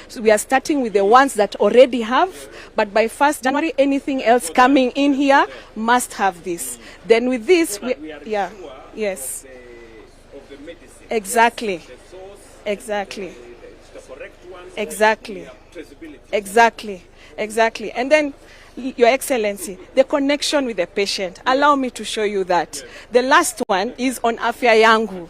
So we are starting with the ones that already have, but by 1st January, anything else coming in here must have this. Then with this, yeah, yes. Of the medicine. Exactly. The source, exactly. the correct ones. Exactly. Traceability. Exactly. Exactly. And then, Your Excellency, the connection with the patient. Allow me to show you that. The last one is on Afya Yangu.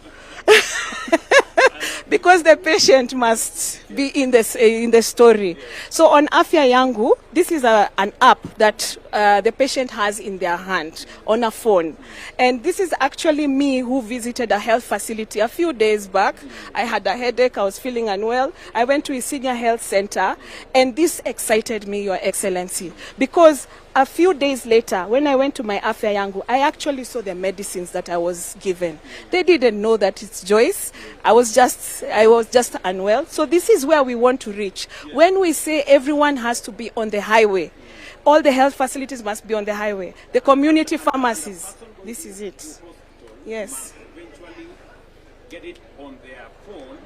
Because the patient must be in the story. So on Afya Yangu, this is an app that the patient has in their hand on a phone. And this is actually me who visited a health facility a few days back. I had a headache, I was feeling unwell. I went to a senior health center, and this excited me, Your Excellency, because a few days later, when I went to my Afya Yangu, I actually saw the medicines that I was given. They didn't know that it's Joyce. I was just unwell. So this is where we want to reach. When we say everyone has to be on the highway, all the health facilities must be on the highway. The community pharmacies, this is it. Yes. Eventually get it on their phone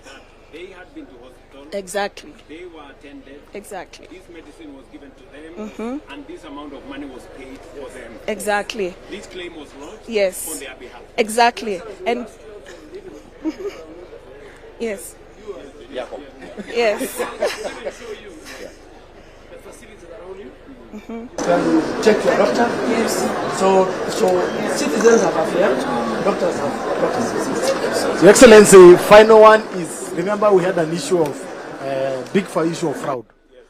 that they had been to hospital. Exactly. They were attended. Exactly. This medicine was given to them, and this amount of money was paid for them. Exactly. This claim was lodged Yes. on their behalf. Exactly. And yes. Yes. Can check your doctor. Yes. So citizens have affairs, doctors have doctors. Your Excellency, final one is, remember we had an issue of, big issue of fraud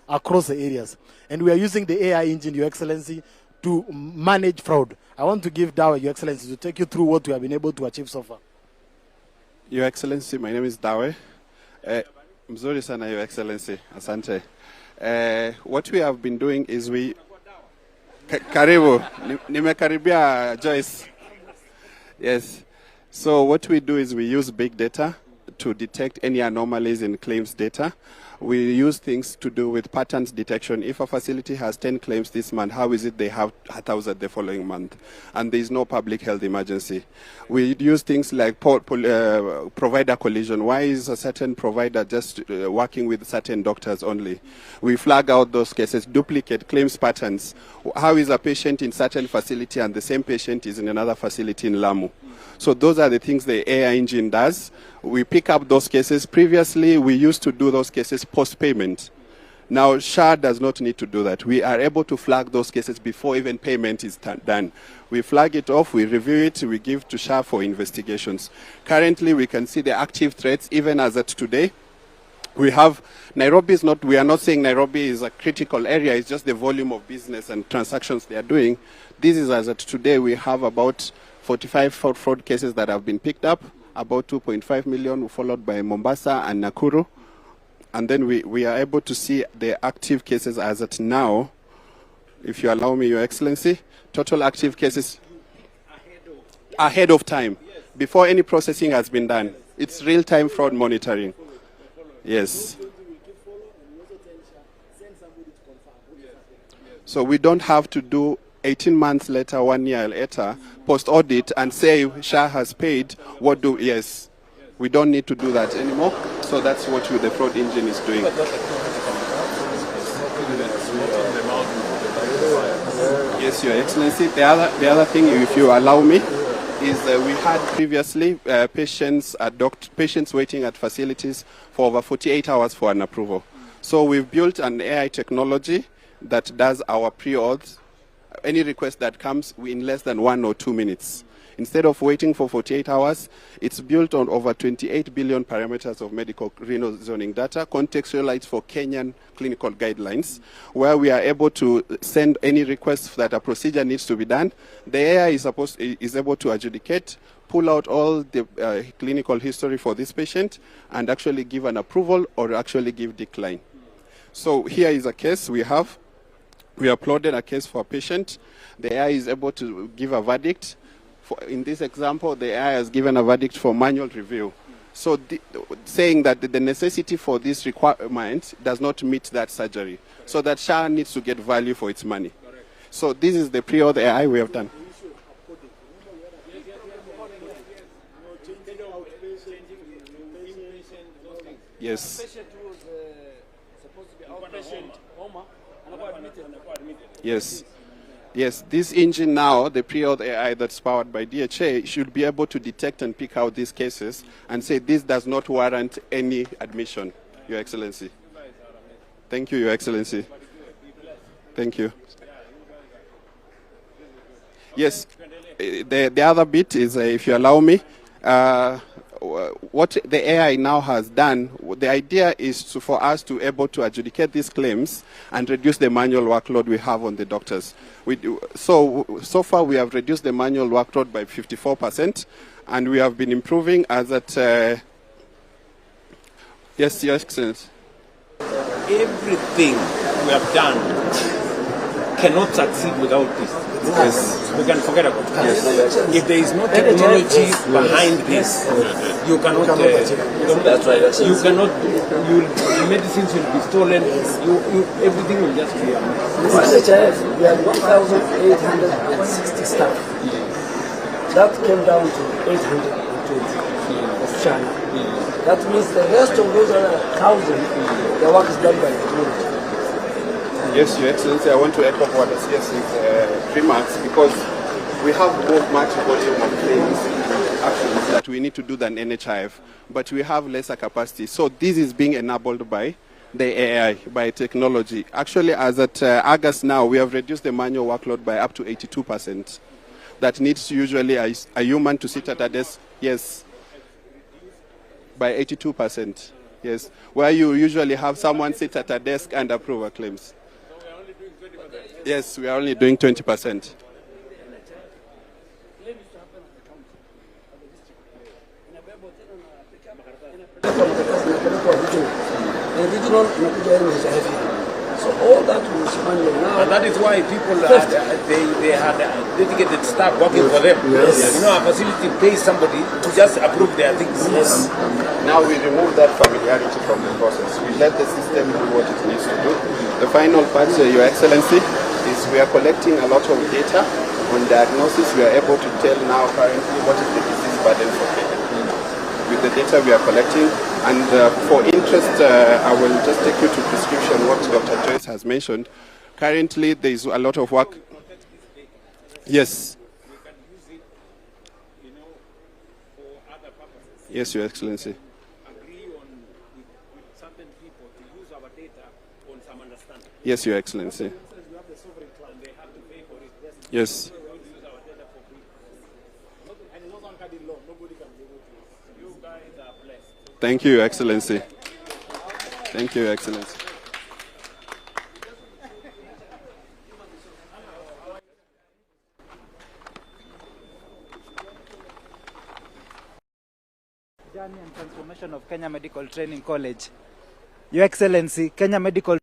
across the areas. And we are using the AI engine, Your Excellency, to manage fraud. I want to give Dawe, Your Excellency, to take you through what we have been able to achieve so far. Your Excellency, my name is Dawe. Mzuri sana, Your Excellency. Asante. What we have been doing is we... Karibu. Nimekaribia Joyce. Yes. So what we do is we use big data to detect any anomalies in claims data. We use things to do with patterns detection. If a facility has 10 claims this month, how is it they have 1,000 the following month? And there is no public health emergency. We use things like provider collision. Why is a certain provider just working with certain doctors only? We flag out those cases, duplicate claims patterns. How is a patient in certain facility and the same patient is in another facility in Lamu? So those are the things the AI engine does. We pick up those cases. Previously, we used to do those cases post-payment. Now, SHA does not need to do that. We are able to flag those cases before even payment is done. We flag it off, we review it, we give to SHA for investigations. Currently, we can see the active threats, even as at today. We have, Nairobi is not, we are not saying Nairobi is a critical area, it's just the volume of business and transactions they are doing. This is as at today, we have about 45 fraud cases that have been picked up, about 2.5 million, followed by Mombasa and Nakuru. And then we are able to see the active cases as at now, if you allow me, Your Excellency, total active cases ahead of time, before any processing has been done. It's real-time fraud monitoring. Yes. So we don't have to do 18 months later, 1 year later, post-audit and say SHA has paid, what do, yes. We don't need to do that anymore. So that's what the fraud engine is doing. Yes, Your Excellency. The other thing, if you allow me, is we had previously patients waiting at facilities for over 48 hours for an approval. So we've built an AI technology that does our pre-auth. Any request that comes in less than 1 or 2 minutes. Instead of waiting for 48 hours, it's built on over 28 billion parameters of medical renal zoning data, contextualized for Kenyan clinical guidelines, where we are able to send any request that a procedure needs to be done. The AI is able to adjudicate, pull out all the clinical history for this patient, and actually give an approval or actually give decline. So here is a case we have. We uploaded a case for a patient. The AI is able to give a verdict. In this example, the AI has given a verdict for manual review. So saying that the necessity for this requirement does not meet that surgery. So that SHA needs to get value for its money. So this is the pre-auth AI we have done. Yes. Yes. Yes, this engine now, the pre-auth AI that's powered by DHA, should be able to detect and pick out these cases and say this does not warrant any admission, Your Excellency. Thank you, Your Excellency. Thank you. Yes, the other bit is, if you allow me, what the AI now has done, the idea is for us to able to adjudicate these claims and reduce the manual workload we have on the doctors. So far we have reduced the manual workload by 54%, and we have been improving as at, yes, Your Excellency. Everything we have done cannot succeed without this. Yes. We can forget about it. Yes. If there is no technology behind this, you cannot. That's right. You cannot. Medicines will be stolen. Everything will just be. NHIF, we have 1,860 staff. That came down to 820 of China. That means the rest of those 1,000, the work is done by technology. Yes, Your Excellency, I want to echo what the CS's remarks, because we have much volume of claims actions that we need to do than NHIF, but we have lesser capacity. So this is being enabled by the AI, by technology. Actually, as at August now, we have reduced the manual workload by up to 82%. That needs usually a human to sit at a desk, yes, by 82%, yes, where you usually have someone sit at a desk and approve our claims. Yes, we are only doing 20%. So all that was manual now. And that is why people they had dedicated staff working for them. Yes. You know, a facility pays somebody to just approve their things. Yes. Now we remove that familiarity from the process. We let the system do what it needs to do. The final part, Your Excellency, is we are collecting a lot of data on diagnosis. We are able to tell now currently what is the disease burden for Kenya. With the data we are collecting, and for interest, I will just take you to prescription, what Dr. Joyce has mentioned. Currently, there is a lot of work. Yes. Yes, Your Excellency. Agree on with certain people to use our data on some understanding. Yes, Your Excellency. Yes. Thank you, Your Excellency. Thank you, Your Excellency. Journey and transformation of Kenya Medical Training College. Your Excellency, Kenya Medical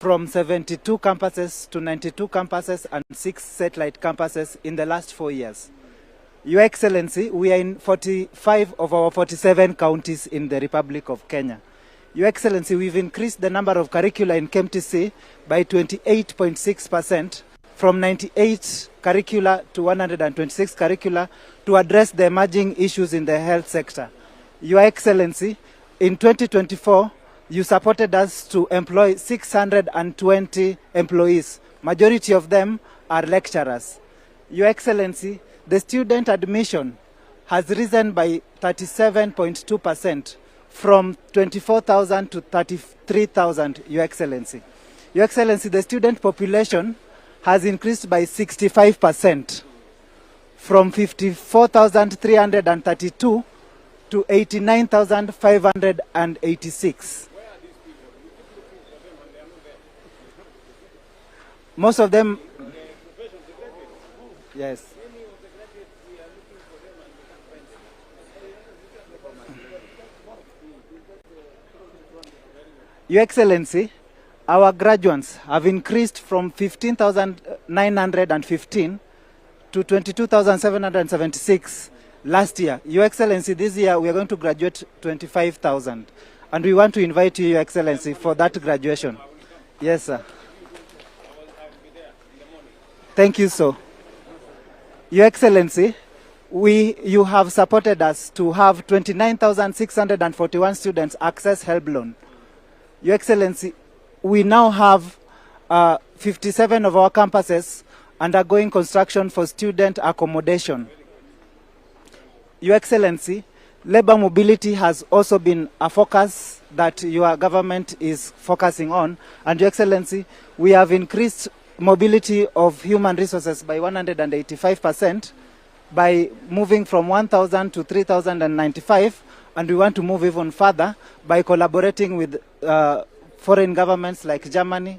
from 72 campuses to 92 campuses and 6 satellite campuses in the last 4 years. Your Excellency, we are in 45 of our 47 counties in the Republic of Kenya. Your Excellency, we've increased the number of curricula in KMTC by 28.6%, from 98 curricula to 126 curricula, to address the emerging issues in the health sector. Your Excellency, in 2024, you supported us to employ 620 employees. Majority of them are lecturers. Your Excellency, the student admission has risen by 37.2%, from 24,000 to 33,000, Your Excellency. Your Excellency, the student population has increased by 65%, from 54,332 to 89,586. Most of them, yes. Your Excellency, our graduates have increased from 15,915 to 22,776 last year. Your Excellency, this year we are going to graduate 25,000. And we want to invite you, Your Excellency, for that graduation. Yes, sir. Thank you, sir. Your Excellency, you have supported us to have 29,641 students access HELB loan. Your Excellency, we now have 57 of our campuses undergoing construction for student accommodation. Your Excellency, labor mobility has also been a focus that your government is focusing on. And Your Excellency, we have increased mobility of human resources by 185% by moving from 1,000 to 3,095, and we want to move even further by collaborating with foreign governments like Germany.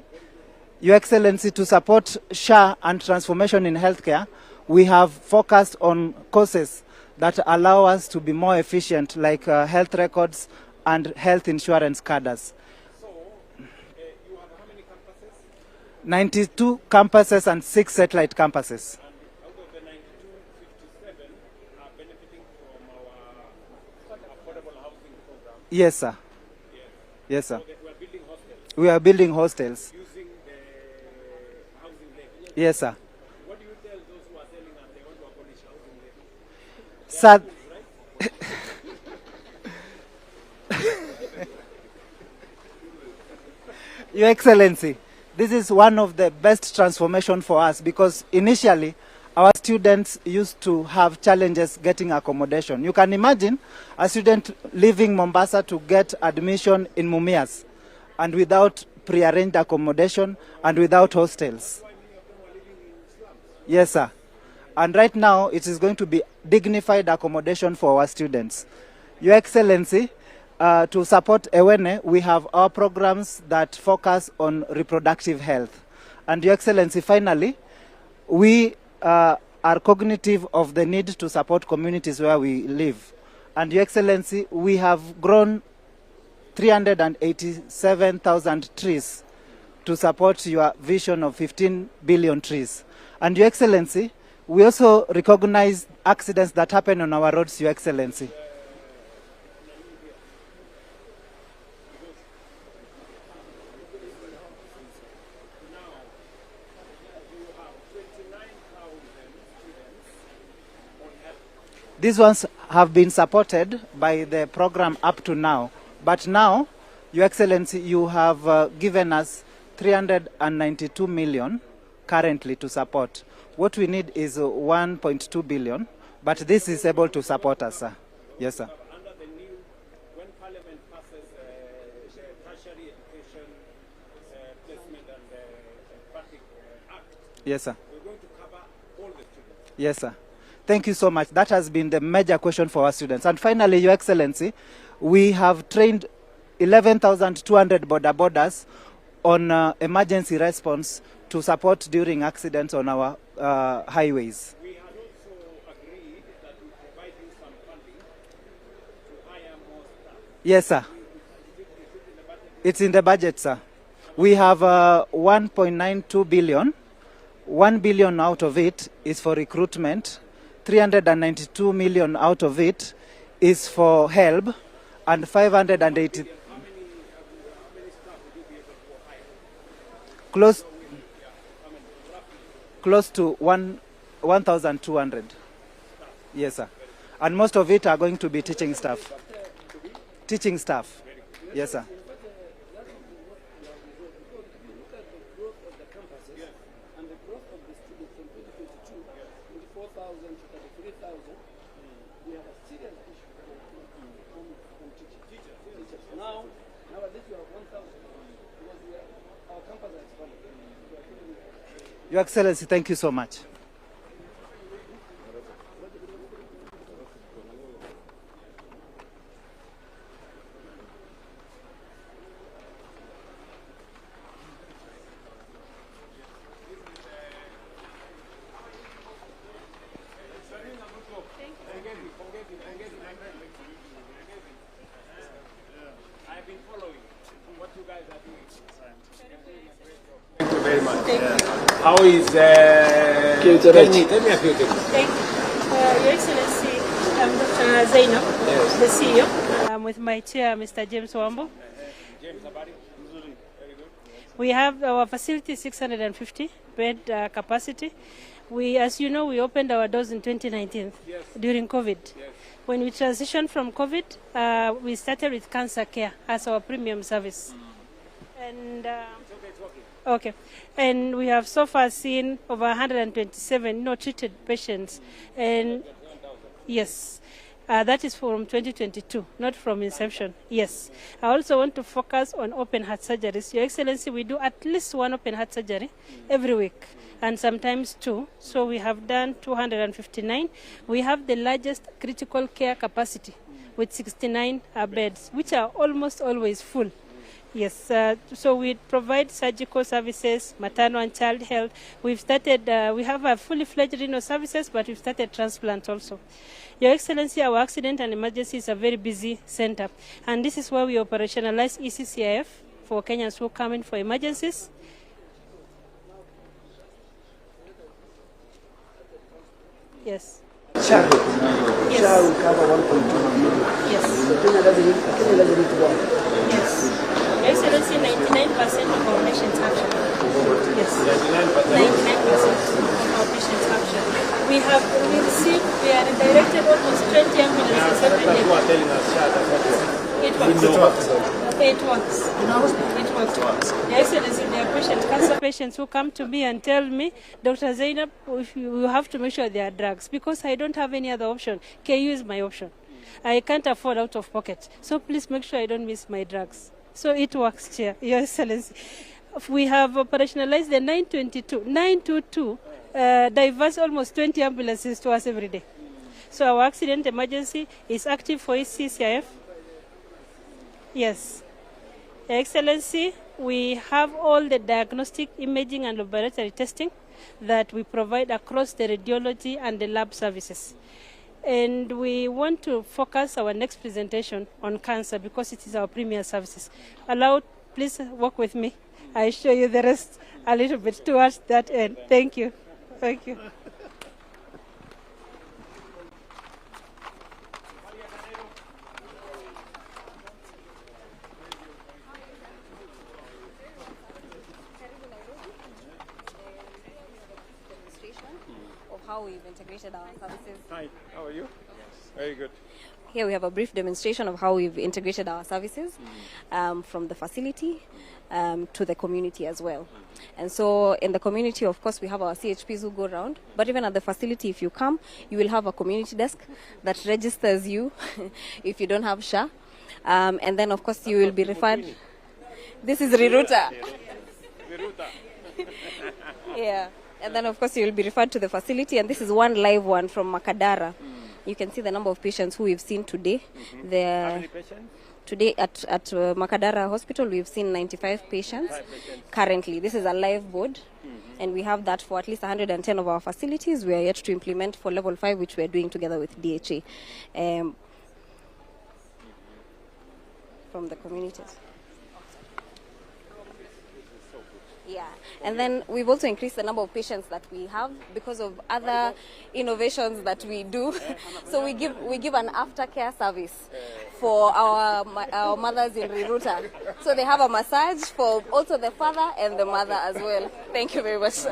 Your Excellency, to support SHA and transformation in healthcare, we have focused on courses that allow us to be more efficient, like health records and health insurance cadres. So, you have how many campuses? 92 campuses and 6 satellite campuses. And out of the 92, 57 are benefiting from our affordable housing program. Yes, sir. Yes. Yes, sir. So we are building hostels We are building hostels. using the housing levy. Yes, sir. What do you tell those who are telling us they want to abolish housing levy? Sir, Your Excellency, this is one of the best transformation for us because initially our students used to have challenges getting accommodation. You can imagine a student leaving Mombasa to get admission in Mumias and without pre-arranged accommodation and without hostels. Yes, sir. And right now it is going to be dignified accommodation for our students. Your Excellency, to support Ewene, we have our programs that focus on reproductive health. And Your Excellency, finally, we are cognitive of the need to support communities where we live. And Your Excellency, we have grown 387,000 trees to support your vision of 15 billion trees. And Your Excellency, we also recognize accidents that happen on our roads, Your Excellency. These ones have been supported by the program up to now. But now, Your Excellency, you have given us 392 million currently to support. What we need is 1.2 billion, but this is able to support us, sir. Yes, sir. Under the new, when Parliament passes tertiary education placement and practice act, Yes, sir. we're going to cover all the students. Yes, sir. Thank you so much. That has been the major question for our students. And finally, Your Excellency, we have trained 11,200 border borders on emergency response to support during accidents on our highways. We had also agreed that we provide you some funding to hire more staff. Yes, sir. It's in the budget, sir. We have 1.92 billion. 1 billion out of it is for recruitment. 392 million out of it is for HELB, and 580. Close to 1,200. Yes, sir. And most of it are going to be teaching staff. Teaching staff. Yes, sir. Your Excellency, thank you so much. I've been following what you guys are doing. Thank you very much. How is tell me a few things. Thank you. Your Excellency, I'm Dr. Zainab, the CEO. I'm with my chair, Mr. James Wambo. James, Abari. Very good. We have our facility 650 bed capacity. As you know, we opened our doors in 2019 during COVID. When we transitioned from COVID, we started with cancer care as our premium service. And okay, and we have so far seen over 127 treated patients, and yes, that is from 2022, not from inception. Yes, I also want to focus on open heart surgeries. Your Excellency, we do at least one open heart surgery every week, and sometimes two. So we have done 259. We have the largest critical care capacity with 69 beds, which are almost always full. Yes, so we provide surgical services, maternal and child health. We've started, we have a fully fledged renal services, but we've started transplant also. Your Excellency, our accident and emergency is a very busy center, and this is where we operationalize ECCIF for Kenyans who come in for emergencies. Yes. SHA will cover 1.2 million. Yes. Kenya doesn't need to go. Yes. Your Excellency, 99% of our patients have SHA. Yes. 99% of our patients have SHA. We are redirected almost 20 ambulances every day. You are telling us SHA does not work. It works. Your Excellency, there are cancer patients who come to me and tell me, Dr. Zainab, you have to make sure there are drugs because I don't have any other option. KU is my option. I can't afford out of pocket. So please make sure I don't miss my drugs. So it works, Chair, Your Excellency. We have operationalized the 922 diverse almost 20 ambulances to us every day. So our accident emergency is active for ECCIF. Yes. Your Excellency, we have all the diagnostic, imaging and laboratory testing that we provide across the radiology and the lab services. And we want to focus our next presentation on cancer because it is our premier services. Please work with me. I show you the rest a little bit towards that end. Thank you. Thank you. Of how we've integrated our services. Hi, how are you? Very good. Here we have a brief demonstration of how we've integrated our services from the facility to the community as well. And so in the community, of course, we have our CHPs who go around, but even at the facility, if you come, you will have a community desk that registers you if you don't have SHA. And then, of course, you will be referred. This is Ruto. Yeah. And then, of course, you will be referred to the facility. And this is one live one from Makadara. You can see the number of patients who we've seen today. How many patients? Today at Makadara Hospital, we've seen 95 patients currently. This is a live board. And we have that for at least 110 of our facilities. We are yet to implement for level 5, which we are doing together with DHA from the communities. Yeah, and then we've also increased the number of patients that we have because of other innovations that we do. So we give an aftercare service for our mothers in Ruto. So they have a massage for also the father and the mother as well. Thank you very much.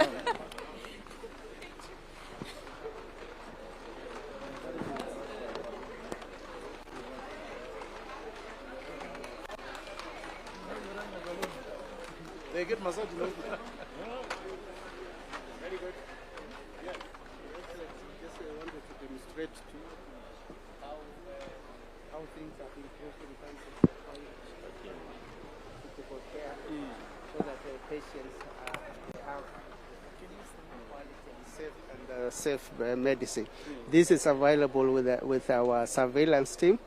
They get massage. Very good. Yeah. Just wanted to demonstrate to you how things have improved in terms of critical care, so that the patients have quality and safe medicine. This is available with our surveillance team.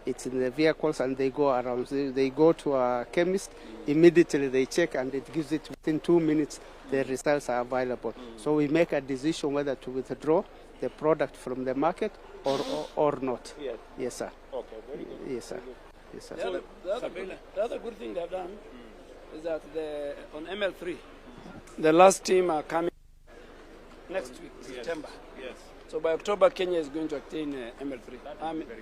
It's in the vehicles and they go around. They go to a chemist, immediately they check and it gives it within 2 minutes, the results are available. So we make a decision whether to withdraw the product from the market or not. Yes. Yes, sir. Okay, very good. Yes, sir. Yes, sir. The other good thing they've done is that on ML3, the last team are coming next week, September. Yes. So by October, Kenya is going to attain ML3.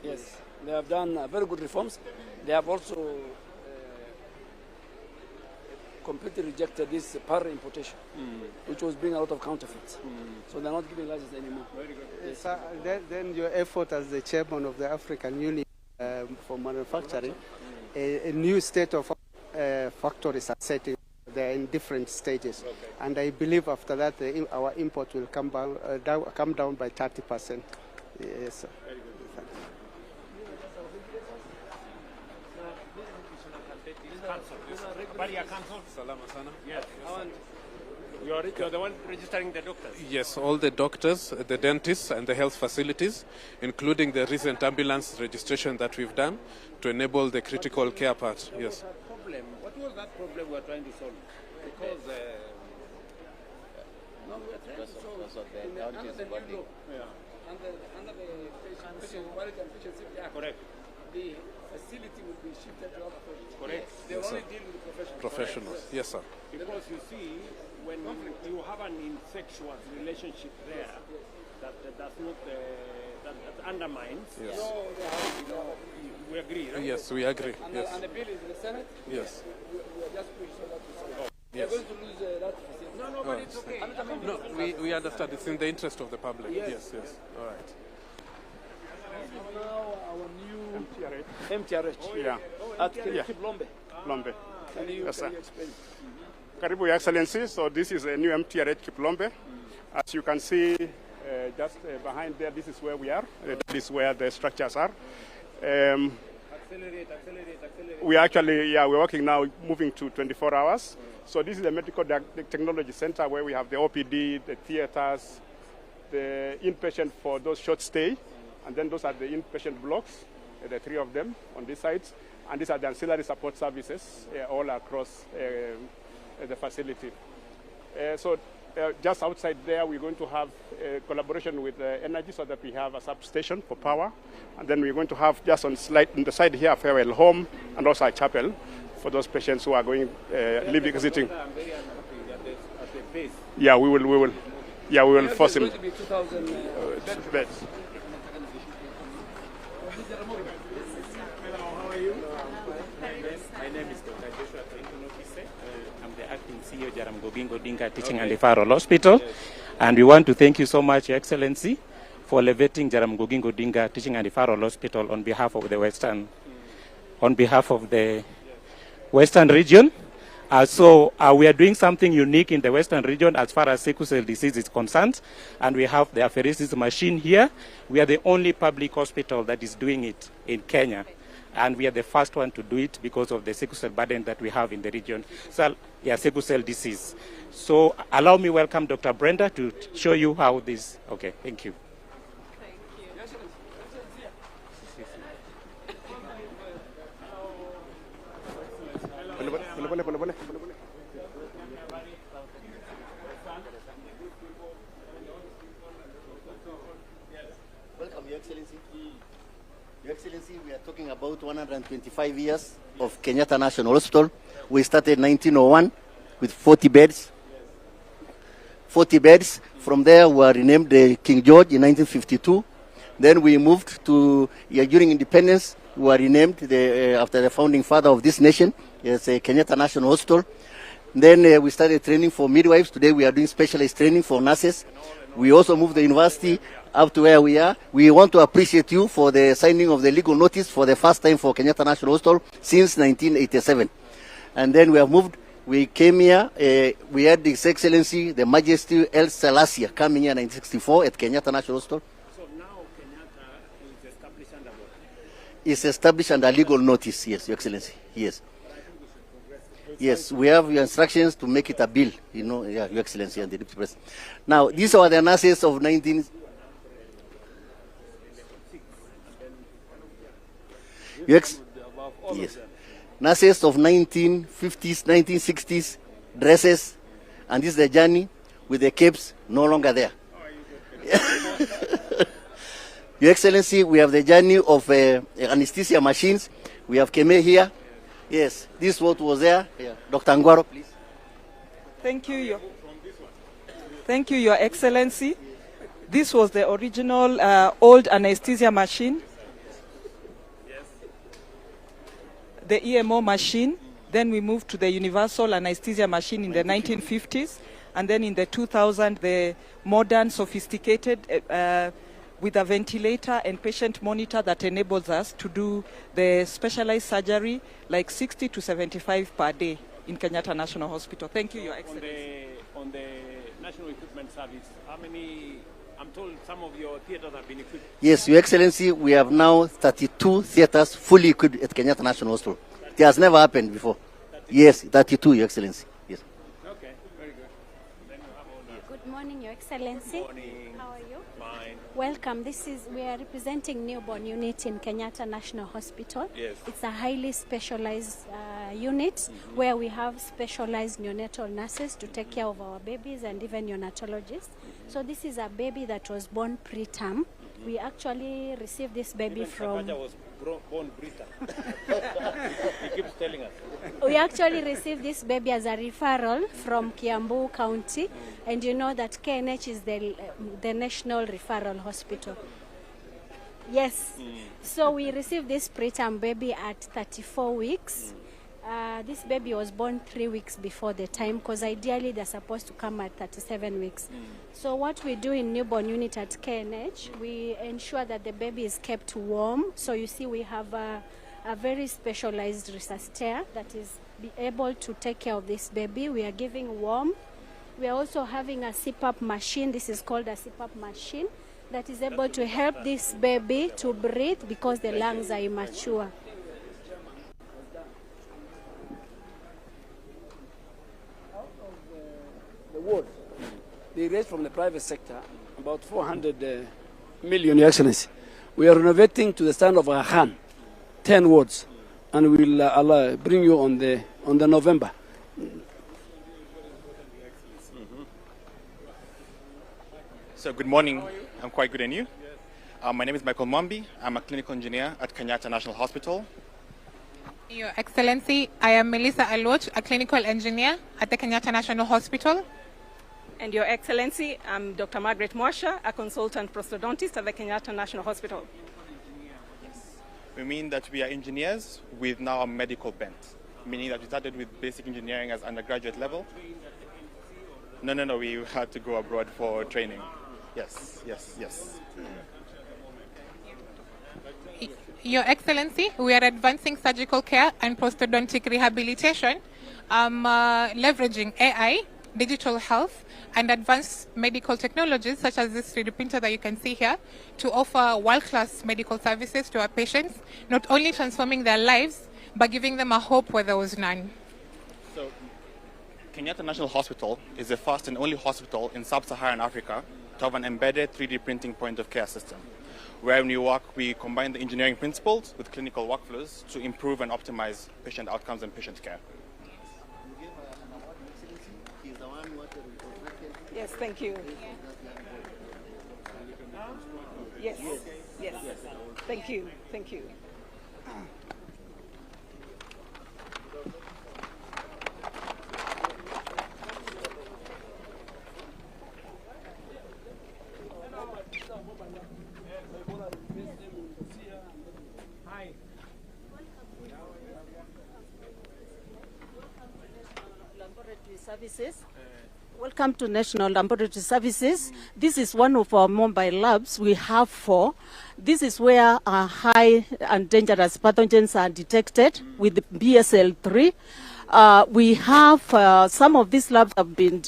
Yes, they have done very good reforms. They have also completely rejected this par importation, which was bringing a lot of counterfeits. So they're not giving license anymore. Very good. Yes. Then your effort as the chairman of the African Union for manufacturing, a new state of factories are setting. They're in different stages, and I believe after that our import will come down by 30%. Yes, sir. Very good. Yes. You're the one registering the doctors? Yes, all the doctors, the dentists, and the health facilities, including the recent ambulance registration that we've done to enable the critical care part. Yes. What was that problem we're trying to solve? Because no, we're trying to solve under the new law. Under the patient quality and patient safety act. Correct. The facility will be shifted to other persons. Correct. They only deal with the Professionals. Yes, sir. Because you see, when you have an incestuous relationship there, that does not that undermines. Yes. We agree, right? Yes, we agree. Yes. And the bill is in the Senate? Yes. We are just pushing that to Senate. Yes. We're going to lose that facility. No, but it's okay. No, we understand. It's in the interest of the public. Yes, yes. All right. Now our new MTRH. Yeah. At Kiblombe. Lombe. Can you Yes, sir. explain? Karibu, Your Excellency. So this is a new MTRH Kiplombe. As you can see, just behind there, this is where we are. This is where the structures are. Accelerate. We actually, we're working now, moving to 24 hours. So this is the Medical Technology Center where we have the OPD, the theaters, the inpatient for those short stay, and then those are the inpatient blocks, the three of them on this side. And these are the ancillary support services all across the facility. So just outside there, we're going to have a collaboration with energy so that we have a substation for power. And then we're going to have just on the side here, a farewell home and also a chapel for those patients who are going, living, visiting. I'm very unhappy at the base. Yeah, we will. Yeah, we will force him. It's going to be 2,000 beds. My name is Dr. Joshua Kicc. I'm the acting CEO Jaramogi Odinga Teaching and Referral Hospital. And we want to thank you so much, Your Excellency, for elevating Jaramogi Odinga Teaching and Referral Hospital on behalf of the Western region. So we are doing something unique in the Western region as far as sickle cell disease is concerned. And we have the apheresis machine here. We are the only public hospital that is doing it in Kenya. And we are the first one to do it because of the sickle cell burden that we have in the region. So, sickle cell disease. So allow me welcome Dr. Brenda to show you how this. Okay, thank you. Welcome, Your Excellency. Your Excellency, we are talking about 125 years of Kenyatta National Hospital. We started in 1901 with 40 beds. 40 beds. From there, we were renamed King George in 1952. Then we moved to, during independence, we were renamed after the founding father of this nation, Kenyatta National Hospital. Then we started training for midwives. Today we are doing specialized training for nurses. We also moved the university up to where we are. We want to appreciate you for the signing of the legal notice for the first time for Kenyatta National Hospital since 1987. And then we have moved. We came here. We had His Excellency, the Majesty El Selassie, coming here in 1964 at Kenyatta National Hospital. So now Kenyatta is established under what? It's established under legal notice, yes, Your Excellency. Yes. Yes, we have your instructions to make it a bill, Your Excellency and the Deputy President. Now, these are the nurses of 19... Yes. Nurses of 1950s, 1960s, dresses, and this is the journey with the capes no longer there. Your Excellency, we have the journey of anesthesia machines. We have Keme here. Yes, this is what was there. Yeah. Dr. Angwaro, please. Thank you, Your Excellency. This was the original old anesthesia machine. The EMO machine. Then we moved to the universal anesthesia machine in the 1950s. And then in the 2000, the modern, sophisticated, with a ventilator and patient monitor that enables us to do the specialized surgery like 60 to 75 per day in Kenyatta National Hospital. Thank you, Your Excellency. On the National Equipment Service, how many, I'm told some of your theaters have been equipped. Yes, Your Excellency, we have now 32 theaters fully equipped at Kenyatta National Hospital. It has never happened before. 32? Yes, 32, Your Excellency. Yes. Okay, very good. Then you have all Good morning, Your Excellency. Good morning. How are you? Fine. Welcome. We are representing newborn unit in Kenyatta National Hospital. Yes. It's a highly specialized unit where we have specialized neonatal nurses to take care of our babies and even neonatologists. So this is a baby that was born preterm. We actually received this baby from... was born preterm. He keeps telling us. We actually received this baby as a referral from Kiambu County, and you know that KNH is the national referral hospital. Yes. So we received this preterm baby at 34 weeks. This baby was born 3 weeks before the time, because ideally they're supposed to come at 37 weeks. So what we do in newborn unit at KNH, we ensure that the baby is kept warm. So you see we have a very specialized resuscitator that is able to take care of this baby. We are giving warm. We are also having a CPAP machine. This is called a CPAP machine that is able to help this baby to breathe because the lungs are immature. The ward, they raised from the private sector about 400 million, Your Excellency. We are renovating to the standard of Khan, 10 wards, and we'll bring you on the November. So good morning. I'm quite good, and you? My name is Michael Mwambi. I'm a clinical engineer at Kenyatta National Hospital. Your Excellency, I am Melissa Aloch, a clinical engineer at the Kenyatta National Hospital. And Your Excellency, I'm Dr. Margaret Mwasha, a consultant prosthodontist at the Kenyatta National Hospital. We mean that we are engineers with now a medical bent, meaning that we started with basic engineering as undergraduate level. No, we had to go abroad for training. Yes. Your Excellency, we are advancing surgical care and prosthodontic rehabilitation, leveraging AI, digital health, and advanced medical technologies such as this 3D printer that you can see here to offer world-class medical services to our patients, not only transforming their lives, but giving them a hope where there was none. So, Kenyatta National Hospital is the first and only hospital in sub-Saharan Africa to have an embedded 3D printing point of care system, where when we work, we combine the engineering principles with clinical workflows to improve and optimize patient outcomes and patient care. Yes, thank you. Yes. Thank you. Services. Welcome to National Laboratory Services. This is one of our mobile labs. We have 4. This is where high and dangerous pathogens are detected with the BSL-3. We have some of these labs have been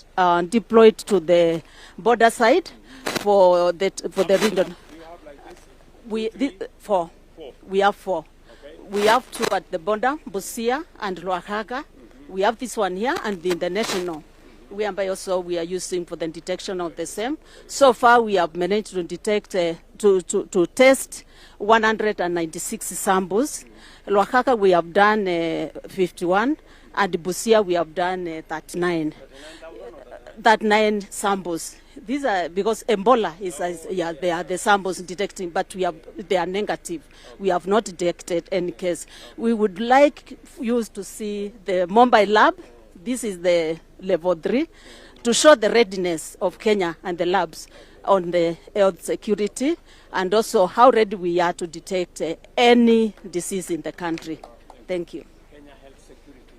deployed to the border side for the region. Four. We have 4. We have 2 at the border, Busia and Luahaga. We have this one here and the international. We are using for the detection of the same. So far, we have managed to detect, to test 196 samples. Luakaka, we have done 51, and Busia, we have done 39 samples. These are because Ebola they are the samples detecting, but they are negative. We have not detected any case. We would like you to see the mobile lab. This is the level 3 to show the readiness of Kenya and the labs on the health security and also how ready we are to detect any disease in the country. Thank you. Kenya Health Security.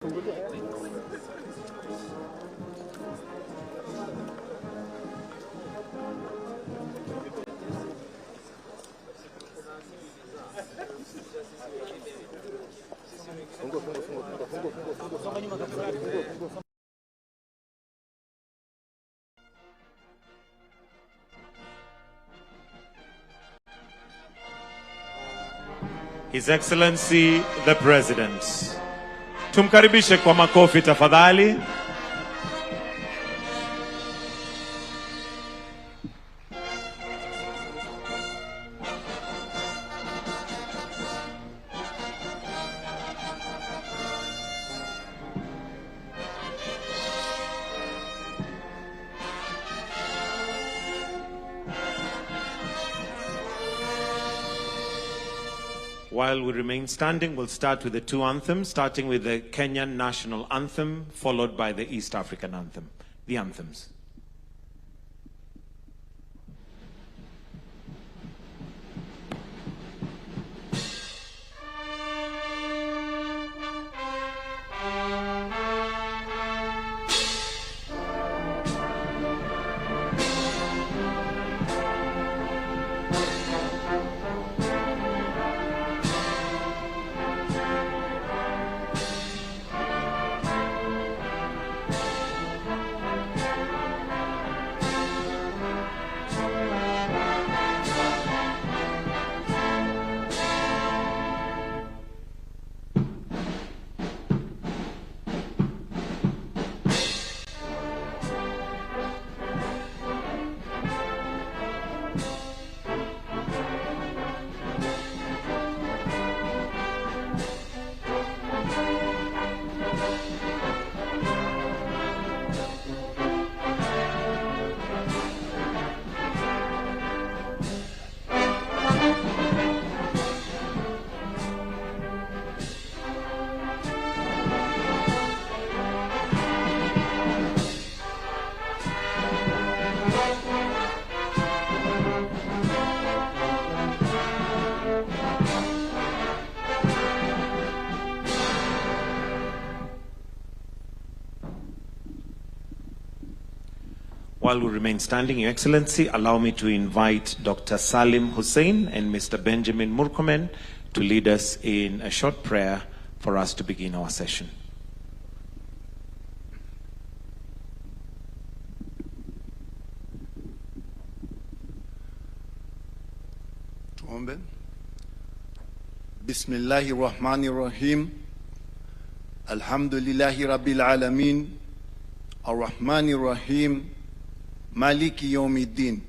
His Excellency the President. Tumkaribishe kwa makofi tafadhali. While we remain standing, we'll start with the two anthems, starting with the Kenyan national anthem, followed by the East African anthem. The anthems. While we remain standing, Your Excellency, allow me to invite Dr. Salim Hussein and Mr. Benjamin Murkomen to lead us in a short prayer for us to begin our session. Tuombe. Bismillahir Rahmanir Rahim. Alhamdulillahi Rabbil Alamin. Ar-Rahmanir Rahim. Maliki Yawmiddin.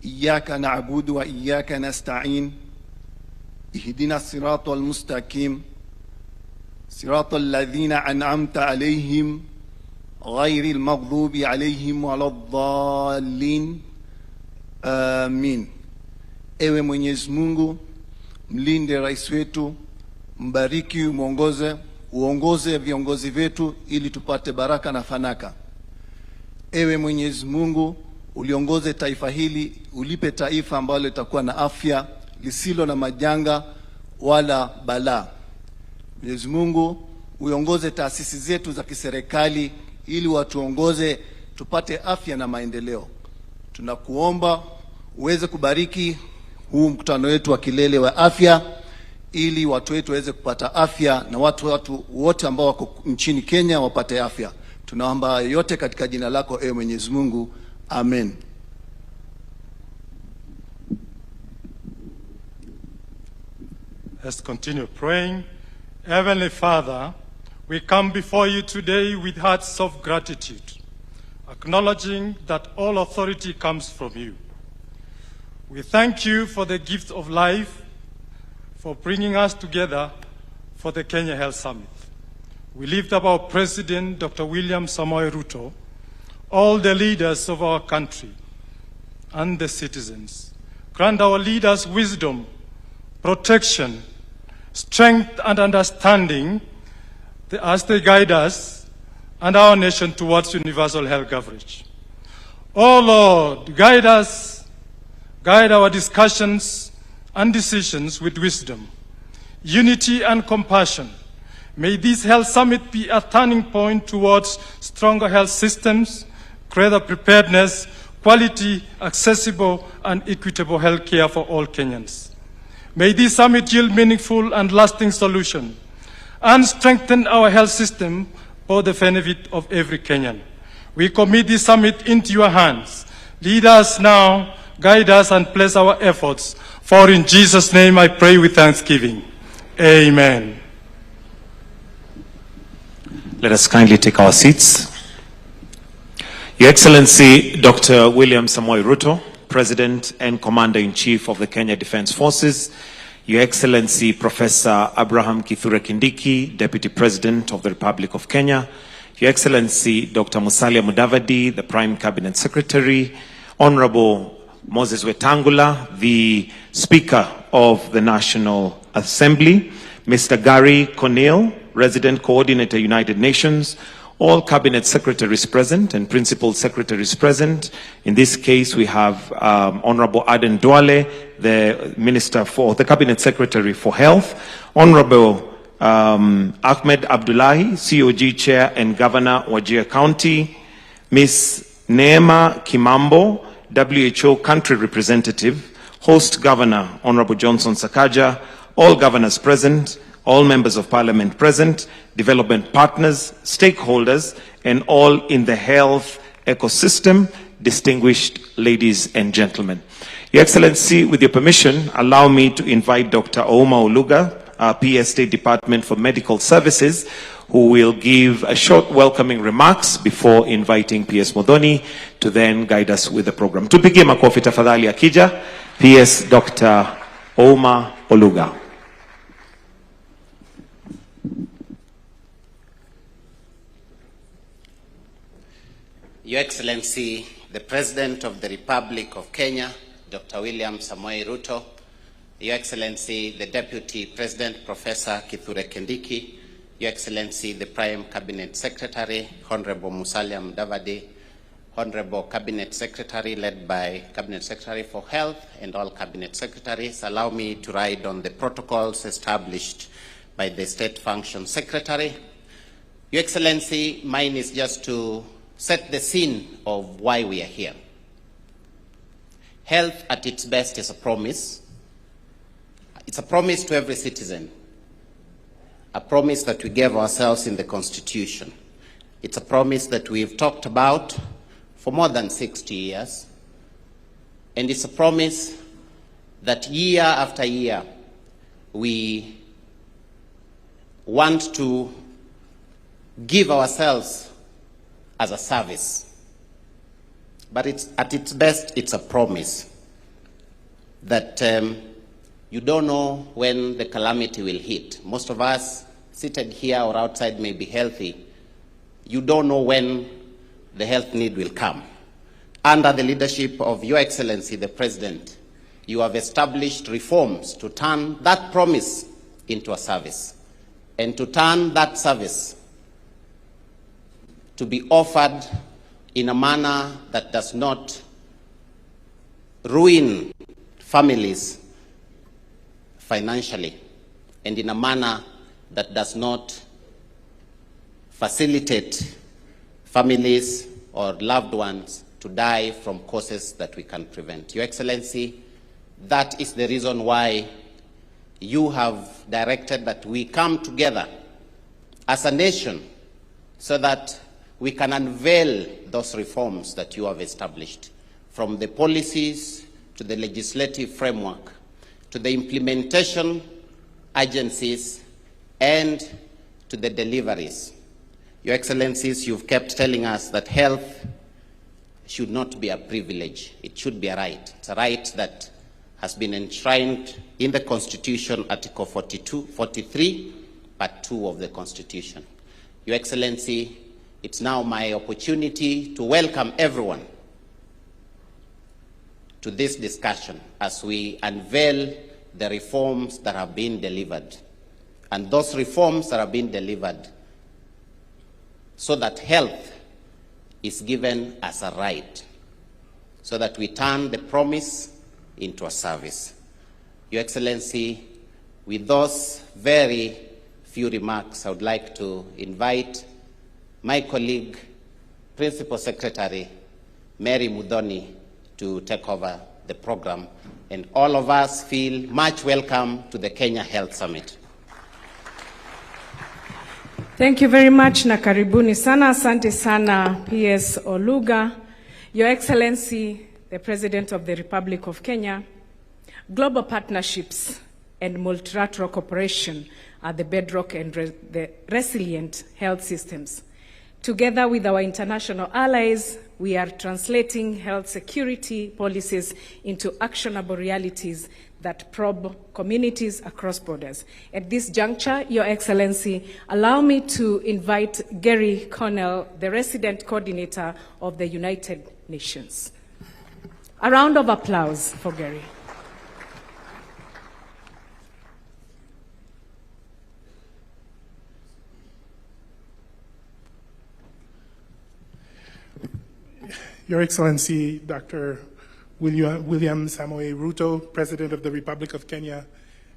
Iyyaka na'budu wa iyyaka nasta'in. Ihdina as-siratal mustaqim. Siratal ladhina an'amta alayhim. Ghayril maghdubi alayhim waladdallin. Amin. Ewe Mwenyezi Mungu, mlinde rais wetu, mbariki, uongoze viongozi wetu ili tupate baraka na fanaka. Ewe Mwenyezi Mungu, uliongoze taifa hili, ulipe taifa ambalo litakuwa na afya, lisilo na majanga wala balaa. Mwenyezi Mungu, uongoze taasisi zetu za kiserikali ili watuongoze tupate afya na maendeleo. Tunakuomba uweze kubariki huu mkutano wetu wa kilele wa afya ili watu wetu waweze kupata afya na watu wote ambao wako nchini Kenya wapate afya. Tunaomba yote katika jina lako ewe Mwenyezi Mungu. Amen. Let's continue praying. Heavenly Father, we come before you today with hearts of gratitude, acknowledging that all authority comes from you. We thank you for the gift of life, for bringing us together for the Kenya Health Summit. We lift up our President, Dr. William Samoei Ruto, all the leaders of our country and the citizens. Grant our leaders wisdom, protection, strength and understanding as they guide us and our nation towards universal health coverage. Oh Lord, guide us, guide our discussions and decisions with wisdom, unity and compassion. May this health summit be a turning point towards stronger health systems, greater preparedness, quality, accessible, and equitable health care for all Kenyans. May this summit yield meaningful and lasting solutions and strengthen our health system for the benefit of every Kenyan. We commit this summit into your hands. Lead us now, guide us, and bless our efforts. For in Jesus' name I pray with thanksgiving. Amen. Let us kindly take our seats. Your Excellency, Dr. William Samoei Ruto, President and Commander-in-Chief of the Kenya Defense Forces, Your Excellency, Professor Abraham Kithure Kindiki, Deputy President of the Republic of Kenya, Your Excellency, Dr. Musalia Mudavadi, the Prime Cabinet Secretary, Honorable Moses Wetangula, the Speaker of the National Assembly, Mr. Gary Cornell, Resident Coordinator, United Nations, all Cabinet Secretaries present and Principal Secretaries present. In this case, we have Honorable Aden Duale, the Minister for the Cabinet Secretary for Health, Honorable Ahmed Abdullahi, COG Chair and Governor, Wajir County, Ms. Neema Kimambo, WHO Country Representative, Host Governor, Honorable Johnson Sakaja, all governors present, all members of parliament present, development partners, stakeholders, and all in the health ecosystem, distinguished ladies and gentlemen. Your Excellency, with your permission, allow me to invite Dr. Ouma Oluga, our PS State Department for Medical Services, who will give a short welcoming remarks before inviting PS Modoni to then guide us with the program. Tupige makofi tafadhali akija, PS Dr. Ouma Oluga. Your Excellency, the President of the Republic of Kenya, Dr. William Samoei Ruto, Your Excellency, the Deputy President, Professor Kithure Kindiki, Your Excellency, the Prime Cabinet Secretary, Honorable Musalia Mudavadi, Honorable Cabinet Secretary led by Cabinet Secretary for Health and all Cabinet Secretaries, allow me to ride on the protocols established by the State Function Secretary. Your Excellency, mine is just to set the scene of why we are here. Health at its best is a promise. It's a promise to every citizen, a promise that we gave ourselves in the Constitution. It's a promise that we've talked about for more than 60 years. And it's a promise that year after year we want to give ourselves as a service. But at its best, it's a promise that you don't know when the calamity will hit. Most of us seated here or outside may be healthy. You don't know when the health need will come. Under the leadership of Your Excellency, the President, you have established reforms to turn that promise into a service and to turn that service to be offered in a manner that does not ruin families financially and in a manner that does not facilitate families or loved ones to die from causes that we can prevent. Your Excellency, that is the reason why you have directed that we come together as a nation so that we can unveil those reforms that you have established, from the policies to the legislative framework, to the implementation agencies, and to the deliveries. Your Excellencies, you've kept telling us that health should not be a privilege. It should be a right. It's a right that has been enshrined in the Constitution, Article 43, Part 2 of the Constitution. Your Excellency, it's now my opportunity to welcome everyone to this discussion as we unveil the reforms that have been delivered. And those reforms that have been delivered so that health is given as a right, so that we turn the promise into a service. Your Excellency, with those very few remarks, I would like to invite my colleague, Principal Secretary Mary Mudhoni, to take over the program, and all of us feel much welcome to the Kenya Health Summit. Thank you very much na karibuni sana. Asante sana PS Oluga, Your Excellency, the President of the Republic of Kenya. Global partnerships and multilateral cooperation are the bedrock and the resilient health systems. Together with our international allies, we are translating health security policies into actionable realities that probe communities across borders. At this juncture, Your Excellency, allow me to invite Gary Connell, the resident coordinator of the United Nations. A round of applause for Gary. Your Excellency, Dr. William Samoei Ruto, President of the Republic of Kenya,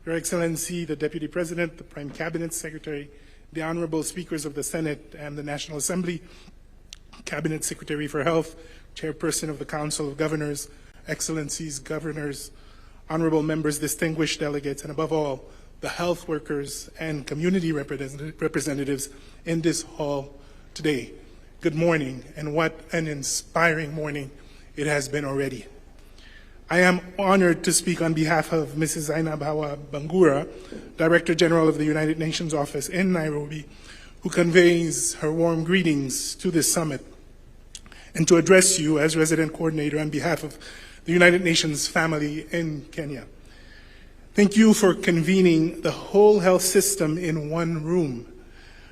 Your Excellency, the Deputy President, the Prime Cabinet Secretary, the Honorable Speakers of the Senate and the National Assembly, Cabinet Secretary for Health, Chairperson of the Council of Governors, Excellencies, Governors, Honorable Members, distinguished delegates, and above all, the health workers and community representatives in this hall today. Good morning, and what an inspiring morning it has been already. I am honored to speak on behalf of Mrs. Zainab Hawa Bangura, Director General of the United Nations Office in Nairobi, who conveys her warm greetings to this summit, and to address you as Resident Coordinator on behalf of the United Nations family in Kenya. Thank you for convening the whole health system in one room.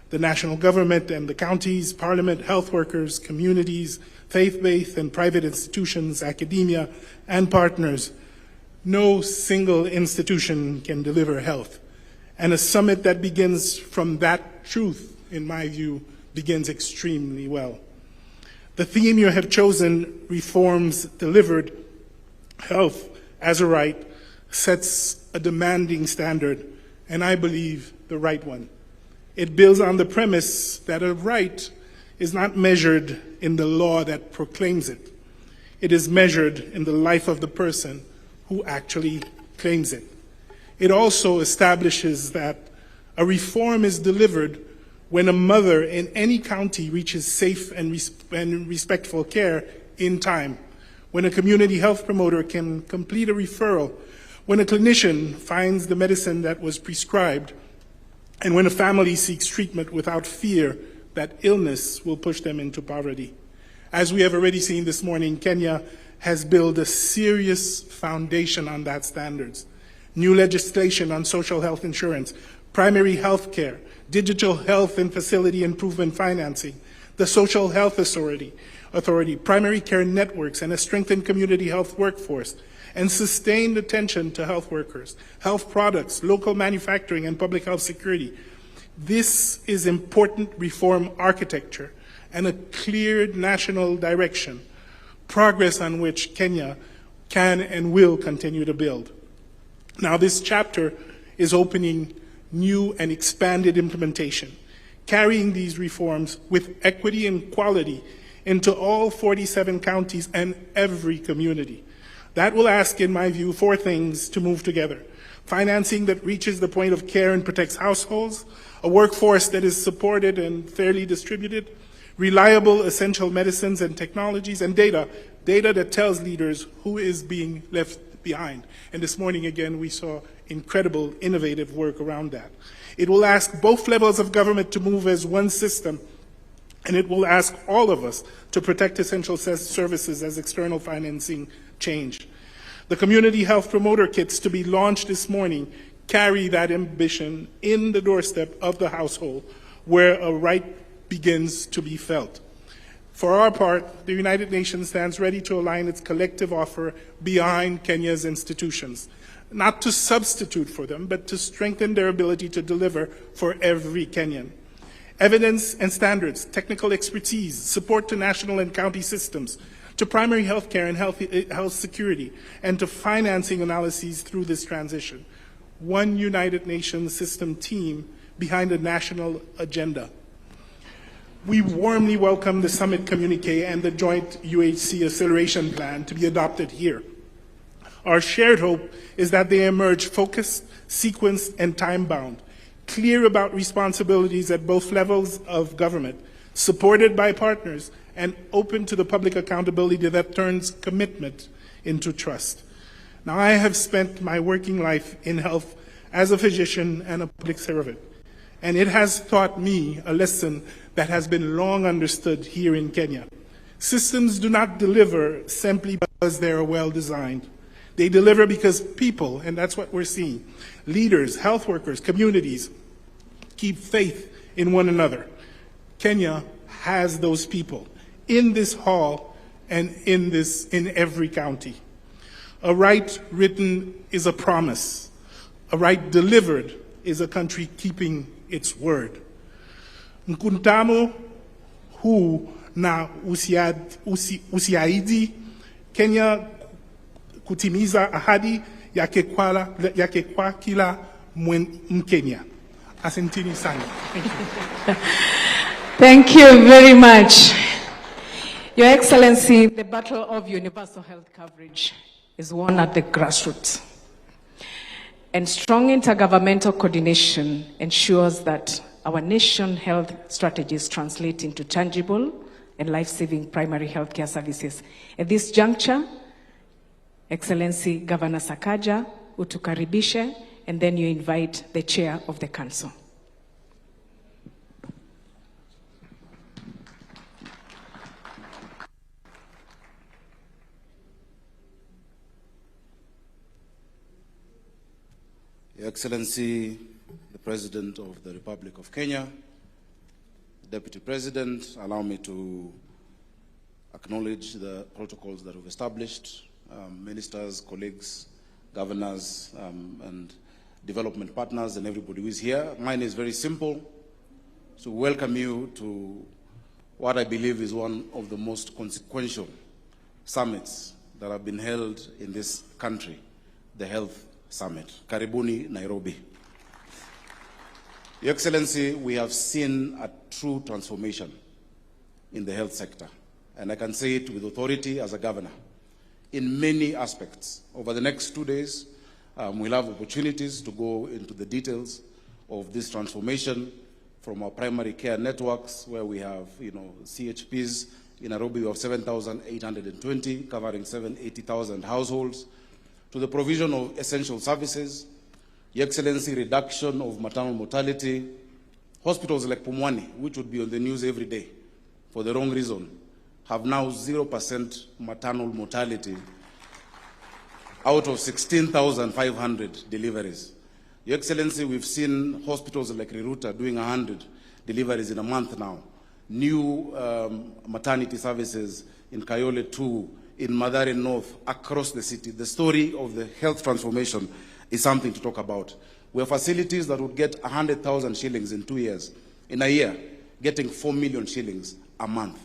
The national government and the counties, parliament, health workers, communities, faith-based and private institutions, academia, and partners. No single institution can deliver health. And a summit that begins from that truth, in my view, begins extremely well. The theme you have chosen, reforms delivered, health as a right, sets a demanding standard, and I believe the right one. It builds on the premise that a right is not measured in the law that proclaims it. It is measured in the life of the person who actually claims it. It also establishes that a reform is delivered when a mother in any county reaches safe and respectful care in time, when a community health promoter can complete a referral, when a clinician finds the medicine that was prescribed, and when a family seeks treatment without fear that illness will push them into poverty. As we have already seen this morning, Kenya has built a serious foundation on that standards. New legislation on social health insurance, primary health care, digital health and facility improvement financing, the Social Health Authority, primary care networks, and a strengthened community health workforce, and sustained attention to health workers, health products, local manufacturing, and public health security. This is important reform architecture and a clear national direction, progress on which Kenya can and will continue to build. Now, this chapter is opening new and expanded implementation, carrying these reforms with equity and quality into all 47 counties and every community. That will ask, in my view, four things to move together. Financing that reaches the point of care and protects households, a workforce that is supported and fairly distributed, reliable essential medicines and technologies, and data that tells leaders who is being left behind. And this morning, again, we saw incredible, innovative work around that. It will ask both levels of government to move as one system, and it will ask all of us to protect essential services as external financing change. The community health promoter kits to be launched this morning carry that ambition in the doorstep of the household where a right begins to be felt. For our part, the United Nations stands ready to align its collective offer behind Kenya's institutions, not to substitute for them, but to strengthen their ability to deliver for every Kenyan. Evidence and standards, technical expertise, support to national and county systems, to primary health care and health security, and to financing analyses through this transition. One United Nations system team behind a national agenda. We warmly welcome the summit communique and the joint UHC acceleration plan to be adopted here. Our shared hope is that they emerge focused, sequenced, and time-bound, clear about responsibilities at both levels of government, supported by partners, and open to the public accountability that turns commitment into trust. Now, I have spent my working life in health as a physician and a public servant, and it has taught me a lesson that has been long understood here in Kenya. Systems do not deliver simply because they are well designed. They deliver because people, and that's what we're seeing, leaders, health workers, communities, keep faith in one another. Kenya has those people in this hall and in every county. A right written is a promise. A right delivered is a country keeping its word. Mkutano huu na usiahidi Kenya kutimiza ahadi yake kwa kila Mkenya. Asanteni sana. Thank you. Thank you very much. Your Excellency, the battle of universal health coverage is won at the grassroots. And strong intergovernmental coordination ensures that our nation health strategies translate into tangible and life-saving primary health care services. At this juncture, Excellency Governor Sakaja, utukaribishe, and then you invite the chair of the council. Your Excellency, the President of the Republic of Kenya, Deputy President, allow me to acknowledge the protocols that we've established, ministers, colleagues, governors, and development partners, and everybody who is here. Mine is very simple, to welcome you to what I believe is one of the most consequential summits that have been held in this country, the Health Summit. Karibuni, Nairobi. Your Excellency, we have seen a true transformation in the health sector, and I can say it with authority as a governor. In many aspects, over the next 2 days, we'll have opportunities to go into the details of this transformation from our primary care networks, where we have, CHPs. In Nairobi, we have 7,820, covering 780,000 households, to the provision of essential services, Your Excellency, reduction of maternal mortality. Hospitals like Pumwani, which would be on the news every day for the wrong reason, have now 0% maternal mortality out of 16,500 deliveries. Your Excellency, we've seen hospitals like Ruto doing 100 deliveries in a month now. New maternity services in Kayole 2, in Mathare North, across the city. The story of the health transformation is something to talk about. We have facilities that would get 100,000 shillings in 2 years. In a year, getting 4 million shillings a month,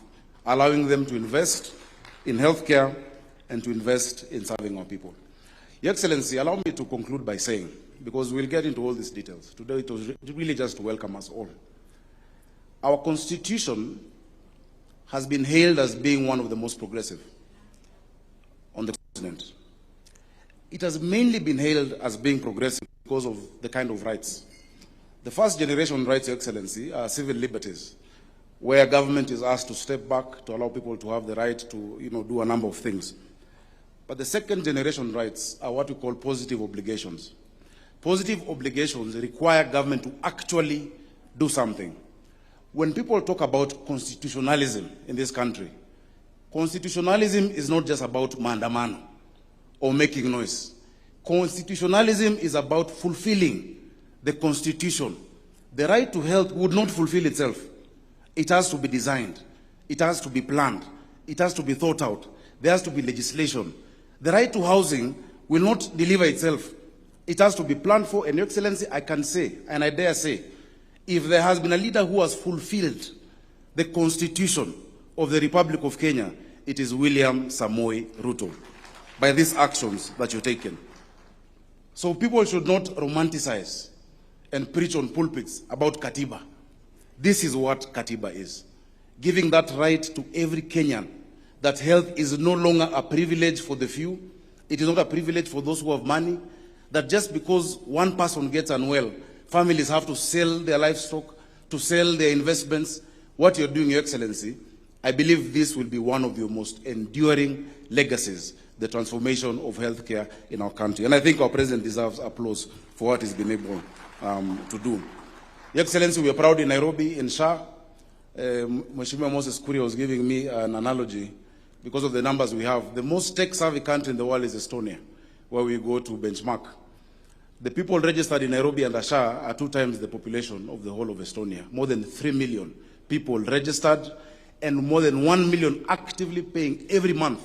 allowing them to invest in healthcare and to invest in serving our people. Your Excellency, allow me to conclude by saying, because we'll get into all these details, today it was really just to welcome us all. Our Constitution has been hailed as being one of the most progressive on the continent. It has mainly been hailed as being progressive because of the kind of rights. The first generation rights, Your Excellency, are civil liberties, where government is asked to step back to allow people to have the right to do a number of things. But the second generation rights are what we call positive obligations. Positive obligations require government to actually do something. When people talk about constitutionalism in this country, constitutionalism is not just about maandamano or making noise. Constitutionalism is about fulfilling the Constitution. The right to health would not fulfill itself. It has to be designed. It has to be planned. It has to be thought out. There has to be legislation. The right to housing will not deliver itself. It has to be planned for. And Your Excellency, I can say, and I dare say, if there has been a leader who has fulfilled the Constitution of the Republic of Kenya, it is William Samoei Ruto, by these actions that you've taken. So people should not romanticize and preach on pulpits about Katiba. This is what Katiba is. Giving that right to every Kenyan, that health is no longer a privilege for the few. It is not a privilege for those who have money. That just because one person gets unwell, families have to sell their livestock, to sell their investments. What you're doing, Your Excellency, I believe this will be one of your most enduring legacies, the transformation of healthcare in our country. And I think our President deserves applause for what he's been able to do. Your Excellency, we are proud in Nairobi, in SHA. Mheshimiwa Moses Kuria was giving me an analogy because of the numbers we have. The most tech-savvy country in the world is Estonia, where we go to benchmark. The people registered in Nairobi and SHA are 2 times the population of the whole of Estonia. More than 3 million people registered and more than 1 million actively paying every month.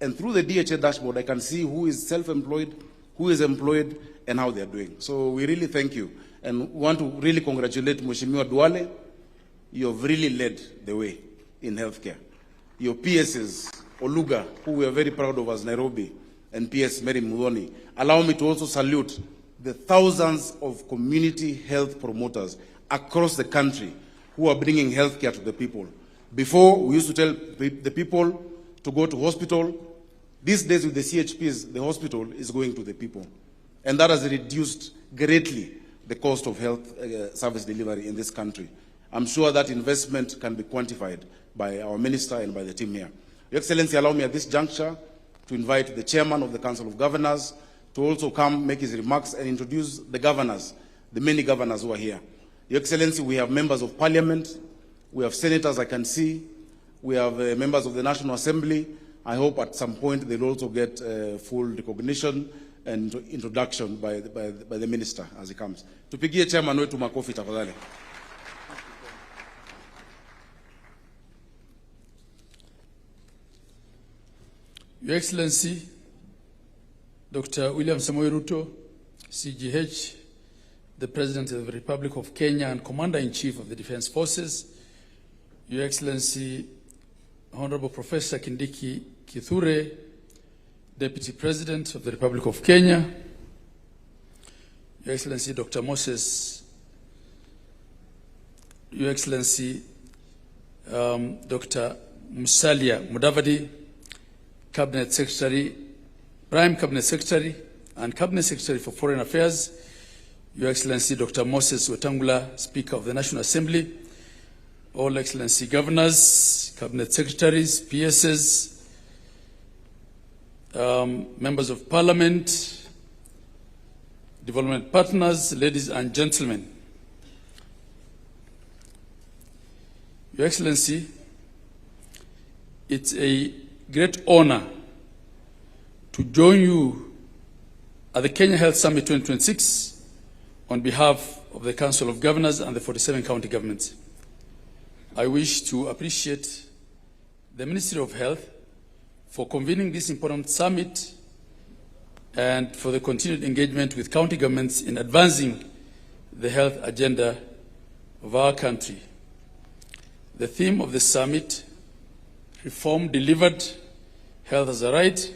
And through the DHA dashboard, I can see who is self-employed, who is employed, and how they're doing. So we really thank you and want to really congratulate Mheshimiwa Duale. You have really led the way in healthcare. Your PSs, Oluga, who we are very proud of as Nairobi, and PS Mary Mudhoni. Allow me to also salute the thousands of community health promoters across the country who are bringing healthcare to the people. Before, we used to tell the people to go to hospital. These days with the CHPs, the hospital is going to the people. And that has reduced greatly the cost of health service delivery in this country. I'm sure that investment can be quantified by our minister and by the team here. Your Excellency, allow me at this juncture to invite the chairman of the Council of Governors to also come make his remarks and introduce the governors, the many governors who are here. Your Excellency, we have members of parliament, we have senators I can see, we have members of the National Assembly. I hope at some point they'll also get full recognition and introduction by the minister as he comes. Tupigie chairman wetu makofi tafadhali. Your Excellency, Dr. William Samoei Ruto, CGH, the President of the Republic of Kenya and Commander-in-Chief of the Defense Forces, Your Excellency, Honorable Professor Kindiki Kithure, Deputy President of the Republic of Kenya, Your Excellency, Dr. Moses, Your Excellency, Dr. Musalia Mudavadi, Cabinet Secretary, Prime Cabinet Secretary, and Cabinet Secretary for Foreign Affairs, Your Excellency Dr. Moses Wetangula, Speaker of the National Assembly, All Excellency Governors, Cabinet Secretaries, PSs, Members of Parliament, Development Partners, ladies and gentlemen. Your Excellency, it's a great honor to join you at the Kenya Health Summit 2026 on behalf of the Council of Governors and the 47 county governments. I wish to appreciate the Ministry of Health for convening this important summit and for the continued engagement with county governments in advancing the health agenda of our country. The theme of the summit, Reform Delivered, Health as a Right,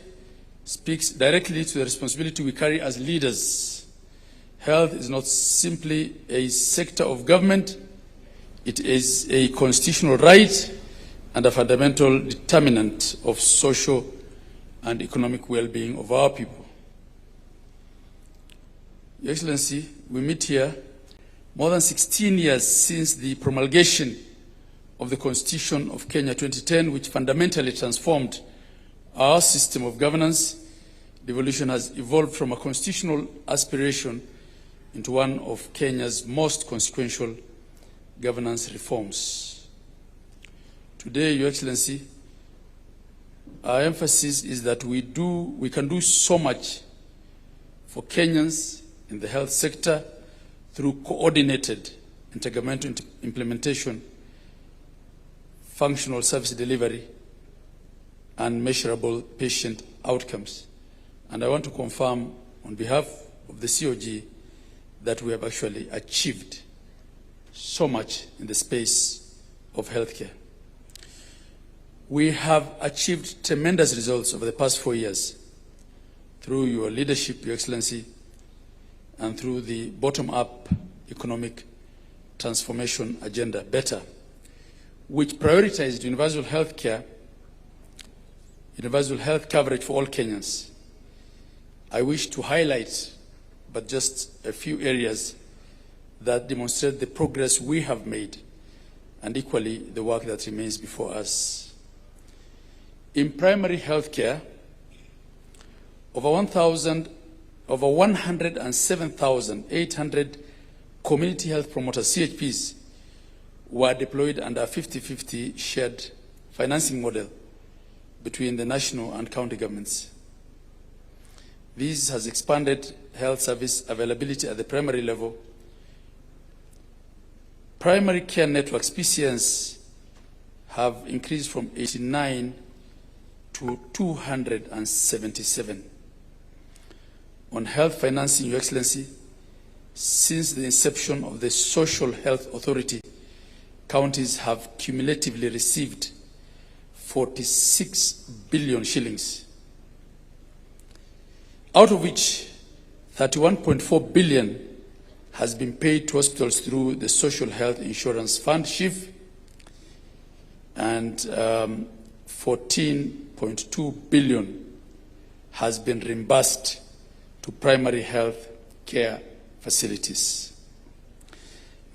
speaks directly to the responsibility we carry as leaders. Health is not simply a sector of government, it is a constitutional right and a fundamental determinant of social and economic well-being of our people. Your Excellency, we meet here more than 16 years since the promulgation of the Constitution of Kenya 2010, which fundamentally transformed our system of governance. Devolution has evolved from a constitutional aspiration into one of Kenya's most consequential governance reforms. Today, Your Excellency, our emphasis is that we can do so much for Kenyans in the health sector through coordinated intergovernmental implementation, functional service delivery, and measurable patient outcomes. And I want to confirm on behalf of the COG that we have actually achieved so much in the space of healthcare. We have achieved tremendous results over the past 4 years through your leadership, Your Excellency, and through the bottom-up economic transformation agenda, better, which prioritized universal health coverage for all Kenyans. I wish to highlight, but just a few areas that demonstrate the progress we have made and equally the work that remains before us. In primary health care, over 107,800 community health promoters, CHPs, were deployed under a 50-50 shared financing model between the national and county governments. This has expanded health service availability at the primary level. Primary care networks, PCNs, have increased from 89 to 277. On health financing, Your Excellency, since the inception of the Social Health Authority, counties have cumulatively received 46 billion shillings, out of which 31.4 billion has been paid to hospitals through the Social Health Insurance Fund, SHIF, and 14.2 billion has been reimbursed to primary health care facilities.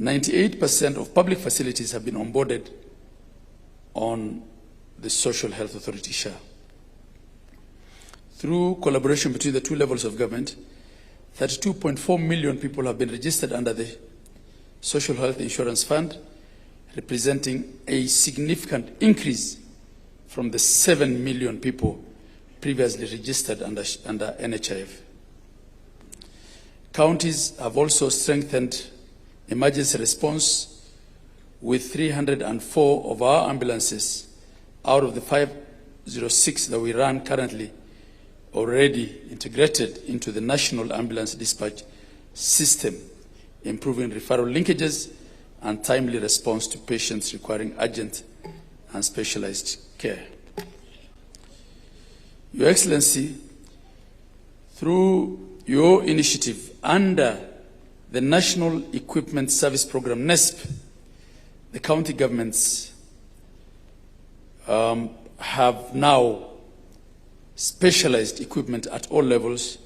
98% of public facilities have been onboarded on the Social Health Authority share. Through collaboration between the two levels of government, 32.4 million people have been registered under the Social Health Insurance Fund, representing a significant increase from the 7 million people previously registered under NHIF. Counties have also strengthened emergency response with 304 of our ambulances out of the 506 that we run currently already integrated into the National Ambulance Dispatch System, improving referral linkages and timely response to patients requiring urgent and specialized care. Your Excellency, through your initiative under the National Equipment Service Program, NESP, the county governments have now specialized equipment at all levels.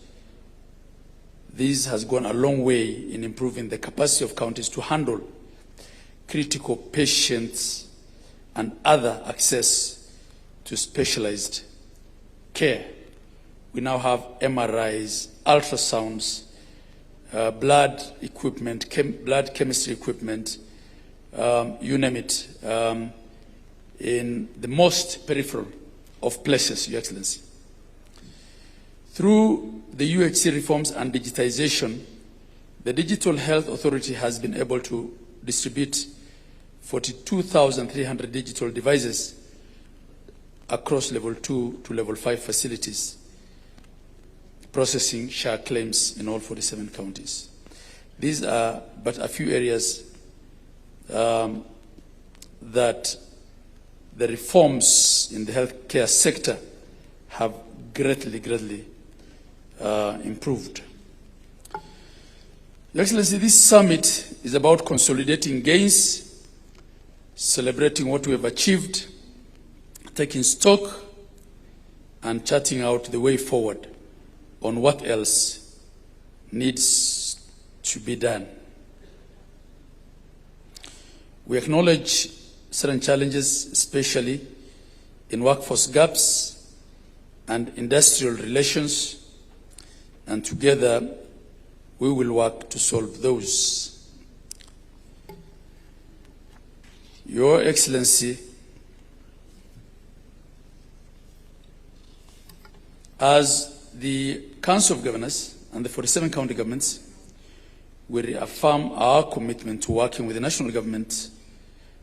This has gone a long way in improving the capacity of counties to handle critical patients and other access to specialized care. We now have MRIs, ultrasounds, blood equipment, blood chemistry equipment, you name it, in the most peripheral of places, Your Excellency. Through the UHC reforms and digitization, the Digital Health Authority has been able to distribute 42,300 digital devices across level 2 to level 5 facilities, processing share claims in all 47 counties. These are but a few areas that the reforms in the healthcare sector have greatly improved. Your Excellency, this summit is about consolidating gains, celebrating what we have achieved, taking stock, and charting out the way forward on what else needs to be done. We acknowledge certain challenges, especially in workforce gaps and industrial relations, and together we will work to solve those. Your Excellency, as the Council of Governors and the 47 county governments, we reaffirm our commitment to working with the national government,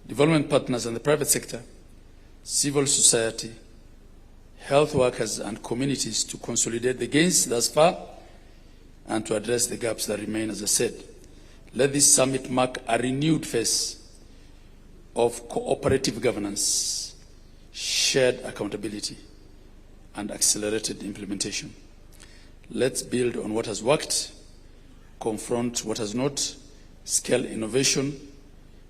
development partners and the private sector, civil society, health workers and communities to consolidate the gains thus far and to address the gaps that remain, as I said. Let this summit mark a renewed phase of cooperative governance, shared accountability, and accelerated implementation. Let's build on what has worked, confront what has not, scale innovation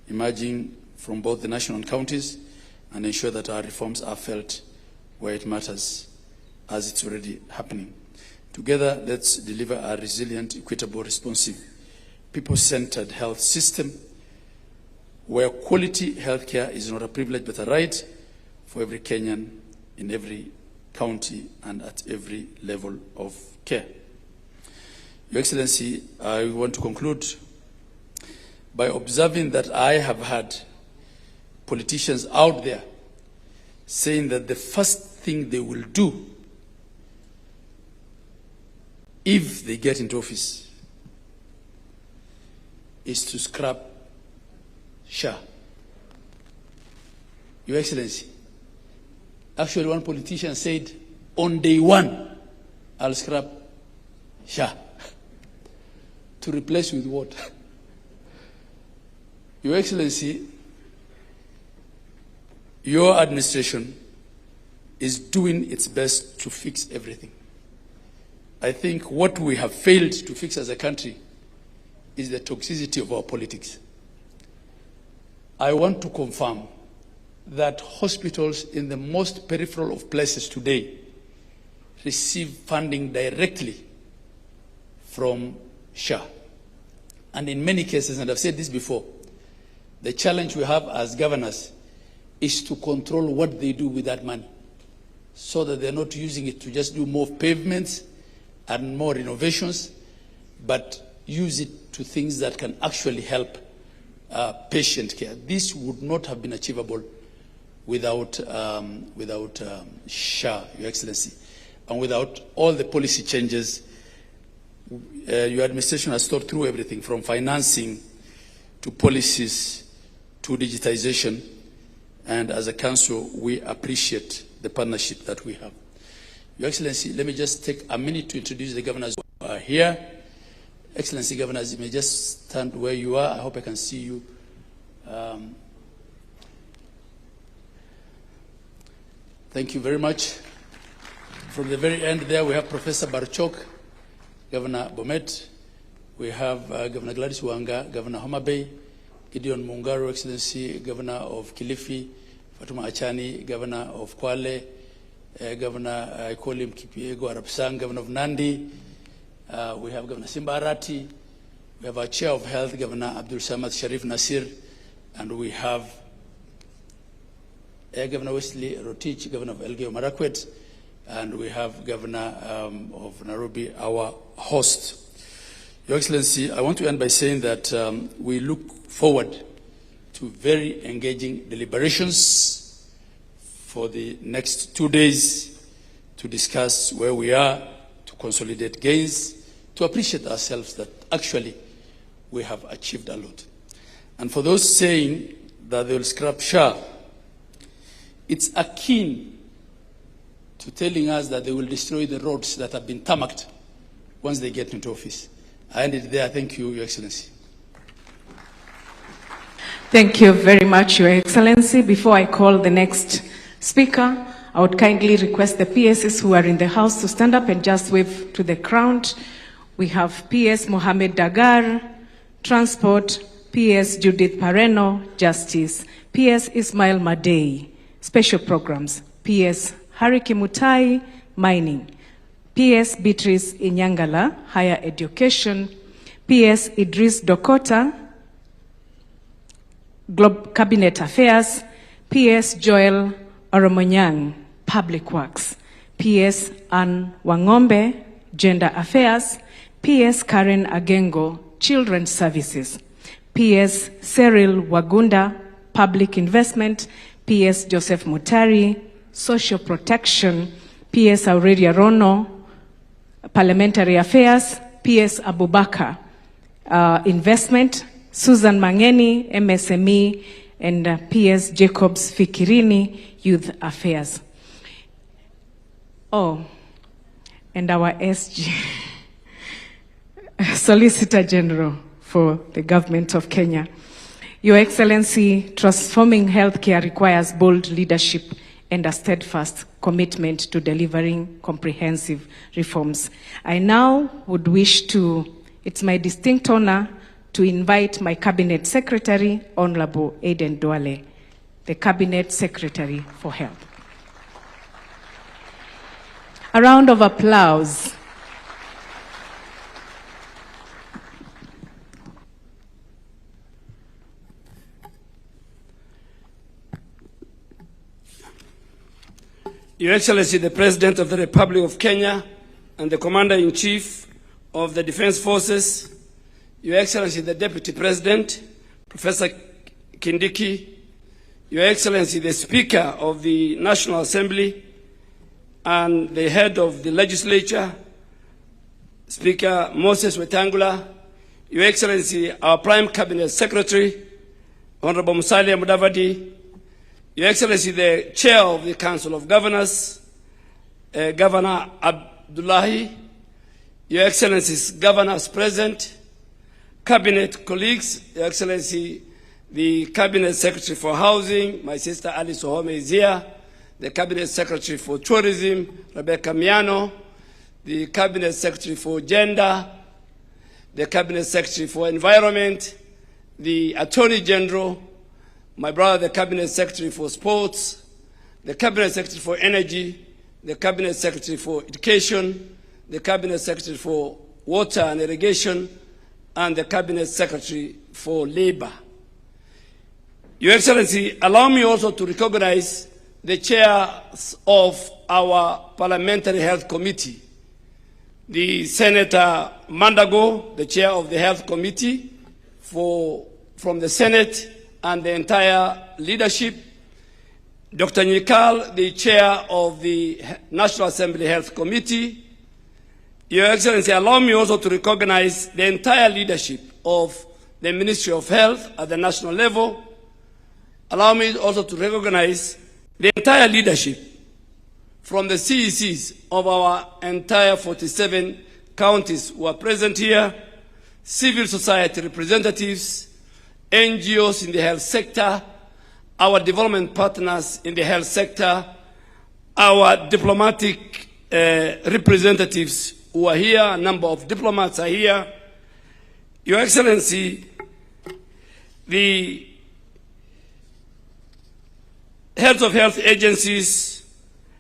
emerging from both the national and counties, and ensure that our reforms are felt where it matters, as it's already happening. Together, let's deliver a resilient, equitable, responsive, people-centered health system where quality healthcare is not a privilege but a right for every Kenyan in every county and at every level of care. Your Excellency, I want to conclude by observing that I have had politicians out there saying that the first thing they will do if they get into office is to scrap SHA. Your Excellency, actually one politician said, on day one, I'll scrap SHA. To replace with what? Your Excellency, your administration is doing its best to fix everything. I think what we have failed to fix as a country is the toxicity of our politics. I want to confirm that hospitals in the most peripheral of places today receive funding directly from SHA. And in many cases, and I've said this before, the challenge we have as governors is to control what they do with that money so that they're not using it to just do more pavements and more innovations, but use it to things that can actually help patient care. This would not have been achievable without SHA, Your Excellency, and without all the policy changes. Your administration has thought through everything from financing to policies to digitization, and as a council, we appreciate the partnership that we have. Your Excellency, let me just take a minute to introduce the governors who are here. Excellency governors, you may just stand where you are. I hope I can see you. Thank you very much. From the very end there, we have Professor Barchok, Governor Bomet. We have Governor Gladys Wanga, Governor Homa Bay, Gideon Mungaro, Excellency, Governor of Kilifi, Fatuma Achani, Governor of Kwale, Governor, I call him Kipiego Arapsang, Governor of Nandi. We have Governor Simba Arati. We have our Chair of Health, Governor Abdul Samad Sharif Nasir. And we have Governor Wesley Rotich, Governor of Elgeyo Marakwet. And we have Governor of Nairobi, our host. Your Excellency, I want to end by saying that we look forward to very engaging deliberations for the next 2 days to discuss where we are, to consolidate gains, to appreciate ourselves that actually we have achieved a lot. And for those saying that they will scrap SHA, it's akin to telling us that they will destroy the roads that have been tarmacked once they get into office. I end it there. Thank you, Your Excellency. Thank you very much, Your Excellency. Before I call the next speaker, I would kindly request the PSs who are in the house to stand up and just wave to the crowd. We have PS Mohamed Dagar, Transport, PS Judith Pareno, Justice, PS Ismail Madei, Special Programs, PS Hariki Mutai, Mining, PS Beatrice Inyangala, Higher Education, PS Idris Dokota, Cabinet Affairs, PS Joel Oromonyang, Public Works, PS Ann Wangombe, Gender Affairs, PS Karen Agengo, Children's Services, PS Cyril Wagunda, Public Investment, PS Joseph Mutari, Social Protection, PS Aurelia Rono, Parliamentary Affairs, PS Abubakar, Investment, Susan Mangeni, MSME, and PS Jacobs Fikirini, Youth Affairs. Oh, and our SG, Solicitor General for the Government of Kenya. Your Excellency, transforming healthcare requires bold leadership and a steadfast commitment to delivering comprehensive reforms. I now would wish to, it's my distinct honor to invite my Cabinet Secretary, Honorable Aden Duale, the Cabinet Secretary for Health. A round of applause. Your Excellency, the President of the Republic of Kenya and the Commander-in-Chief of the Defense Forces, Your Excellency, the Deputy President, Professor Kicc, Your Excellency, the Speaker of the National Assembly and the Head of the Legislature, Speaker Moses Wetangula, Your Excellency, our Prime Cabinet Secretary, Honorable Musalia Mudavadi, Your Excellency, the Chair of the Council of Governors, Governor Abdullahi, Your Excellencies, Governors present, Cabinet colleagues, Your Excellency, the Cabinet Secretary for Housing, my sister Alice Ohome is here, the Cabinet Secretary for Tourism, Rebecca Miano, the Cabinet Secretary for Gender, the Cabinet Secretary for Environment, the Attorney General, my brother, the Cabinet Secretary for Sports, the Cabinet Secretary for Energy, the Cabinet Secretary for Education, the Cabinet Secretary for Water and Irrigation, and the Cabinet Secretary for Labor. Your Excellency, allow me also to recognize the chairs of our Parliamentary Health Committee, the Senator Mandago, the chair of the Health Committee from the Senate, and the entire leadership, Dr. Nyikal, the chair of the National Assembly Health Committee. Your Excellency, allow me also to recognize the entire leadership of the Ministry of Health at the national level. Allow me also to recognize the entire leadership from the CECs of our entire 47 counties who are present here, civil society representatives, NGOs in the health sector, our development partners in the health sector, our diplomatic representatives who are here, a number of diplomats are here. Your Excellency, the heads of health agencies,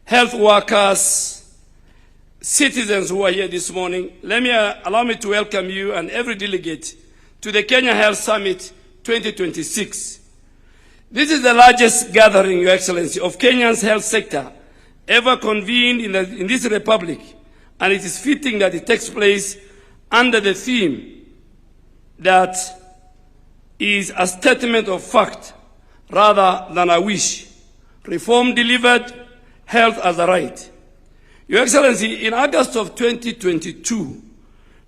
health workers, citizens who are here this morning, allow me to welcome you and every delegate to the Kenya Health Summit 2026. This is the largest gathering, Your Excellency, of Kenya's health sector ever convened in this republic, and it is fitting that it takes place under the theme that is a statement of fact rather than a wish. Reform delivered, health as a right. Your Excellency, in August of 2022,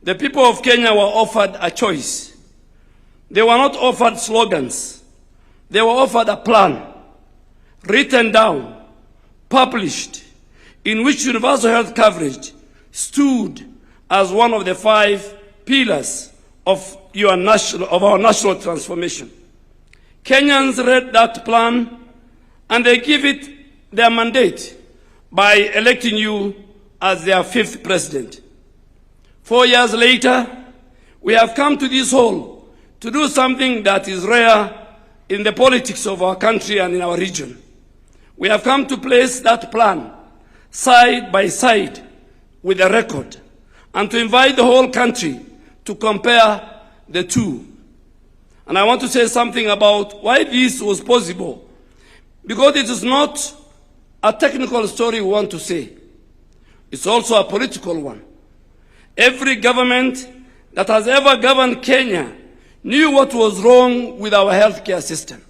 the people of Kenya were offered a choice. They were not offered slogans. They were offered a plan, written down, published, in which universal health coverage stood as one of the 5 pillars of our national transformation. Kenyans read that plan and they give it their mandate by electing you as their 5th president. 4 years later, we have come to this hall to do something that is rare in the politics of our country and in our region. We have come to place that plan side by side with a record and to invite the whole country to compare the two. And I want to say something about why this was possible, because it is not a technical story we want to say. It's also a political one. Every government that has ever governed Kenya knew what was wrong with our healthcare system.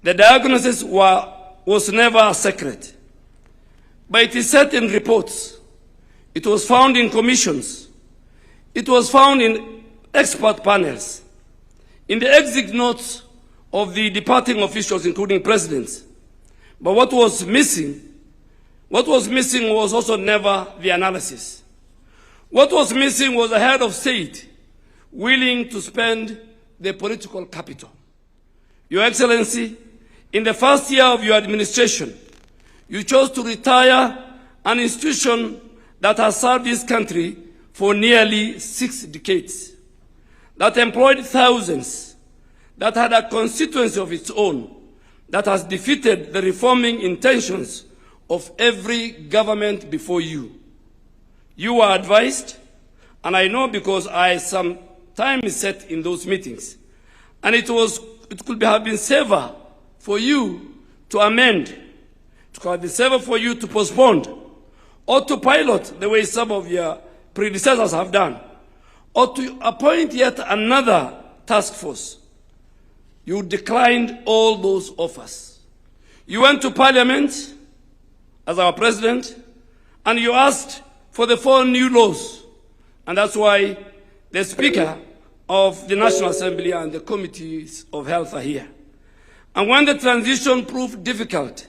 The diagnosis was never a secret, but it is set in reports. It was found in commissions. It was found in expert panels, in the exit notes of the departing officials, including presidents. But what was missing was also never the analysis. What was missing was a head of state willing to spend the political capital. Your Excellency, in the first year of your administration, you chose to retire an institution that has served this country for nearly 6 decades. that employed thousands, that had a constituency of its own, that has defeated the reforming intentions of every government before you. You were advised, and I know because I some time set in those meetings, and it could have been safer for you to amend, it could have been safer for you to postpone, or to pilot the way some of your predecessors have done, or to appoint yet another task force. You declined all those offers. You went to Parliament as our president, and you asked for the 4 new laws. And that's why the Speaker of the National Assembly and the Committees of Health are here. And when the transition proved difficult,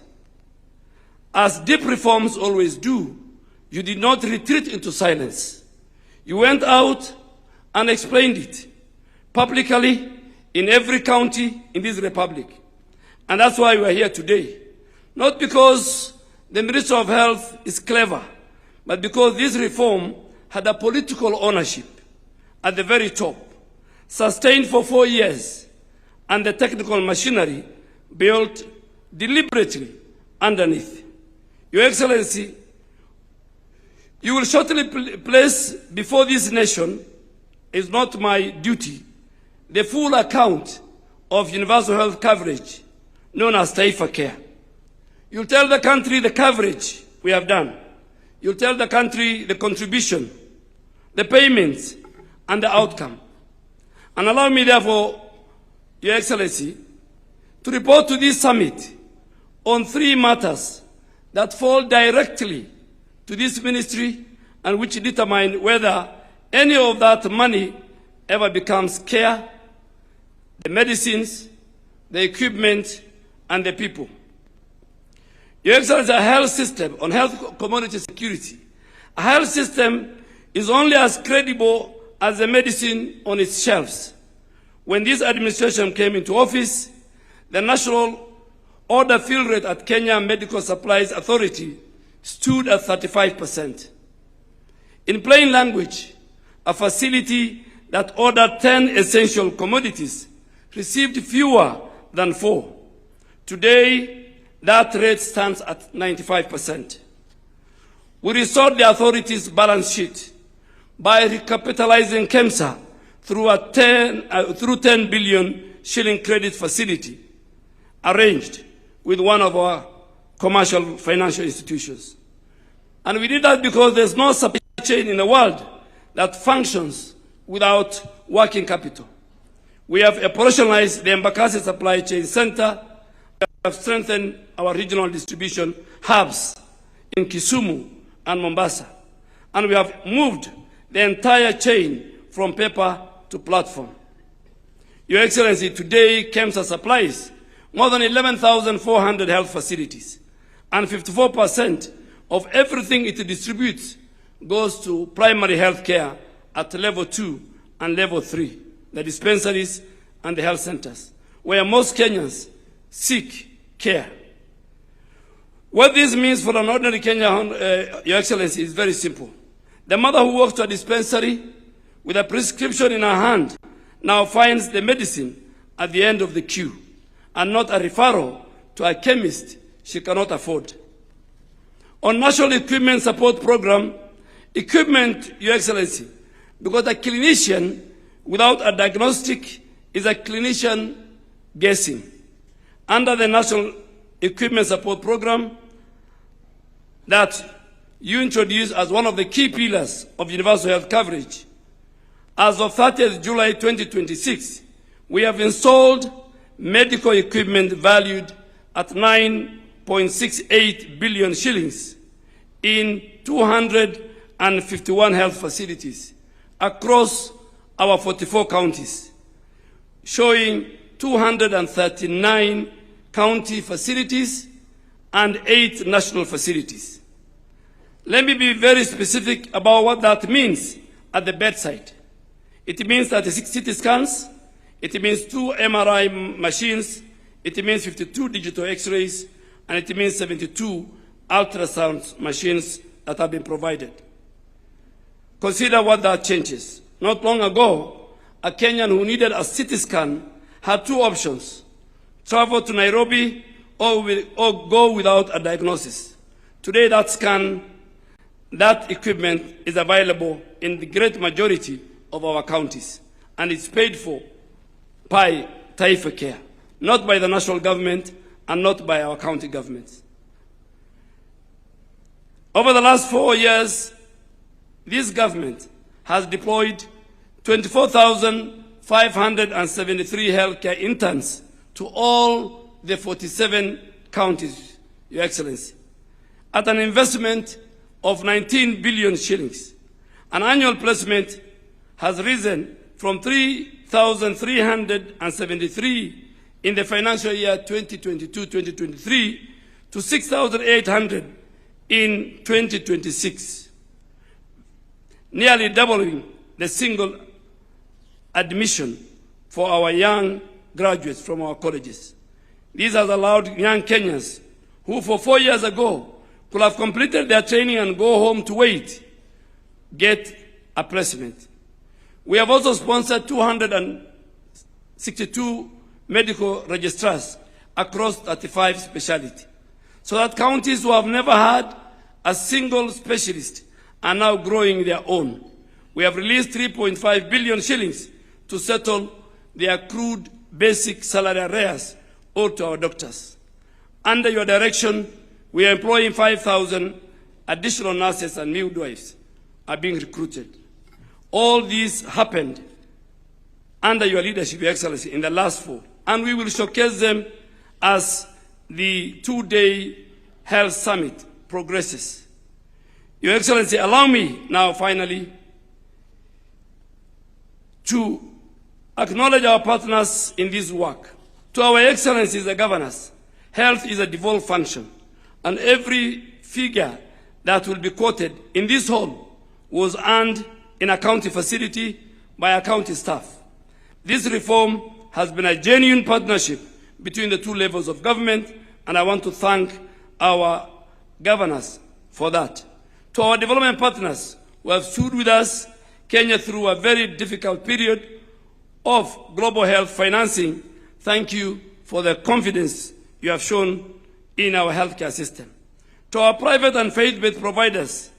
as deep reforms always do, you did not retreat into silence. You went out and explained it publicly in every county in this republic. And that's why we are here today. Not because the Minister of Health is clever, but because this reform had a political ownership at the very top, sustained for 4 years, and the technical machinery built deliberately underneath. Your Excellency, you will shortly place before this nation, is not my duty, the full account of universal health coverage, known as Taifa Care. You'll tell the country the coverage we have done. You'll tell the country the contribution, the payments, and the outcome. And allow me, therefore, Your Excellency, to report to this summit on 3 matters that fall directly to this ministry and which determine whether any of that money ever becomes care, the medicines, the equipment, and the people. Your Excellency, a health system on health commodity security. A health system is only as credible as the medicine on its shelves. When this administration came into office, the national order fill rate at Kenya Medical Supplies Authority stood at 35%. In plain language, a facility that ordered 10 essential commodities received fewer than 4. Today, that rate stands at 95%. We restored the authority's balance sheet by recapitalizing KEMSA through 10 billion shilling credit facility arranged with one of our commercial financial institutions. And we did that because there's no supply chain in the world that functions without working capital. We have operationalized the Embakasi Supply Chain Center. We have strengthened our regional distribution hubs in Kisumu and Mombasa. And we have moved the entire chain from paper to platform. Your Excellency, today KEMSA supplies more than 11,400 health facilities, and 54% of everything it distributes goes to primary health care at level 2 and level 3, the dispensaries and the health centers, where most Kenyans seek care. What this means for an ordinary Kenyan, Your Excellency, is very simple. The mother who walks to a dispensary with a prescription in her hand now finds the medicine at the end of the queue, and not a referral to a chemist she cannot afford. On National Equipment Support Program, equipment, Your Excellency, because a clinician without a diagnostic is a clinician guessing. Under the National Equipment Support Program that you introduced as one of the key pillars of universal health coverage, as of 30th July 2026, we have installed medical equipment valued at 9.68 billion shillings in 251 health facilities across our 44 counties, showing 239 county facilities and 8 national facilities. Let me be very specific about what that means at the bedside. It means 36 CT scans, it means 2 MRI machines, it means 52 digital X-rays, and it means 72 ultrasound machines that have been provided. Consider what that changes. Not long ago, a Kenyan who needed a CT scan had two options: travel to Nairobi or go without a diagnosis. Today, that equipment is available in the great majority of our counties, and it's paid for by Taifa Care, not by the national government and not by our county governments. Over the last 4 years, this government has deployed 24,573 healthcare interns to all the 47 counties, Your Excellency, at an investment of 19 billion shillings. An annual placement has risen from 3,373 in the financial year 2022-2023 to 6,800 in 2026, nearly doubling the single admission for our young graduates from our colleges. This has allowed young Kenyans who for 4 years ago could have completed their training and go home to wait, get a placement. We have also sponsored 262 medical registrars across 35 specialties, so that counties who have never had a single specialist are now growing their own. We have released 3.5 billion shillings to settle the accrued basic salary arrears owed to our doctors. Under your direction, we are employing 5,000 additional nurses and midwives are being recruited. All these happened under your leadership, Your Excellency, in the last 4, and we will showcase them as the 2-day health summit progresses. Your Excellency, allow me now finally to acknowledge our partners in this work. To our Excellencies, the governors, health is a devolved function, and every figure that will be quoted in this hall was earned in a county facility by a county staff. This reform has been a genuine partnership between the two levels of government, and I want to thank our governors for that. To our development partners who have stood with us, Kenya, through a very difficult period of global health financing, thank you for the confidence you have shown in our healthcare system. To our private and faith-based providers,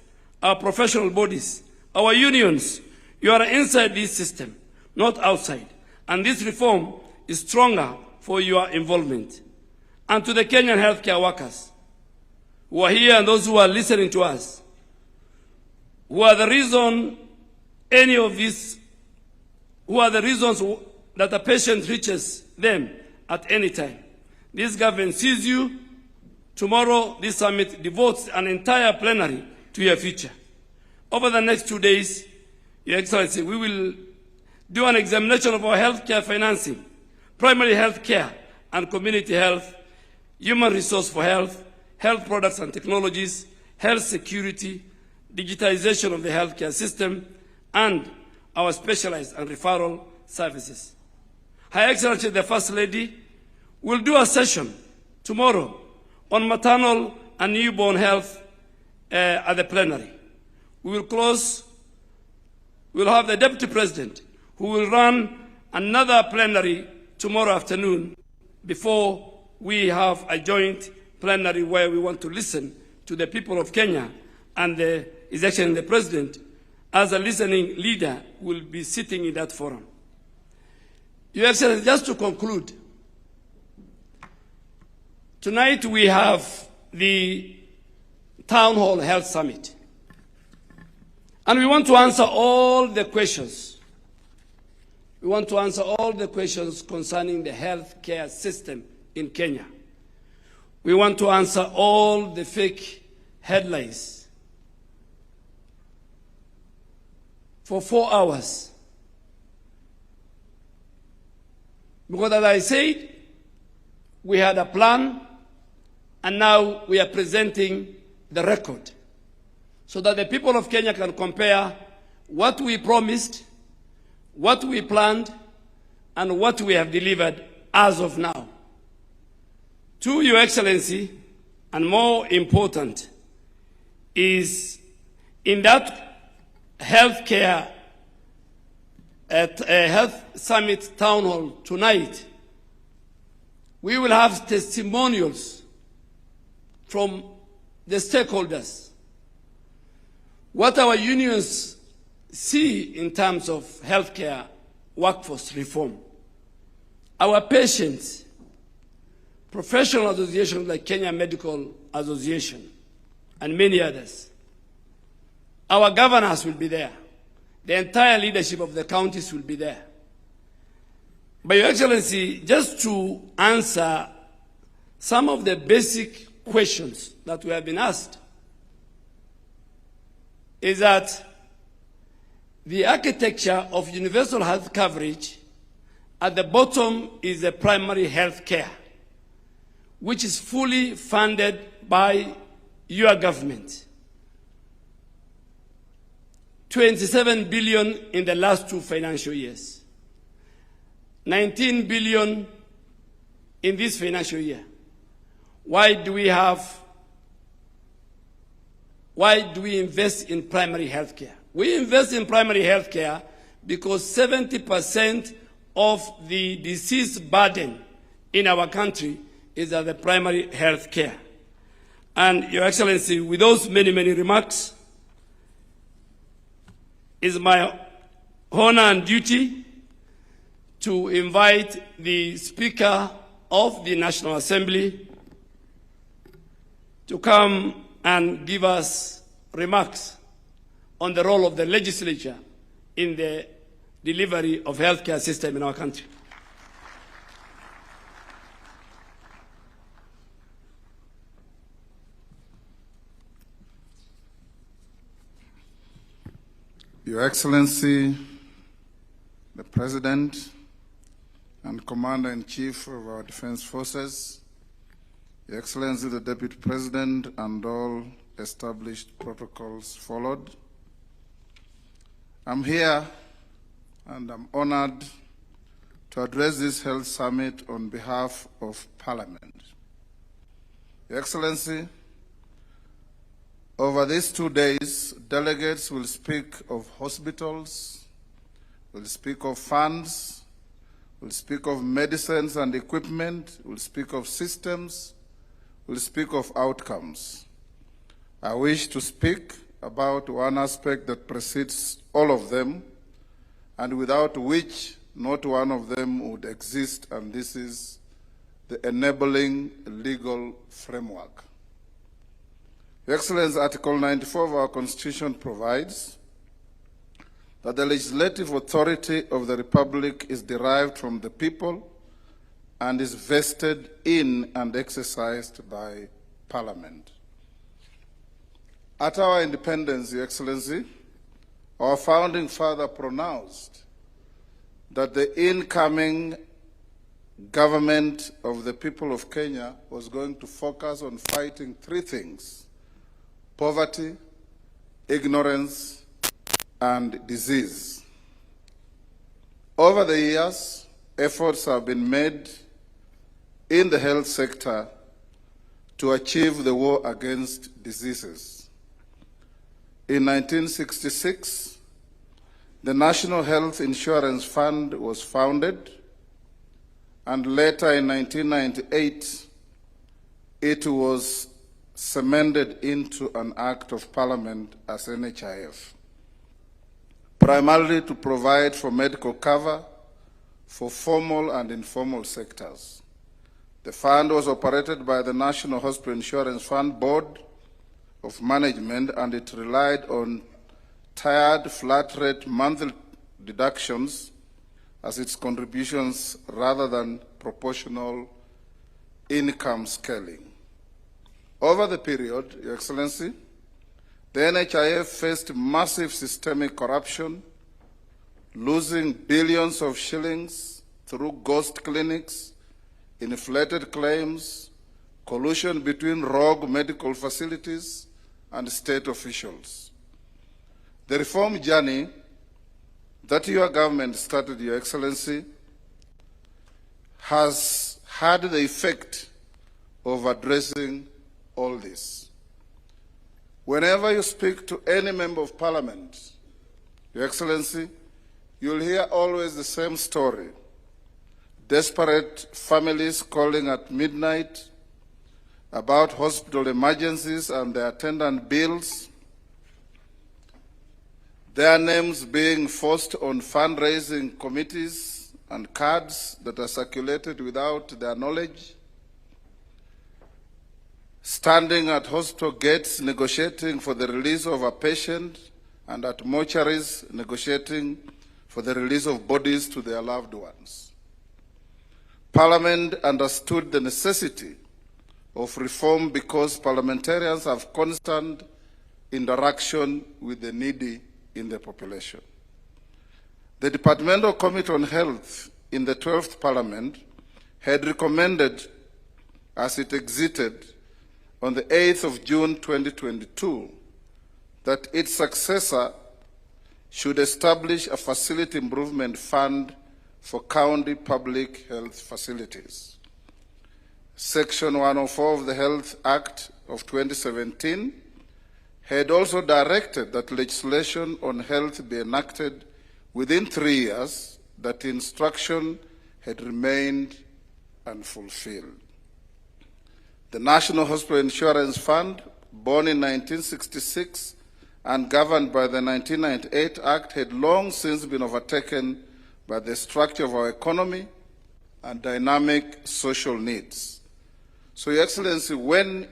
our professional bodies, our unions, you are inside this system, not outside. And this reform is stronger for your involvement. And to the Kenyan healthcare workers who are here and those who are listening to us, who are the reason that a patient reaches them at any time. This government sees you. Tomorrow, this summit devotes an entire plenary to your future. Over the next 2 days, Your Excellency, we will do an examination of our healthcare financing, primary health care and community health, human resource for health, health products and technologies, health security, digitization of the healthcare system, and our specialized and referral services. Her Excellency, the First Lady, will do a session tomorrow on maternal and newborn health at the plenary. We'll have the Deputy President who will run another plenary tomorrow afternoon before we have a joint plenary where we want to listen to the people of Kenya, and His Excellency the President, as a listening leader, will be sitting in that forum. Your Excellency, just to conclude, tonight we have the Town Hall Health Summit, and we want to answer all the questions. We want to answer all the questions concerning the healthcare system in Kenya. We want to answer all the fake headlines for 4 hours. Because as I said, we had a plan, and now we are presenting the record so that the people of Kenya can compare what we promised, what we planned, and what we have delivered as of now. To Your Excellency, and more important, is in that healthcare at a health summit town hall tonight, we will have testimonials from the stakeholders, what our unions see in terms of healthcare workforce reform. Our patients, professional associations like Kenyan Medical Association, and many others. Our governors will be there. The entire leadership of the counties will be there. But Your Excellency, just to answer some of the basic questions that we have been asked, is that the architecture of universal health coverage, at the bottom is the primary health care, which is fully funded by your government. 27 billion in the last 2 financial years. 19 billion in this financial year. Why do we invest in primary health care? We invest in primary health care because 70% of the disease burden in our country is at the primary health care. And Your Excellency, with those many, many remarks, it's my honor and duty to invite the Speaker of the National Assembly to come and give us remarks on the role of the legislature in the delivery of healthcare system in our country. Your Excellency, the President and Commander-in-Chief of our Defense Forces, Your Excellency, the Deputy President, and all established protocols followed, I'm here and I'm honored to address this health summit on behalf of Parliament. Your Excellency, over these 2 days, delegates will speak of hospitals, will speak of funds, will speak of medicines and equipment, will speak of systems, will speak of outcomes. I wish to speak about one aspect that precedes all of them, and without which not one of them would exist, and this is the enabling legal framework. Your Excellency, Article 94 of our Constitution provides that the legislative authority of the Republic is derived from the people and is vested in and exercised by Parliament. At our independence, Your Excellency, our founding father pronounced that the incoming government of the people of Kenya was going to focus on fighting 3 things: poverty, ignorance, and disease. Over the years, efforts have been made in the health sector to achieve the war against diseases. In 1966, the National Health Insurance Fund was founded, and later in 1998, it was cemented into an Act of Parliament as NHIF, primarily to provide for medical cover for formal and informal sectors. The fund was operated by the National Hospital Insurance Fund Board of Management, and it relied on tiered flat-rate monthly deductions as its contributions rather than proportional income scaling. Over the period, Your Excellency, the NHIF faced massive systemic corruption, losing billions of shillings through ghost clinics, inflated claims, collusion between rogue medical facilities and state officials. The reform journey that your government started, Your Excellency, has had the effect of addressing all this. Whenever you speak to any member of Parliament, Your Excellency, You'll hear always the same story. Desperate families calling at midnight about hospital emergencies and their attendant bills, their names being forced on fundraising committees and cards that are circulated without their knowledge, standing at hospital gates negotiating for the release of a patient, and at mortuaries negotiating for the release of bodies to their loved ones. Parliament understood the necessity of reform because parliamentarians have constant interaction with the needy in the population. The Departmental Committee on Health in the 12th Parliament had recommended, as it exited on the 8th of June 2022, that its successor should establish a facility improvement fund for county public health facilities. Section 104 of the Health Act of 2017 had also directed that legislation on health be enacted within 3 years. That instruction had remained unfulfilled. The National Hospital Insurance Fund, born in 1966 and governed by the 1998 Act, had long since been overtaken by the structure of our economy and dynamic social needs. So, Your Excellency, when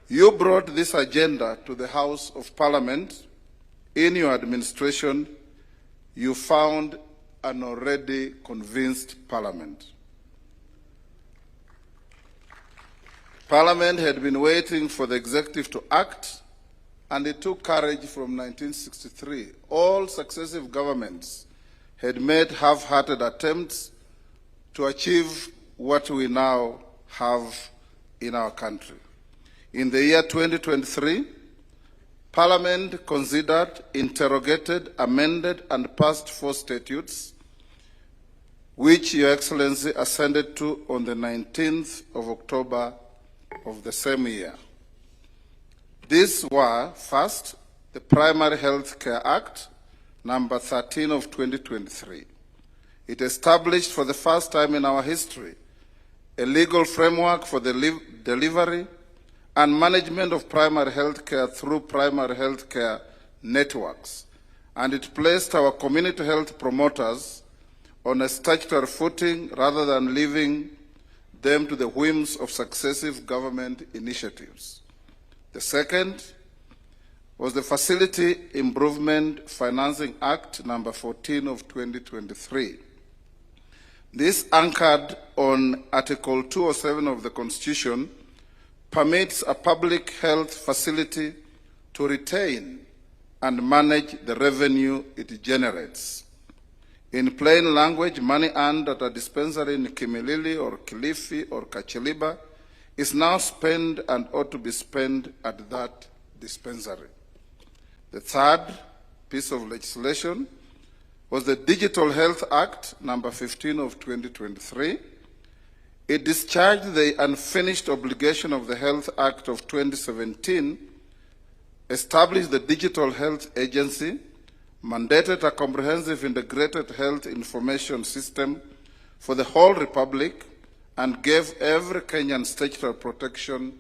you brought this agenda to the House of Parliament in your administration, you found an already convinced Parliament. Parliament had been waiting for the executive to act, and it took courage from 1963. All successive governments had made half-hearted attempts to achieve what we now have in our country. In the year 2023, Parliament considered, interrogated, amended, and passed 4 statutes, which Your Excellency assented to on the 19th of October of the same year. These were, first, the Primary Health Care Act, number 13 of 2023. It established for the first time in our history a legal framework for the delivery and management of primary health care through primary health care networks, and it placed our community health promoters on a statutory footing rather than leaving them to the whims of successive government initiatives. The second was the Facility Improvement Financing Act, number 14 of 2023. This, anchored on Article 207 of the Constitution, permits a public health facility to retain and manage the revenue it generates. In plain language, money earned at a dispensary in Kimilili or Kilifi or Kacheliba is now spent and ought to be spent at that dispensary. The third piece of legislation was the Digital Health Act, number 15 of 2023. It discharged the unfinished obligation of the Health Act of 2017, established the Digital Health Agency, mandated a comprehensive integrated health information system for the whole Republic, and gave every Kenyan statutory protection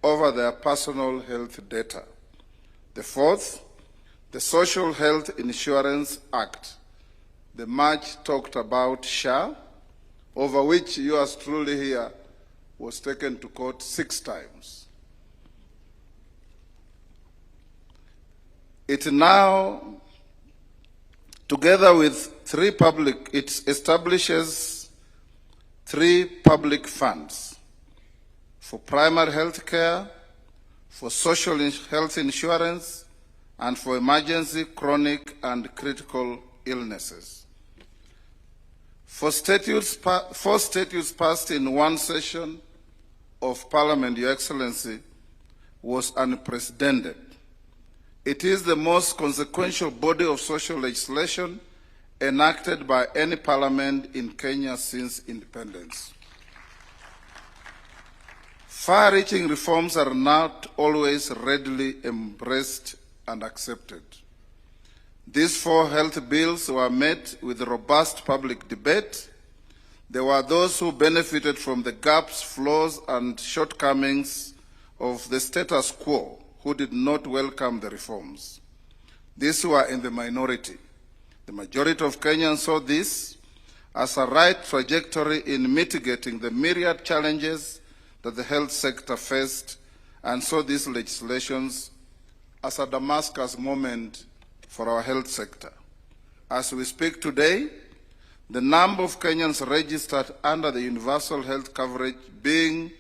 over their personal health data. The fourth, the Social Health Insurance Act, the much talked about SHA, over which yours truly here was taken to court 6 times. It now, together with it establishes 3 public funds for primary health care, for social health insurance, and for emergency, chronic, and critical illnesses. 4 statutes passed in one session of Parliament, Your Excellency, was unprecedented. It is the most consequential body of social legislation enacted by any parliament in Kenya since independence. Far-reaching reforms are not always readily embraced and accepted. These 4 health bills were met with robust public debate. There were those who benefited from the gaps, flaws, and shortcomings of the status quo who did not welcome the reforms. These were in the minority. The majority of Kenyans saw this as a right trajectory in mitigating the myriad challenges that the health sector faced, and saw these legislations as a Damascus moment for our health sector. As we speak today, the number of Kenyans registered under the universal health coverage being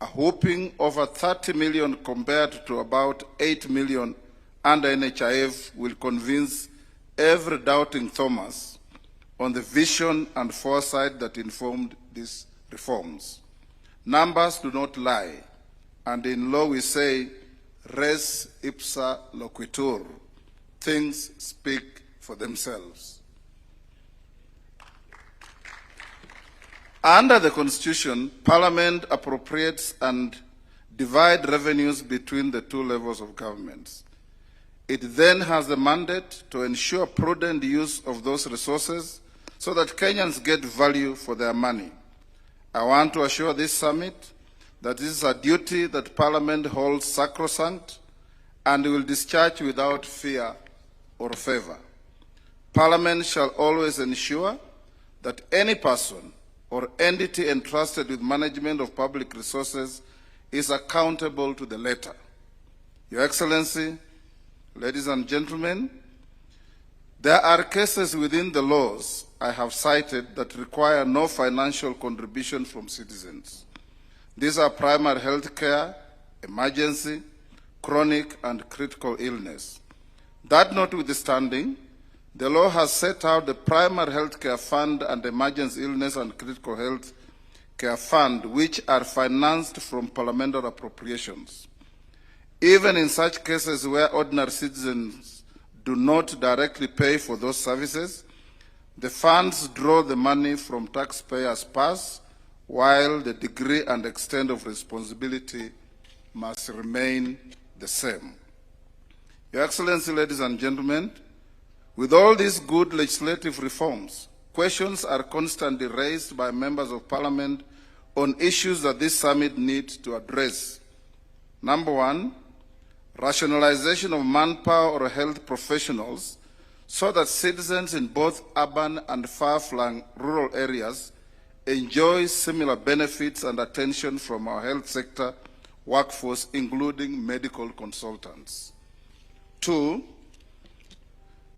a whopping over 30 million compared to about 8 million under NHIF will convince every doubting Thomas on the vision and foresight that informed these reforms. Numbers do not lie, and in law we say, res ipsa loquitur. Things speak for themselves. Under the Constitution, Parliament appropriates and divides revenues between the 2 levels of governments. It then has the mandate to ensure prudent use of those resources so that Kenyans get value for their money. I want to assure this summit that this is a duty that Parliament holds sacrosanct and will discharge without fear or favor. Parliament shall always ensure that any person or entity entrusted with management of public resources is accountable to the letter. Your Excellency, ladies and gentlemen, there are cases within the laws I have cited that require no financial contribution from citizens. These are primary health care, emergency, chronic, and critical illness. That notwithstanding, the law has set out the primary health care fund and emergency illness and critical health care fund, which are financed from parliamentary appropriations. Even in such cases where ordinary citizens do not directly pay for those services, the funds draw the money from taxpayers' purse, while the degree and extent of responsibility must remain the same. Your Excellency, ladies and gentlemen, with all these good legislative reforms, questions are constantly raised by members of Parliament on issues that this summit needs to address. Number 1, rationalization of manpower or health professionals so that citizens in both urban and far-flung rural areas enjoy similar benefits and attention from our health sector workforce, including medical consultants. 2,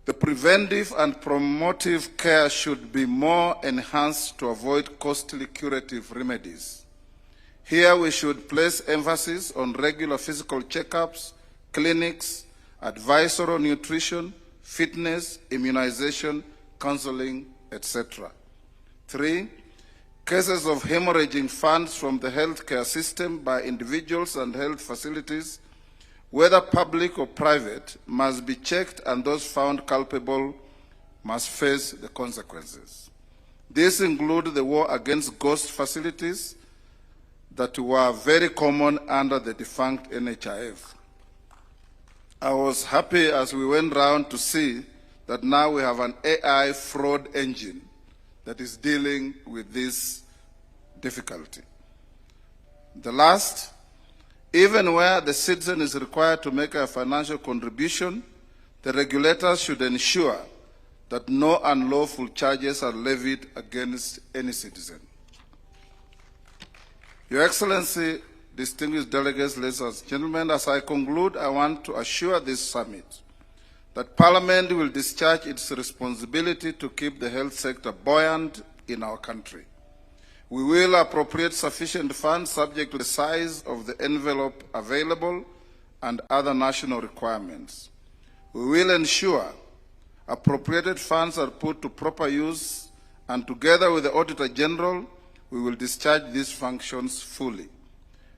the preventive and promotive care should be more enhanced to avoid costly curative remedies. Here we should place emphasis on regular physical checkups, clinics, advisory nutrition, fitness, immunization, counseling, etc. 3, cases of hemorrhaging funds from the healthcare system by individuals and health facilities, whether public or private, must be checked, and those found culpable must face the consequences. These include the war against ghost facilities that were very common under the defunct NHIF. I was happy as we went round to see that now we have an AI fraud engine that is dealing with this difficulty. The last, even where the citizen is required to make a financial contribution, the regulators should ensure that no unlawful charges are levied against any citizen. Your Excellency, distinguished delegates, ladies and gentlemen, as I conclude, I want to assure this summit that Parliament will discharge its responsibility to keep the health sector buoyant in our country. We will appropriate sufficient funds subject to the size of the envelope available and other national requirements. We will ensure appropriated funds are put to proper use, and together with the Auditor General, we will discharge these functions fully.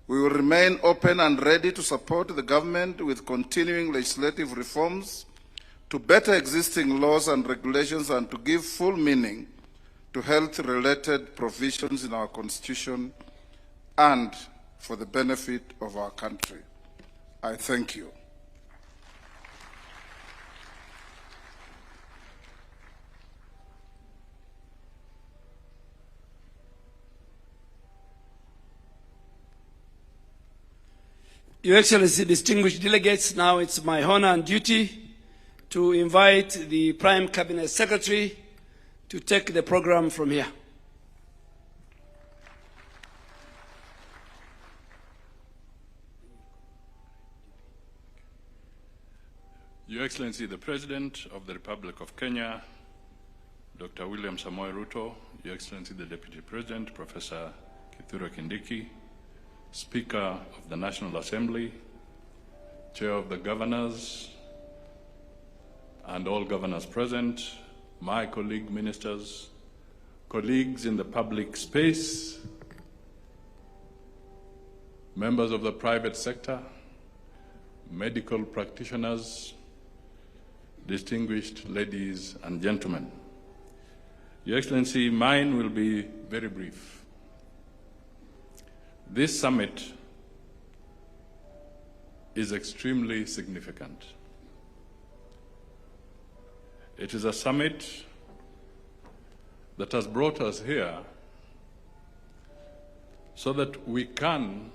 We will remain open and ready to support the government with continuing legislative reforms to better existing laws and regulations and to give full meaning to health-related provisions in our Constitution and for the benefit of our country. I thank you. Your Excellency, distinguished delegates, now it's my honor and duty to invite the Prime Cabinet Secretary to take the program from here. Your Excellency, the President of the Republic of Kenya, Dr. William Samoei Ruto, Your Excellency, the Deputy President, Professor Kicc, Speaker of the National Assembly, Chair of the Governors, and all governors present, my colleague ministers, colleagues in the public space, members of the private sector, medical practitioners, distinguished ladies and gentlemen. Your Excellency, mine will be very brief. This summit is extremely significant. It is a summit that has brought us here so that we can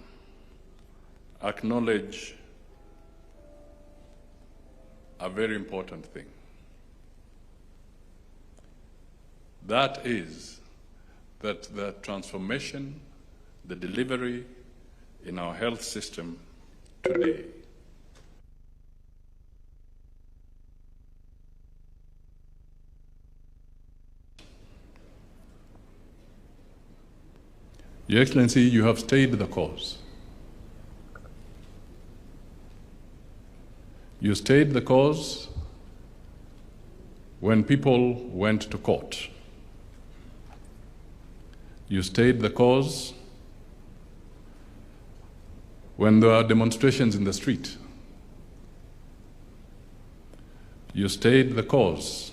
acknowledge a very important thing. That is that the transformation, the delivery in our health system today Your Excellency, you have stayed the course. You stayed the course when people went to court. You stayed the course when there were demonstrations in the street. You stayed the course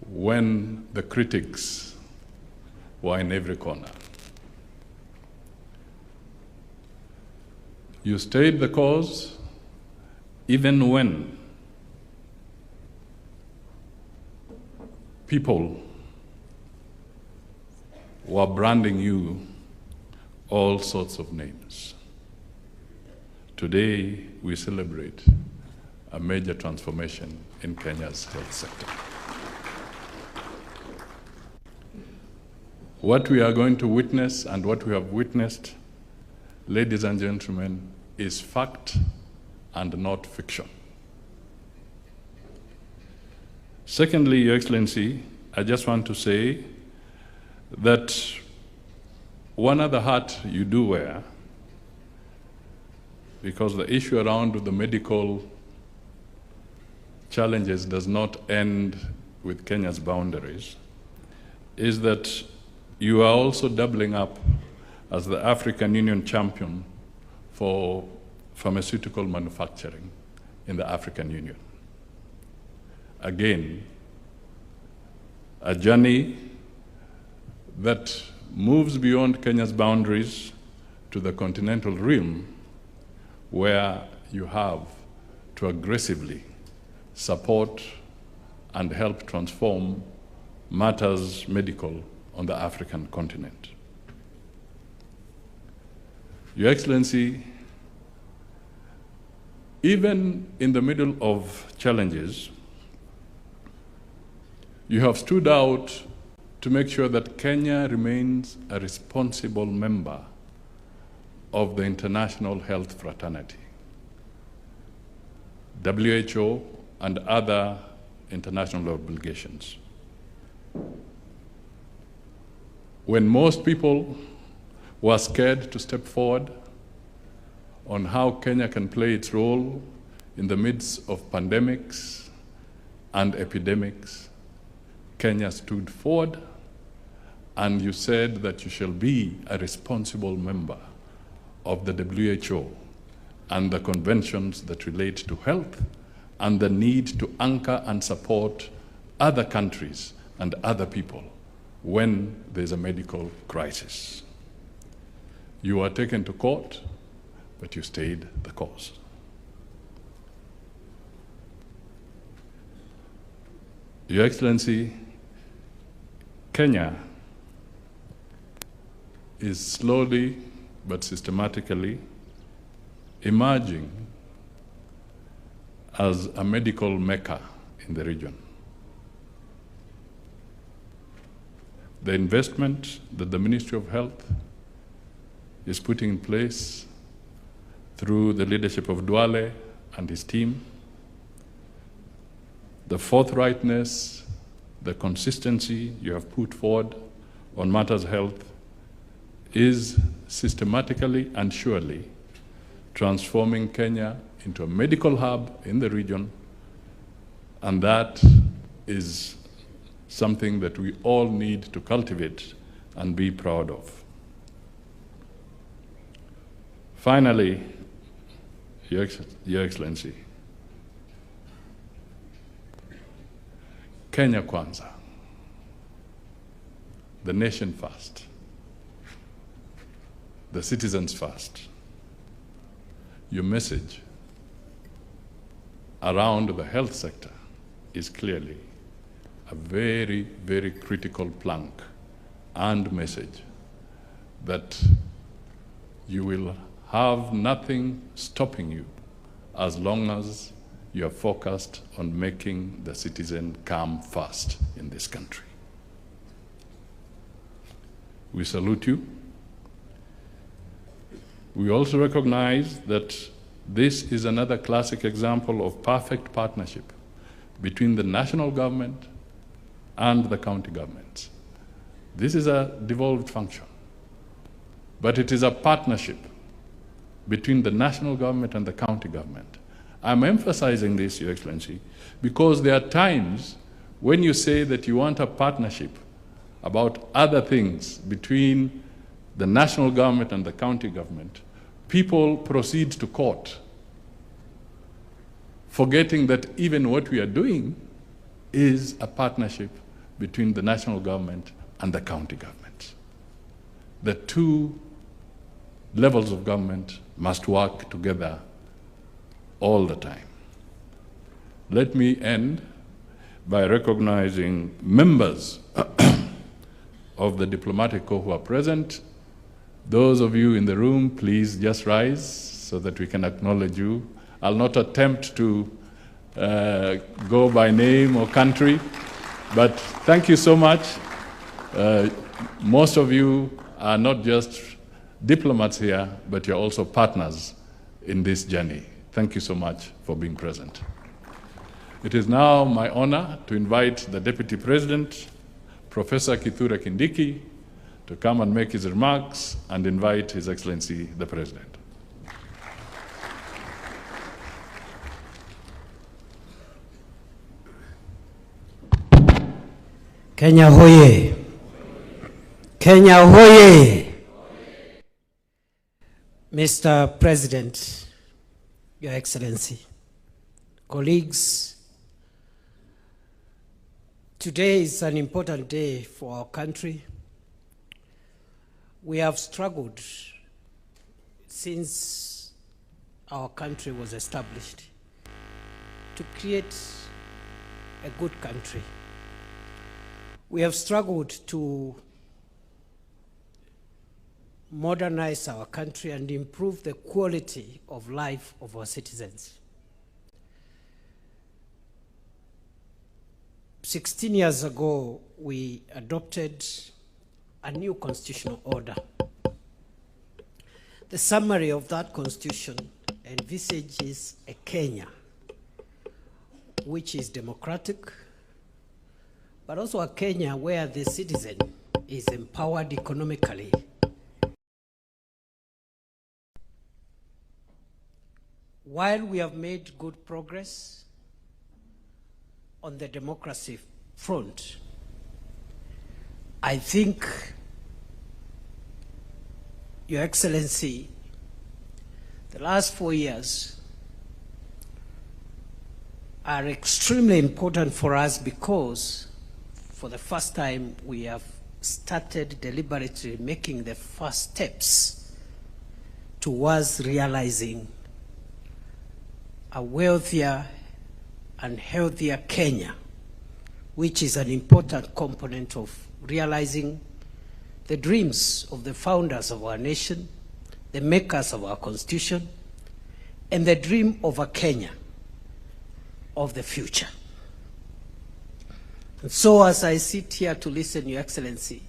when the critics were in every corner. You stayed the course even when people were branding you all sorts of names. Today, we celebrate a major transformation in Kenya's health sector. What we are going to witness and what we have witnessed, ladies and gentlemen, is fact and not fiction. Secondly, Your Excellency, I just want to say that one other hat you do wear, because the issue around the medical challenges does not end with Kenya's boundaries, is that you are also doubling up as the African Union champion for pharmaceutical manufacturing in the African Union. Again, a journey that moves beyond Kenya's boundaries to the continental realm, where you have to aggressively support and help transform matters medical on the African continent. Your Excellency, even in the middle of challenges, you have stood out to make sure that Kenya remains a responsible member of the international health fraternity, WHO and other international obligations. When most people were scared to step forward on how Kenya can play its role in the midst of pandemics and epidemics, Kenya stood forward and you said that you shall be a responsible member of the WHO and the conventions that relate to health and the need to anchor and support other countries and other people when there's a medical crisis. You were taken to court, but you stayed the course. Your Excellency, Kenya is slowly but systematically emerging as a medical mecca in the region. The investment that the Ministry of Health is putting in place through the leadership of Duale and his team, the forthrightness, the consistency you have put forward on matters health is systematically and surely transforming Kenya into a medical hub in the region, and that is something that we all need to cultivate and be proud of. Finally, Your Excellency, Kenya Kwanza, the nation first, the citizens first. Your message around the health sector is clearly a very, very critical plank and message that you will have nothing stopping you as long as you are focused on making the citizen come first in this country. We salute you. We also recognize that this is another classic example of perfect partnership between the national government and the county governments. This is a devolved function, but it is a partnership between the national government and the county government. I'm emphasizing this, Your Excellency, because there are times when you say that you want a partnership about other things between the national government and the county government, people proceed to court, forgetting that even what we are doing is a partnership between the national government and the county government. The two levels of government must work together all the time. Let me end by recognizing members of the diplomatic corps who are present. Those of you in the room, please just rise so that we can acknowledge you. I'll not attempt to go by name or country, but thank you so much. Most of you are not just diplomats here, but you're also partners in this journey. Thank you so much for being present. It is now my honor to invite the Deputy President, Professor Kithure Kindiki, to come and make his remarks and invite His Excellency the President. Kenya hoye! Kenya hoye! Mr. President, Your Excellency, colleagues, today is an important day for our country. We have struggled since our country was established to create a good country. We have struggled to modernize our country and improve the quality of life of our citizens. 16 years ago, we adopted a new constitutional order. The summary of that constitution envisages a Kenya which is democratic, but also a Kenya where the citizen is empowered economically. While we have made good progress on the democracy front, I think, Your Excellency, the last 4 years are extremely important for us because for the first time we have started deliberately making the first steps towards realizing a wealthier and healthier Kenya, which is an important component of realizing the dreams of the founders of our nation, the makers of our Constitution, and the dream of a Kenya of the future. And so as I sit here to listen, Your Excellency,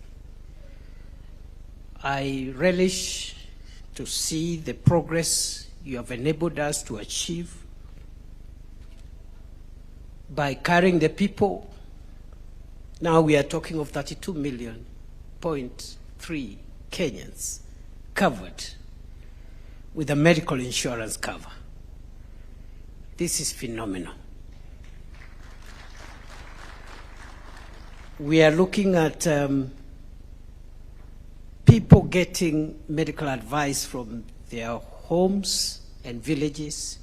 I relish to see the progress you have enabled us to achieve by carrying the people. Now we are talking of 32.3 million Kenyans covered with a medical insurance cover. This is phenomenal. We are looking at people getting medical advice from their homes and villages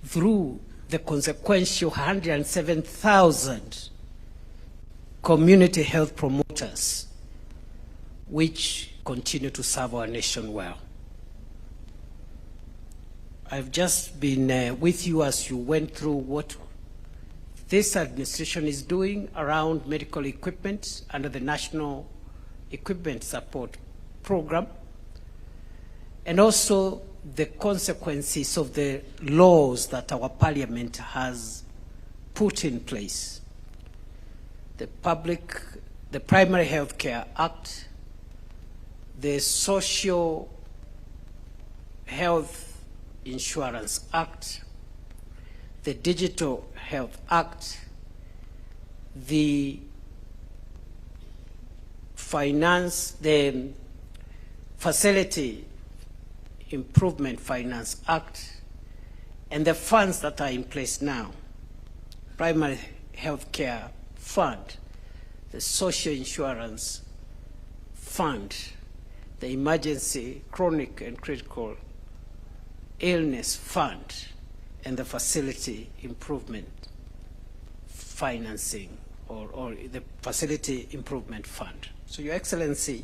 through the consequential 107,000 community health promoters, which continue to serve our nation well. I've just been with you as you went through what this administration is doing around medical equipment under the National Equipment Support Program, and also the consequences of the laws that our parliament has put in place. The Primary Health Care Act, the Social Health Insurance Act, the Digital Health Act, the Facility Improvement Finance Act, and the funds that are in place now: Primary Health Care Fund, the Social Insurance Fund, the Emergency Chronic and Critical Illness Fund, and the Facility Improvement Financing, or the Facility Improvement Fund. So, Your Excellency,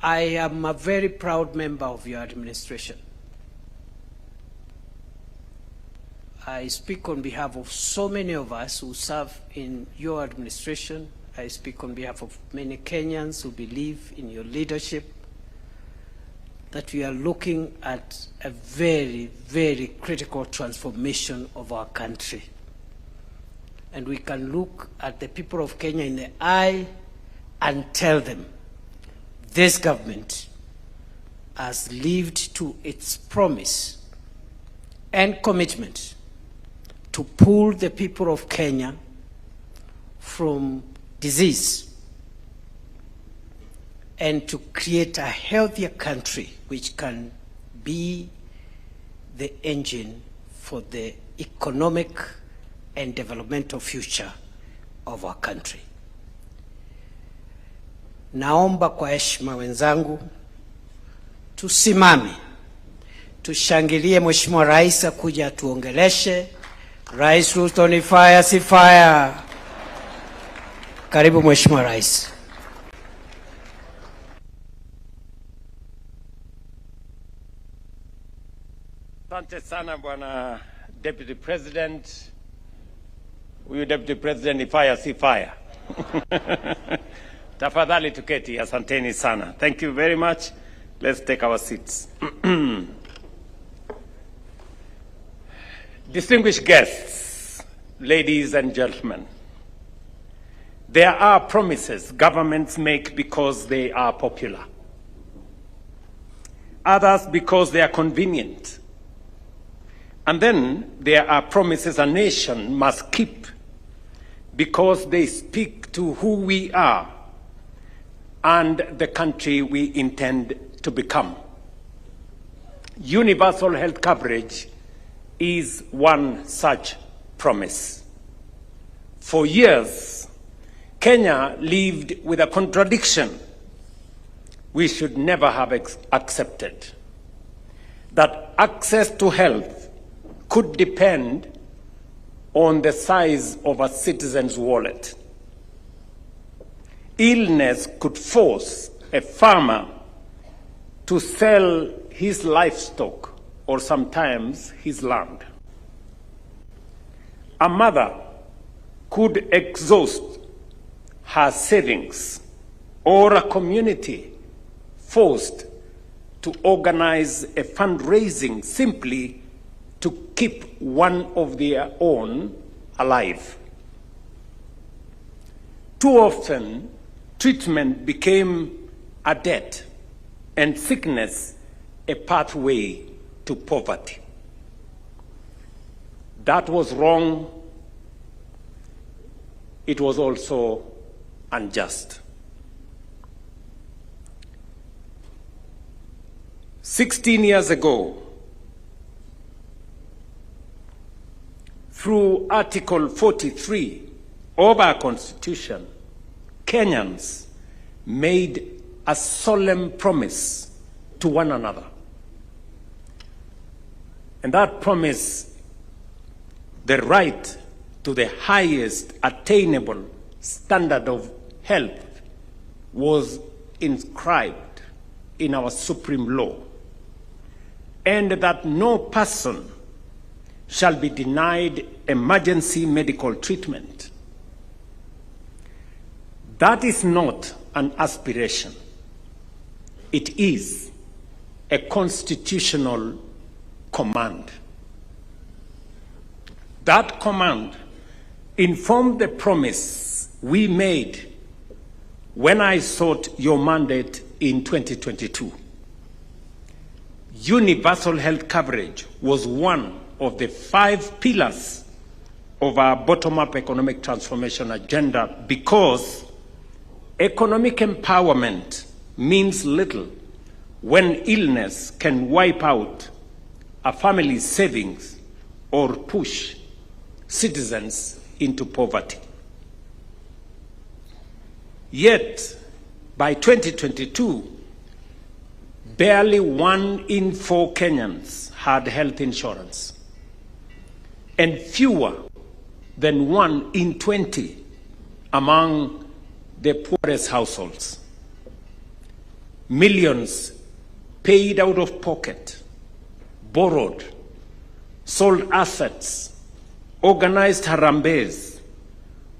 I am a very proud member of your administration. I speak on behalf of so many of us who serve in your administration. I speak on behalf of many Kenyans who believe in your leadership, that we are looking at a very, very critical transformation of our country. And we can look at the people of Kenya in the eye and tell them, this government has lived to its promise and commitment to pull the people of Kenya from disease and to create a healthier country which can be the engine for the economic and developmental future of our country. Naomba kwa heshima wenzangu tusimame tushangilie Mheshimiwa Rais akuja atuongeleshe. Rais Ruto, ni fire si fire? Karibu Mheshimiwa Rais. Asante sana Bwana Deputy President. Huyu Deputy President ni fire si fire? Tafadhali tuketi, asanteni sana. Thank you very much. Let's take our seats. Distinguished guests, ladies and gentlemen, there are promises governments make because they are popular. Others because they are convenient. And then there are promises a nation must keep because they speak to who we are and the country we intend to become. Universal health coverage is one such promise. For years, Kenya lived with a contradiction we should never have accepted, that access to health could depend on the size of a citizen's wallet. Illness could force a farmer to sell his livestock or sometimes his land. A mother could exhaust her savings, or a community forced to organize a fundraising simply to keep one of their own alive. Too often, treatment became a debt and sickness a pathway to poverty. That was wrong. It was also unjust. 16 years ago, through Article 43 of our Constitution, Kenyans made a solemn promise to one another. And that promise, the right to the highest attainable standard of health, was inscribed in our supreme law, and that no person shall be denied emergency medical treatment. That is not an aspiration. It is a constitutional command. That command informed the promise we made when I sought your mandate in 2022. Universal health coverage was one of the 5 pillars of our bottom-up economic transformation agenda, because economic empowerment means little when illness can wipe out a family's savings or push citizens into poverty. Yet, by 2022, barely 1 in 4 Kenyans had health insurance, and fewer than 1 in 20 among the poorest households. Millions paid out of pocket, borrowed, sold assets, organized harambes,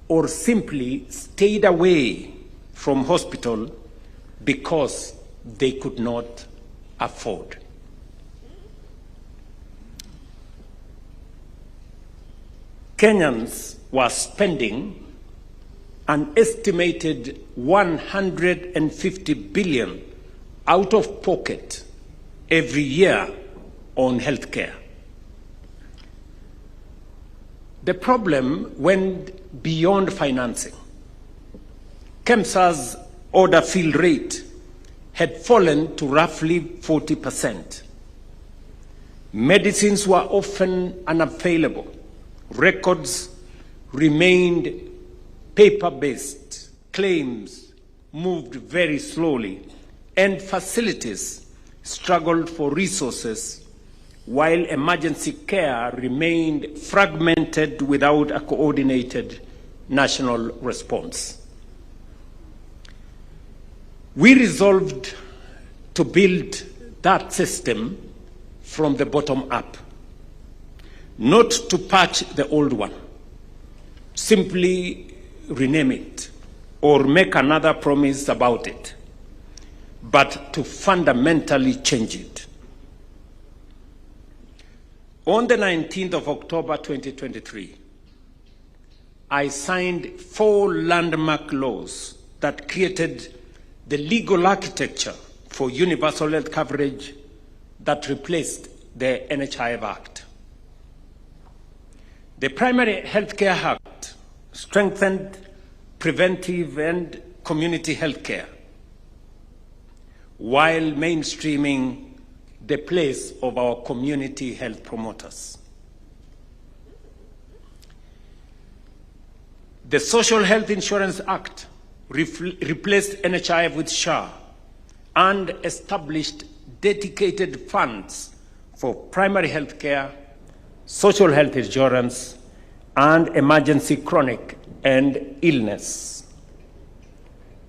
or simply stayed away from hospital because they could not afford. Kenyans were spending an estimated 150 billion out of pocket every year on healthcare. The problem went beyond financing. KEMSA's order fill rate had fallen to roughly 40%. Medicines were often unavailable. Records remained paper-based. Claims moved very slowly, and facilities struggled for resources, while emergency care remained fragmented without a coordinated national response. We resolved to build that system from the bottom up, not to patch the old one, simply rename it or make another promise about it, but to fundamentally change it. On the 19th of October 2023, I signed 4 landmark laws that created the legal architecture for universal health coverage that replaced the NHIF Act. The Primary Healthcare Act strengthened preventive and community health care, while mainstreaming the place of our community health promoters. The Social Health Insurance Act replaced NHIF with SHA and established dedicated funds for primary health care, social health insurance, and emergency chronic and illness.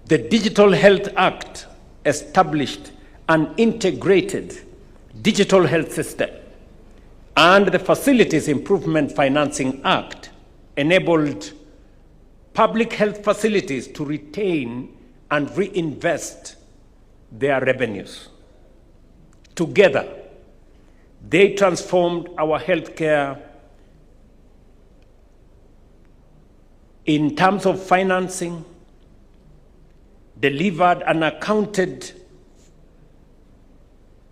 The Digital Health Act established an integrated digital health system, and the Facilities Improvement Financing Act enabled public health facilities to retain and reinvest their revenues. Together, they transformed our healthcare in terms of financing, delivered and accounted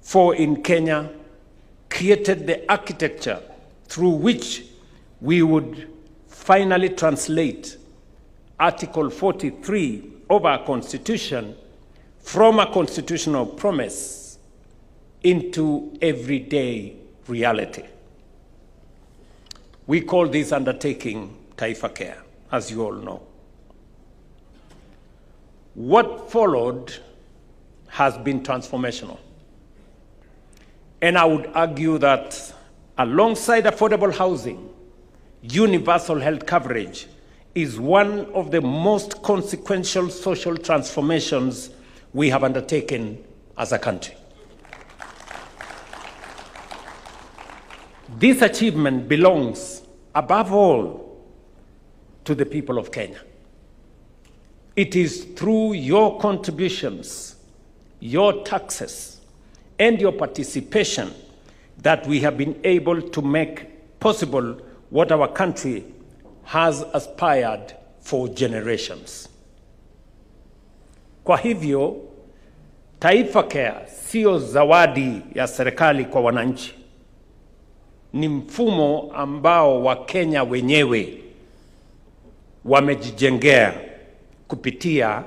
for in Kenya, created the architecture through which we would finally translate Article 43 of our Constitution from a constitutional promise into everyday reality. We call this undertaking Taifa Care, as you all know. What followed has been transformational. And I would argue that alongside affordable housing, universal health coverage is one of the most consequential social transformations we have undertaken as a country. This achievement belongs, above all, to the people of Kenya. It is through your contributions, your taxes, and your participation that we have been able to make possible what our country has aspired for generations. Kwa hivyo, Taifa Care sio zawadi ya serikali kwa wananchi. Ni mfumo ambao Wakenya wenyewe wamejijengea kupitia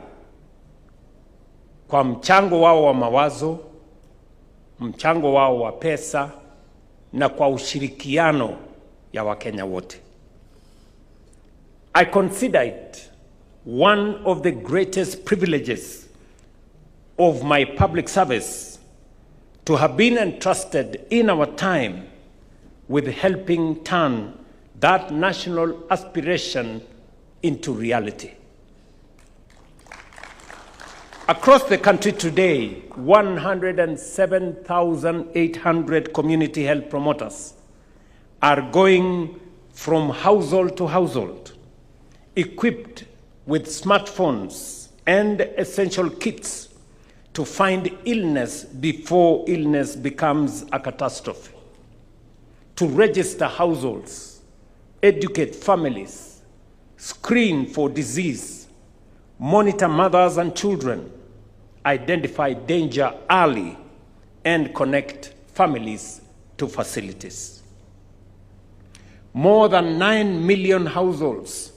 kwa mchango wao wa mawazo, mchango wao wa pesa na kwa ushirikiano ya Wakenya wote. I consider it one of the greatest privileges of my public service to have been entrusted in our time with helping turn that national aspiration into reality. Across the country today, 107,800 community health promoters are going from household to household, equipped with smartphones and essential kits to find illness before illness becomes a catastrophe, to register households, educate families, screen for disease, monitor mothers and children, identify danger early, and connect families to facilities. More than 9 million households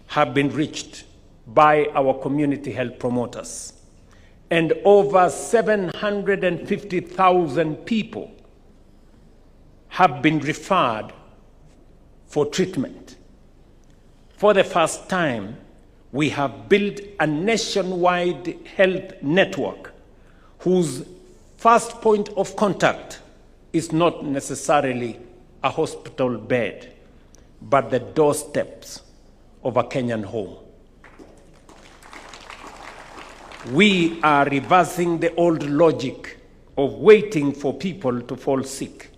have been reached by our community health promoters, and over 750,000 people have been referred for treatment. For the first time, we have built a nationwide health network whose first point of contact is not necessarily a hospital bed, but the doorsteps of a Kenyan home. We are reversing the old logic of waiting for people to fall sick,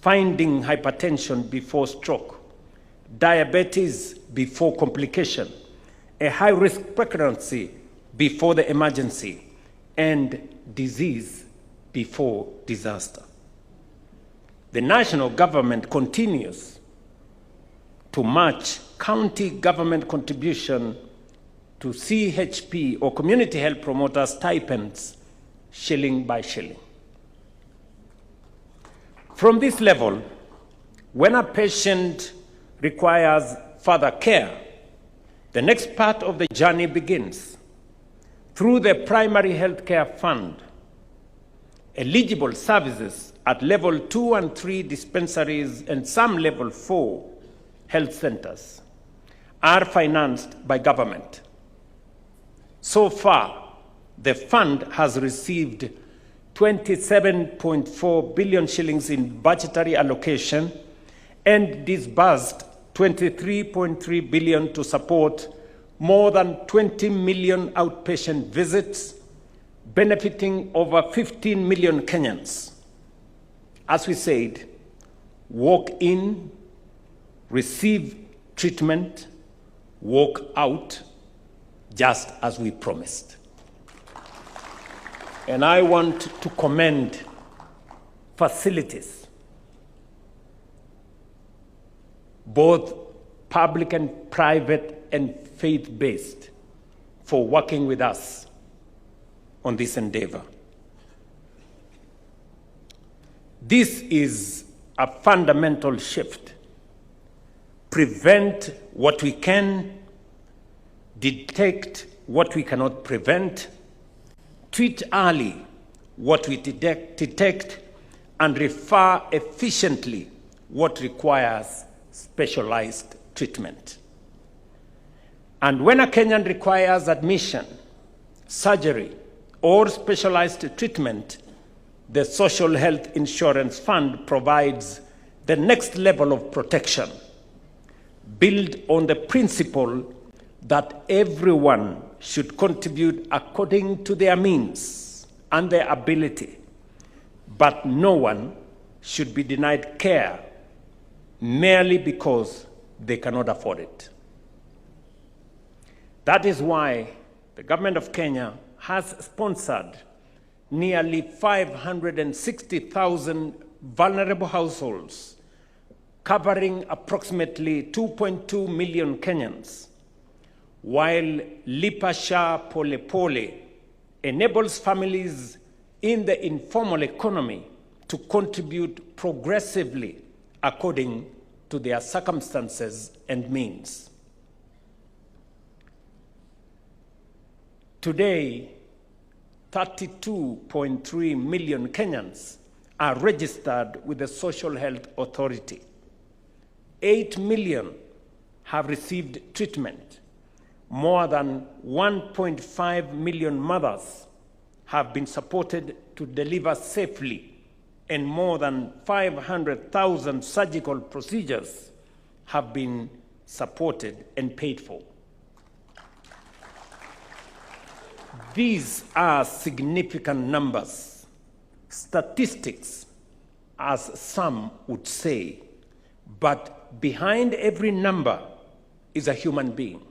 finding hypertension before stroke, diabetes before complication, a high-risk pregnancy before the emergency, and disease before disaster. The national government continues to match county government contribution to CHP or community health promoter stipends shilling by shilling. From this level, when a patient requires further care, the next part of the journey begins. Through the Primary Health Care Fund, eligible services at level 2 and 3 dispensaries and some level 4 health centers are financed by government. So far, the fund has received 27.4 billion shillings in budgetary allocation and disbursed 23.3 billion to support more than 20 million outpatient visits, benefiting over 15 million Kenyans. As we said, walk in, receive treatment, walk out, just as we promised. And I want to commend facilities, both public and private and faith-based, for working with us on this endeavor. This is a fundamental shift. Prevent what we can, detect what we cannot prevent, treat early what we detect, and refer efficiently what requires specialized treatment. And when a Kenyan requires admission, surgery, or specialized treatment, the Social Health Insurance Fund provides the next level of protection, built on the principle that everyone should contribute according to their means and their ability, but no one should be denied care merely because they cannot afford it. That is why the government of Kenya has sponsored nearly 560,000 vulnerable households, covering approximately 2.2 million Kenyans, while Lipa Sha Pole Pole enables families in the informal economy to contribute progressively according to their circumstances and means. Today, 32.3 million Kenyans are registered with the Social Health Authority. 8 million have received treatment. More than 1.5 million mothers have been supported to deliver safely, and more than 500,000 surgical procedures have been supported and paid for. These are significant numbers, statistics, as some would say, but behind every number is a human being,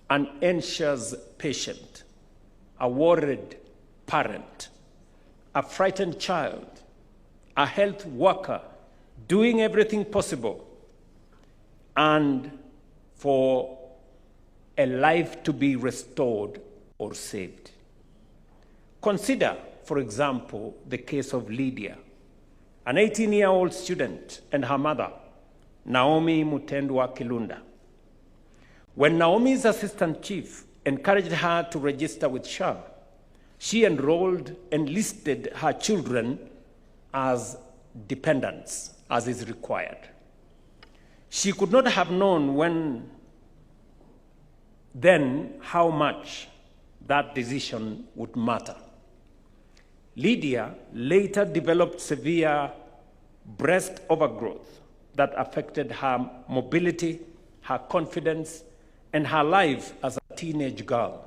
an anxious patient, a worried parent, a frightened child, a health worker doing everything possible, and for a life to be restored or saved. Consider, for example, the case of Lydia, an 18-year-old student, and her mother, Naomi Mutendwa Kilunda. When Naomi's assistant chief encouraged her to register with SHA, she enrolled and listed her children as dependents, as is required. She could not have known then how much that decision would matter. Lydia later developed severe breast overgrowth that affected her mobility, her confidence, and her life as a teenage girl.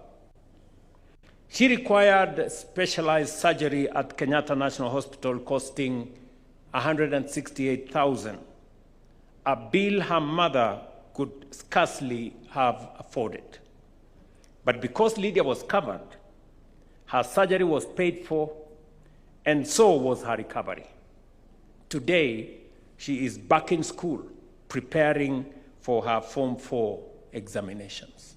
She required specialized surgery at Kenyatta National Hospital costing $168,000, a bill her mother could scarcely have afforded. But because Lydia was covered, her surgery was paid for, and so was her recovery. Today, she is back in school, preparing for her Form 4 examinations.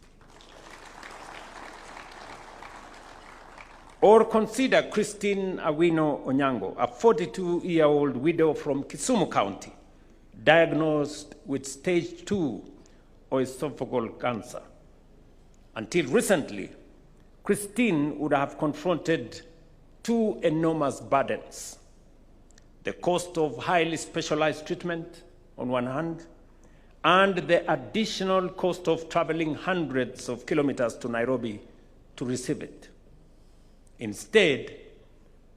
Or consider Christine Awino Onyango, a 42-year-old widow from Kisumu County, diagnosed with stage 2 esophageal cancer. Until recently, Christine would have confronted two enormous burdens: the cost of highly specialized treatment on one hand, and the additional cost of traveling hundreds of kilometers to Nairobi to receive it. Instead,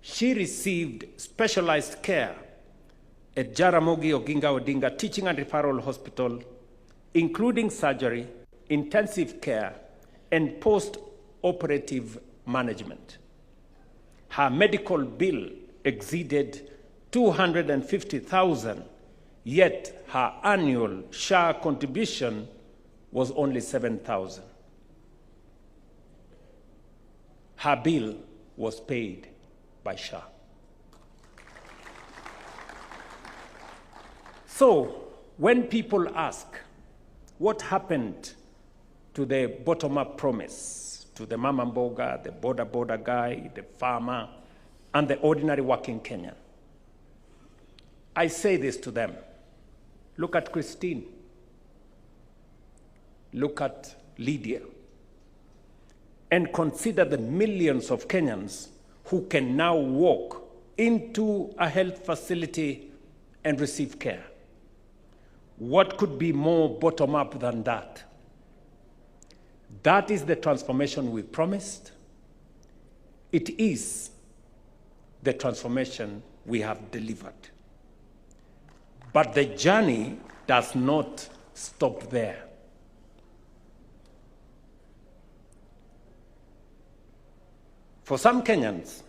she received specialized care at Jaramogi Oginga Odinga Teaching and Referral Hospital, including surgery, intensive care, and post-operative management. Her medical bill exceeded $250,000, yet her annual SHA contribution was only $7,000. Her bill was paid by SHA. So, when people ask, what happened to the bottom-up promise, to the mama mboga, the border guy, the farmer, and the ordinary working Kenyan? I say this to them. Look at Christine. Look at Lydia. And consider the millions of Kenyans who can now walk into a health facility and receive care. What could be more bottom-up than that? That is the transformation we promised. It is the transformation we have delivered. But the journey does not stop there. For some Kenyans,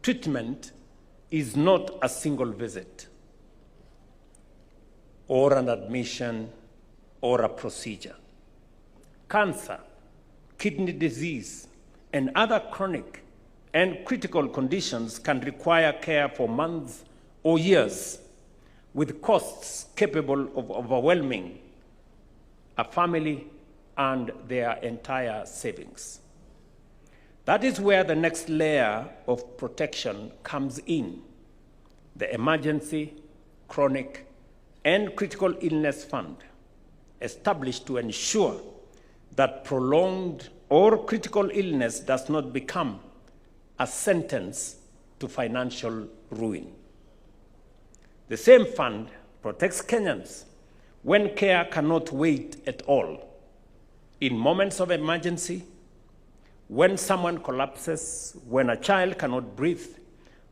treatment is not a single visit, or an admission, or a procedure. Cancer, kidney disease, and other chronic and critical conditions can require care for months or years, with costs capable of overwhelming a family and their entire savings. That is where the next layer of protection comes in: the Emergency, Chronic, and Critical Illness Fund, established to ensure that prolonged or critical illness does not become a sentence to financial ruin. The same fund protects Kenyans when care cannot wait at all, in moments of emergency, when someone collapses, when a child cannot breathe,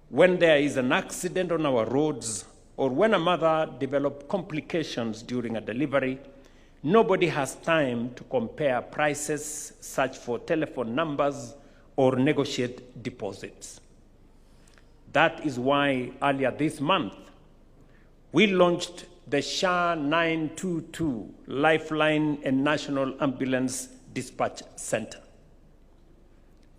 when there is an accident on our roads, or when a mother develops complications during a delivery. Nobody has time to compare prices, search for telephone numbers, or negotiate deposits. That is why earlier this month, we launched the SHA 922 Lifeline and National Ambulance Dispatch Center.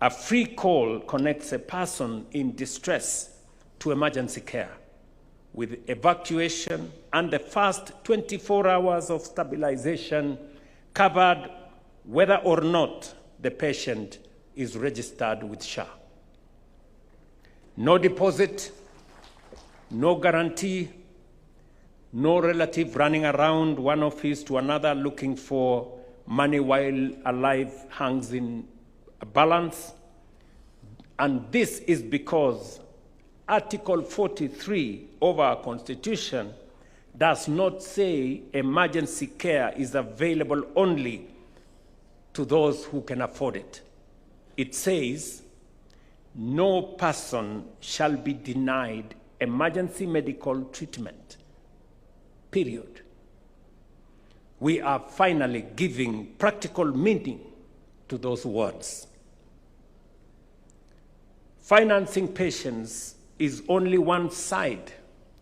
A free call connects a person in distress to emergency care, with evacuation and the first 24 hours of stabilization covered whether or not the patient is registered with SHA. No deposit, no guarantee, no relative running around one office to another looking for money while a life hangs in a balance. And this is because Article 43 of our Constitution does not say emergency care is available only to those who can afford it. It says no person shall be denied emergency medical treatment, period. We are finally giving practical meaning to those words. Financing patients is only one side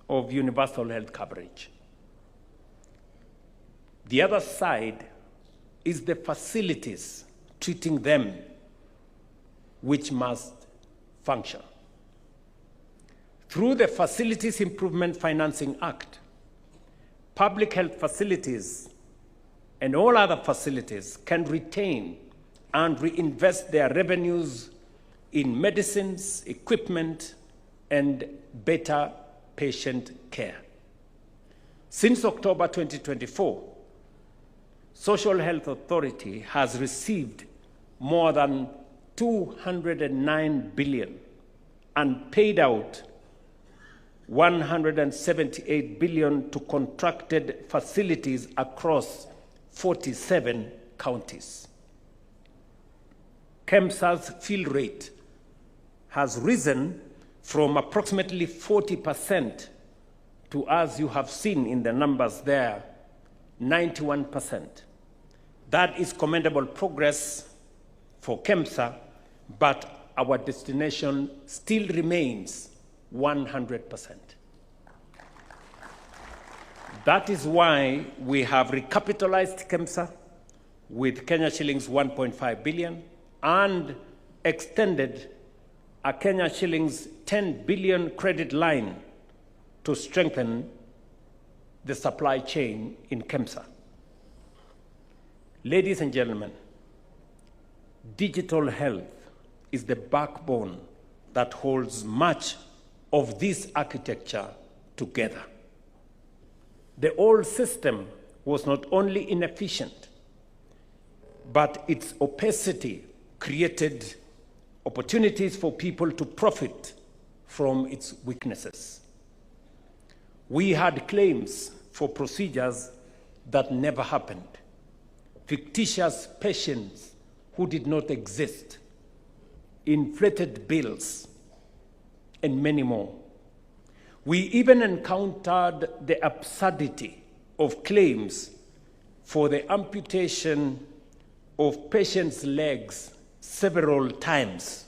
of universal health coverage. The other side is the facilities treating them, which must function. Through the Facilities Improvement Financing Act, public health facilities and all other facilities can retain and reinvest their revenues in medicines, equipment, and better patient care. Since October 2024, Social Health Authority has received more than 209 billion and paid out 178 billion to contracted facilities across 47 counties. KEMSA's fill rate has risen from approximately 40% to, as you have seen in the numbers there, 91%. That is commendable progress for KEMSA, but our destination still remains 100%. That is why we have recapitalized KEMSA with Kenya shillings 1.5 billion and extended a Kenya shillings 10 billion credit line to strengthen the supply chain in KEMSA. Ladies and gentlemen, digital health is the backbone that holds much of this architecture together. The old system was not only inefficient, but its opacity created opportunities for people to profit from its weaknesses. We had claims for procedures that never happened, fictitious patients who did not exist, inflated bills, and many more. We even encountered the absurdity of claims for the amputation of patients' legs several times,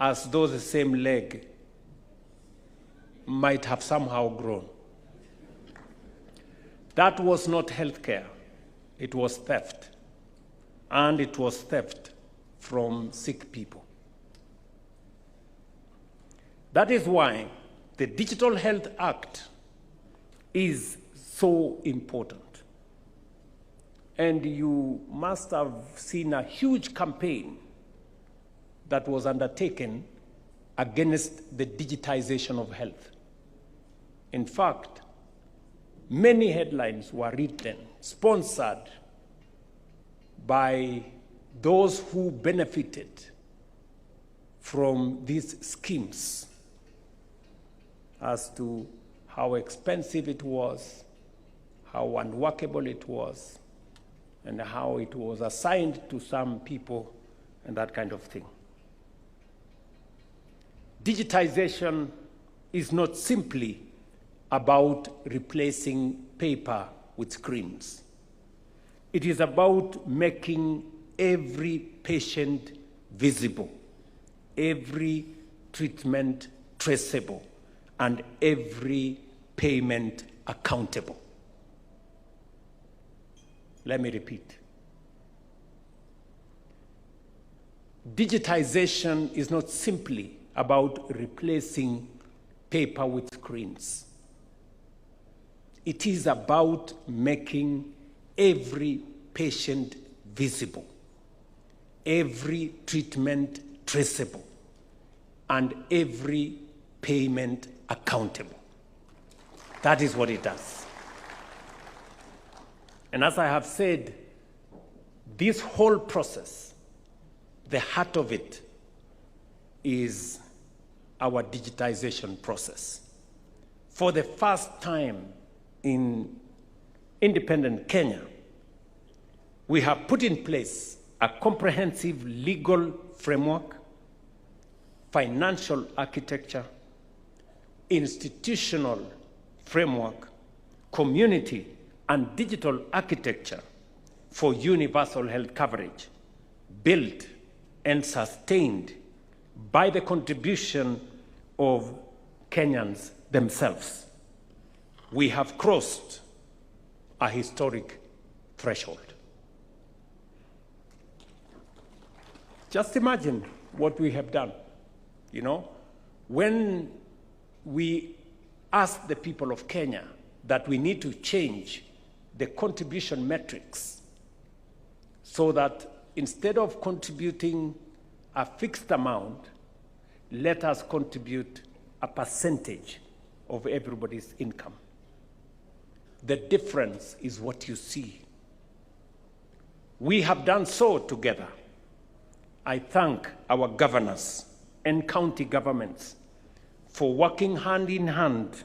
as though the same leg might have somehow grown. That was not healthcare, it was theft. And it was theft from sick people. That is why the Digital Health Act is so important. And you must have seen a huge campaign that was undertaken against the digitization of health. In fact, many headlines were written, sponsored by those who benefited from these schemes as to how expensive it was, how unworkable it was, and how it was assigned to some people and that kind of thing. Digitization is not simply about replacing paper with screens. It is about making every patient visible, every treatment traceable, and every payment accountable. Let me repeat. Digitization is not simply about replacing paper with screens. It is about making every patient visible, every treatment traceable, and every payment accountable. That is what it does. And as I have said, this whole process, the heart of it is our digitization process. For the first time in independent Kenya, we have put in place a comprehensive legal framework, financial architecture, institutional framework, community and digital architecture for universal health coverage, built and sustained by the contribution of Kenyans themselves. We have crossed a historic threshold. Just imagine what we have done. You know, when we asked the people of Kenya that we need to change the contribution metrics so that instead of contributing a fixed amount, let us contribute a percentage of everybody's income. The difference is what you see. We have done so together. I thank our governors and county governments for working hand in hand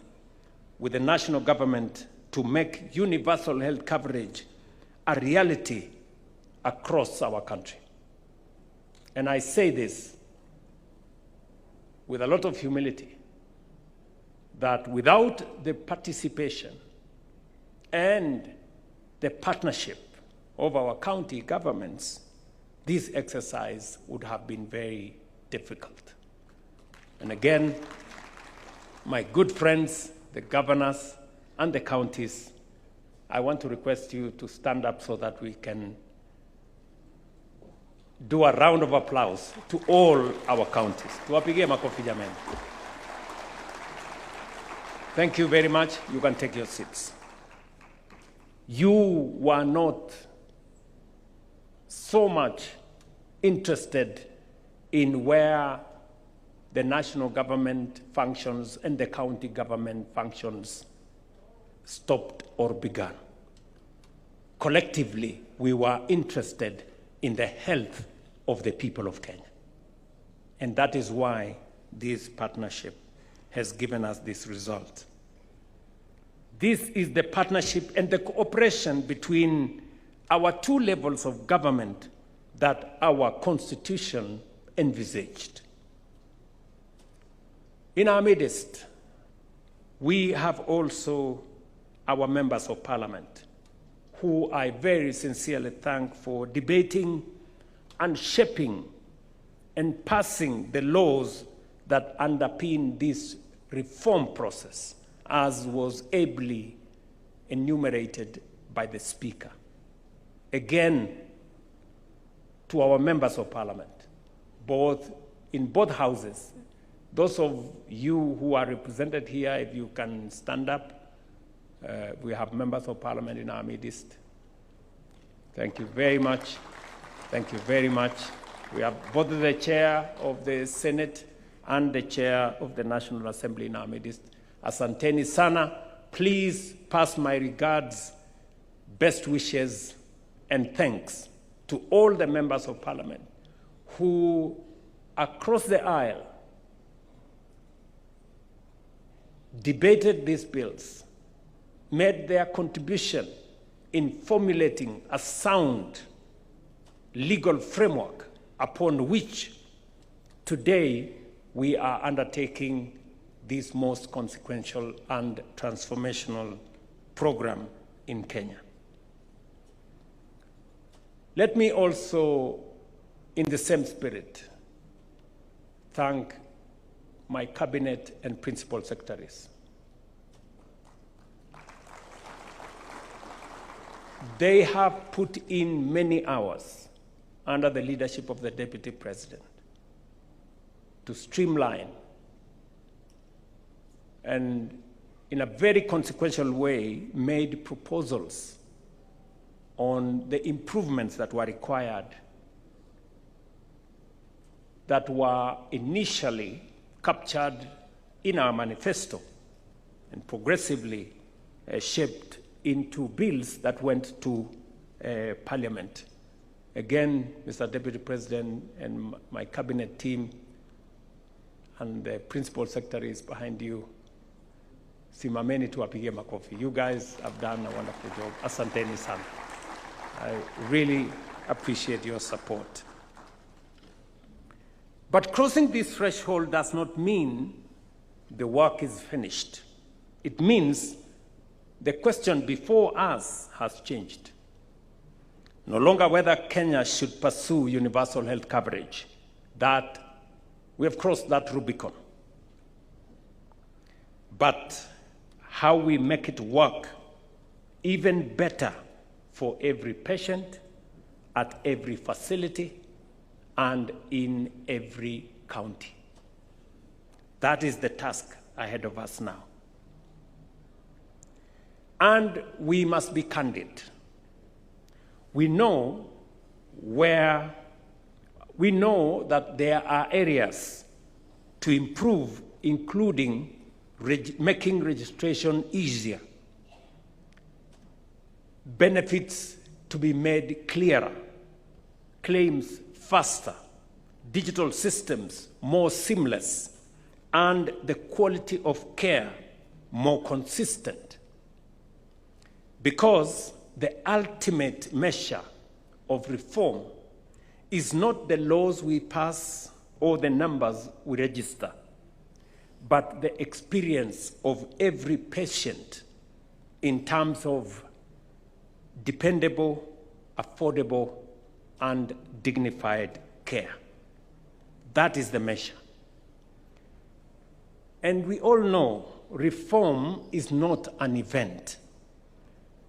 with the national government to make universal health coverage a reality across our country. And I say this with a lot of humility, that without the participation and the partnership of our county governments, this exercise would have been very difficult. And again, my good friends, the governors and the counties, I want to request you to stand up so that we can do a round of applause to all our counties. Tuwapigie makofi jameni. Thank you very much. You can take your seats. You were not so much interested in where the national government functions and the county government functions stopped or began. Collectively, we were interested in the health of the people of Kenya. And that is why this partnership has given us this result. This is the partnership and the cooperation between our two levels of government that our Constitution envisaged. In our midst, we have also our members of parliament, who I very sincerely thank for debating and shaping and passing the laws that underpin this reform process, as was ably enumerated by the Speaker. Again, to our members of parliament, in both houses, those of you who are represented here, if you can stand up, we have members of parliament in our midst. Thank you very much. Thank you very much. We have both the chair of the Senate and the chair of the National Assembly in our midst. Asanteni sana. Please pass my regards, best wishes, and thanks to all the members of parliament who, across the aisle, debated these bills, made their contribution in formulating a sound legal framework upon which today we are undertaking this most consequential and transformational program in Kenya. Let me also, in the same spirit, thank my cabinet and principal secretaries. They have put in many hours under the leadership of the Deputy President to streamline and in a very consequential way made proposals on the improvements that were required, that were initially captured in our manifesto and progressively shaped into bills that went to Parliament. Again, Mr. Deputy President and my cabinet team and the principal secretaries behind you, simameni tuwapigie makofi. You guys have done a wonderful job. Asanteni sana. I really appreciate your support. But crossing this threshold does not mean the work is finished. It means the question before us has changed. No longer whether Kenya should pursue universal health coverage, that we have crossed that Rubicon. But how we make it work even better for every patient, at every facility, and in every county. That is the task ahead of us now. And we must be candid. We know that there are areas to improve, including making registration easier, benefits to be made clearer, claims faster, digital systems more seamless, and the quality of care more consistent. Because the ultimate measure of reform is not the laws we pass or the numbers we register, but the experience of every patient in terms of dependable, affordable, and dignified care. That is the measure. And we all know reform is not an event.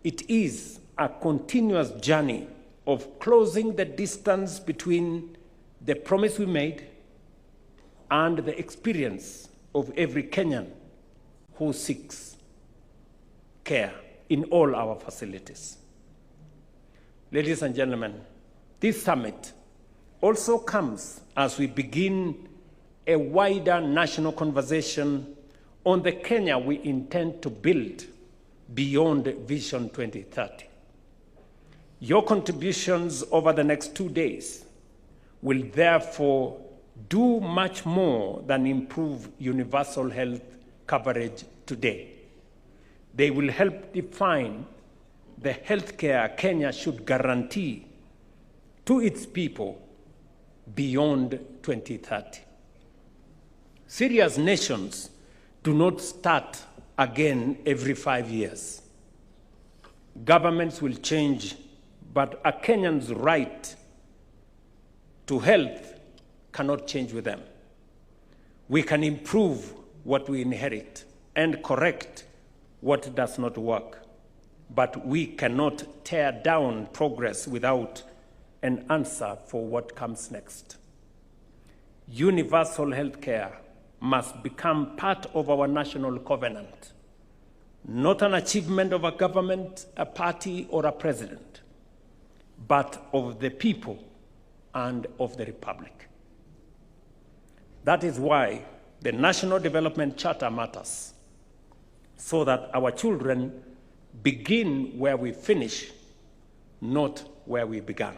It is a continuous journey of closing the distance between the promise we made and the experience of every Kenyan who seeks care in all our facilities. Ladies and gentlemen, this summit also comes as we begin a wider national conversation on the Kenya we intend to build beyond Vision 2030. Your contributions over the next 2 days will therefore do much more than improve universal health coverage today. They will help define the healthcare Kenya should guarantee to its people beyond 2030. Serious nations do not start again every 5 years. Governments will change, but a Kenyan's right to health cannot change with them. We can improve what we inherit and correct what does not work, but we cannot tear down progress without an answer for what comes next. Universal health care must become part of our national covenant, not an achievement of a government, a party, or a president, but of the people and of the Republic. That is why the National Development Charter matters, so that our children begin where we finish, not where we began.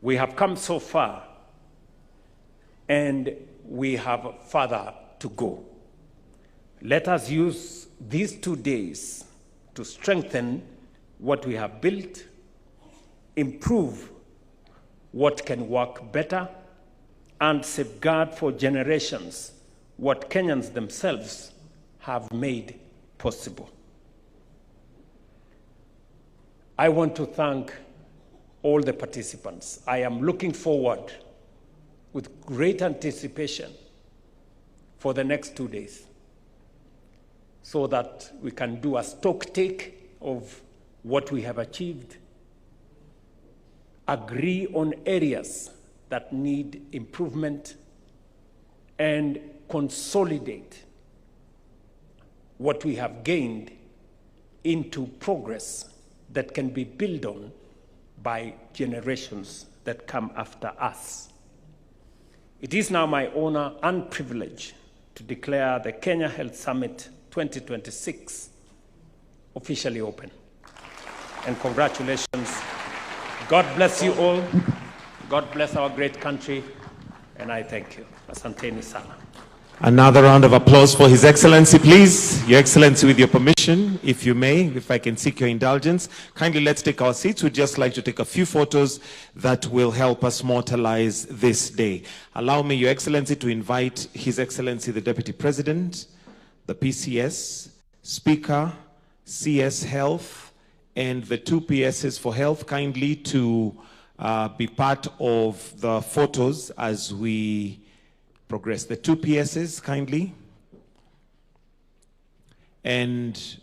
We have come so far, and we have further to go. Let us use these 2 days to strengthen what we have built, improve what can work better, and safeguard for generations what Kenyans themselves have made possible. I want to thank all the participants. I am looking forward with great anticipation for the next 2 days so that we can do a stock take of what we have achieved, agree on areas that need improvement, and consolidate what we have gained into progress that can be built on by generations that come after us. It is now my honor and privilege to declare the Kenya Health Summit 2026 officially open. And congratulations. God bless you all. God bless our great country. And I thank you. Asanteni sana. Another round of applause for His Excellency, please. Your Excellency, with your permission, if you may, if I can seek your indulgence, kindly let's take our seats. We'd just like to take a few photos that will help us mortalize this day. Allow me, Your Excellency, to invite His Excellency, the Deputy President, the PCS, Speaker, CS Health, and the 2 PSs for Health, kindly to be part of the photos as we progress. The 2 PSs, kindly. And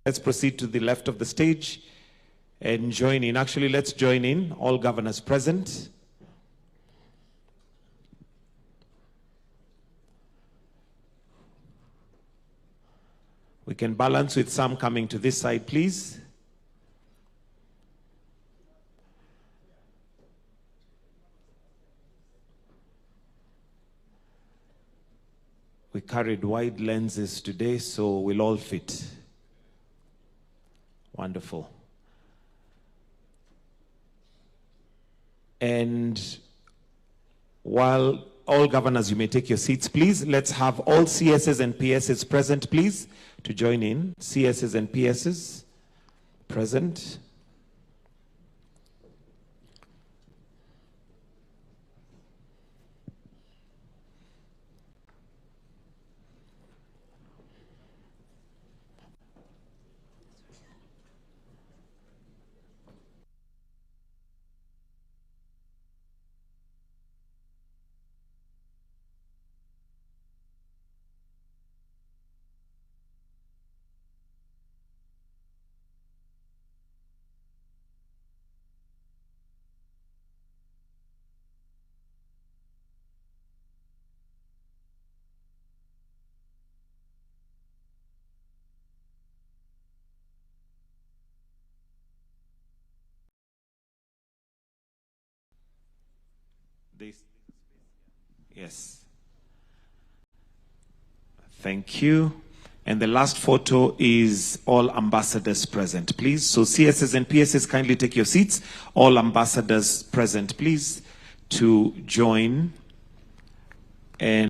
let's proceed to the left of the stage and join in. Actually, let's join in, all governors present. We can balance with some coming to this side, please. We carried wide lenses today, so we'll all fit. Wonderful. And while all governors, you may take your seats, please. Let's have all CSs and PSs present, please, to join in. CSs and PSs present. Yes. Thank you. And the last photo is all ambassadors present, please. So CSS and PSS, kindly take your seats. All ambassadors present, please, to join. And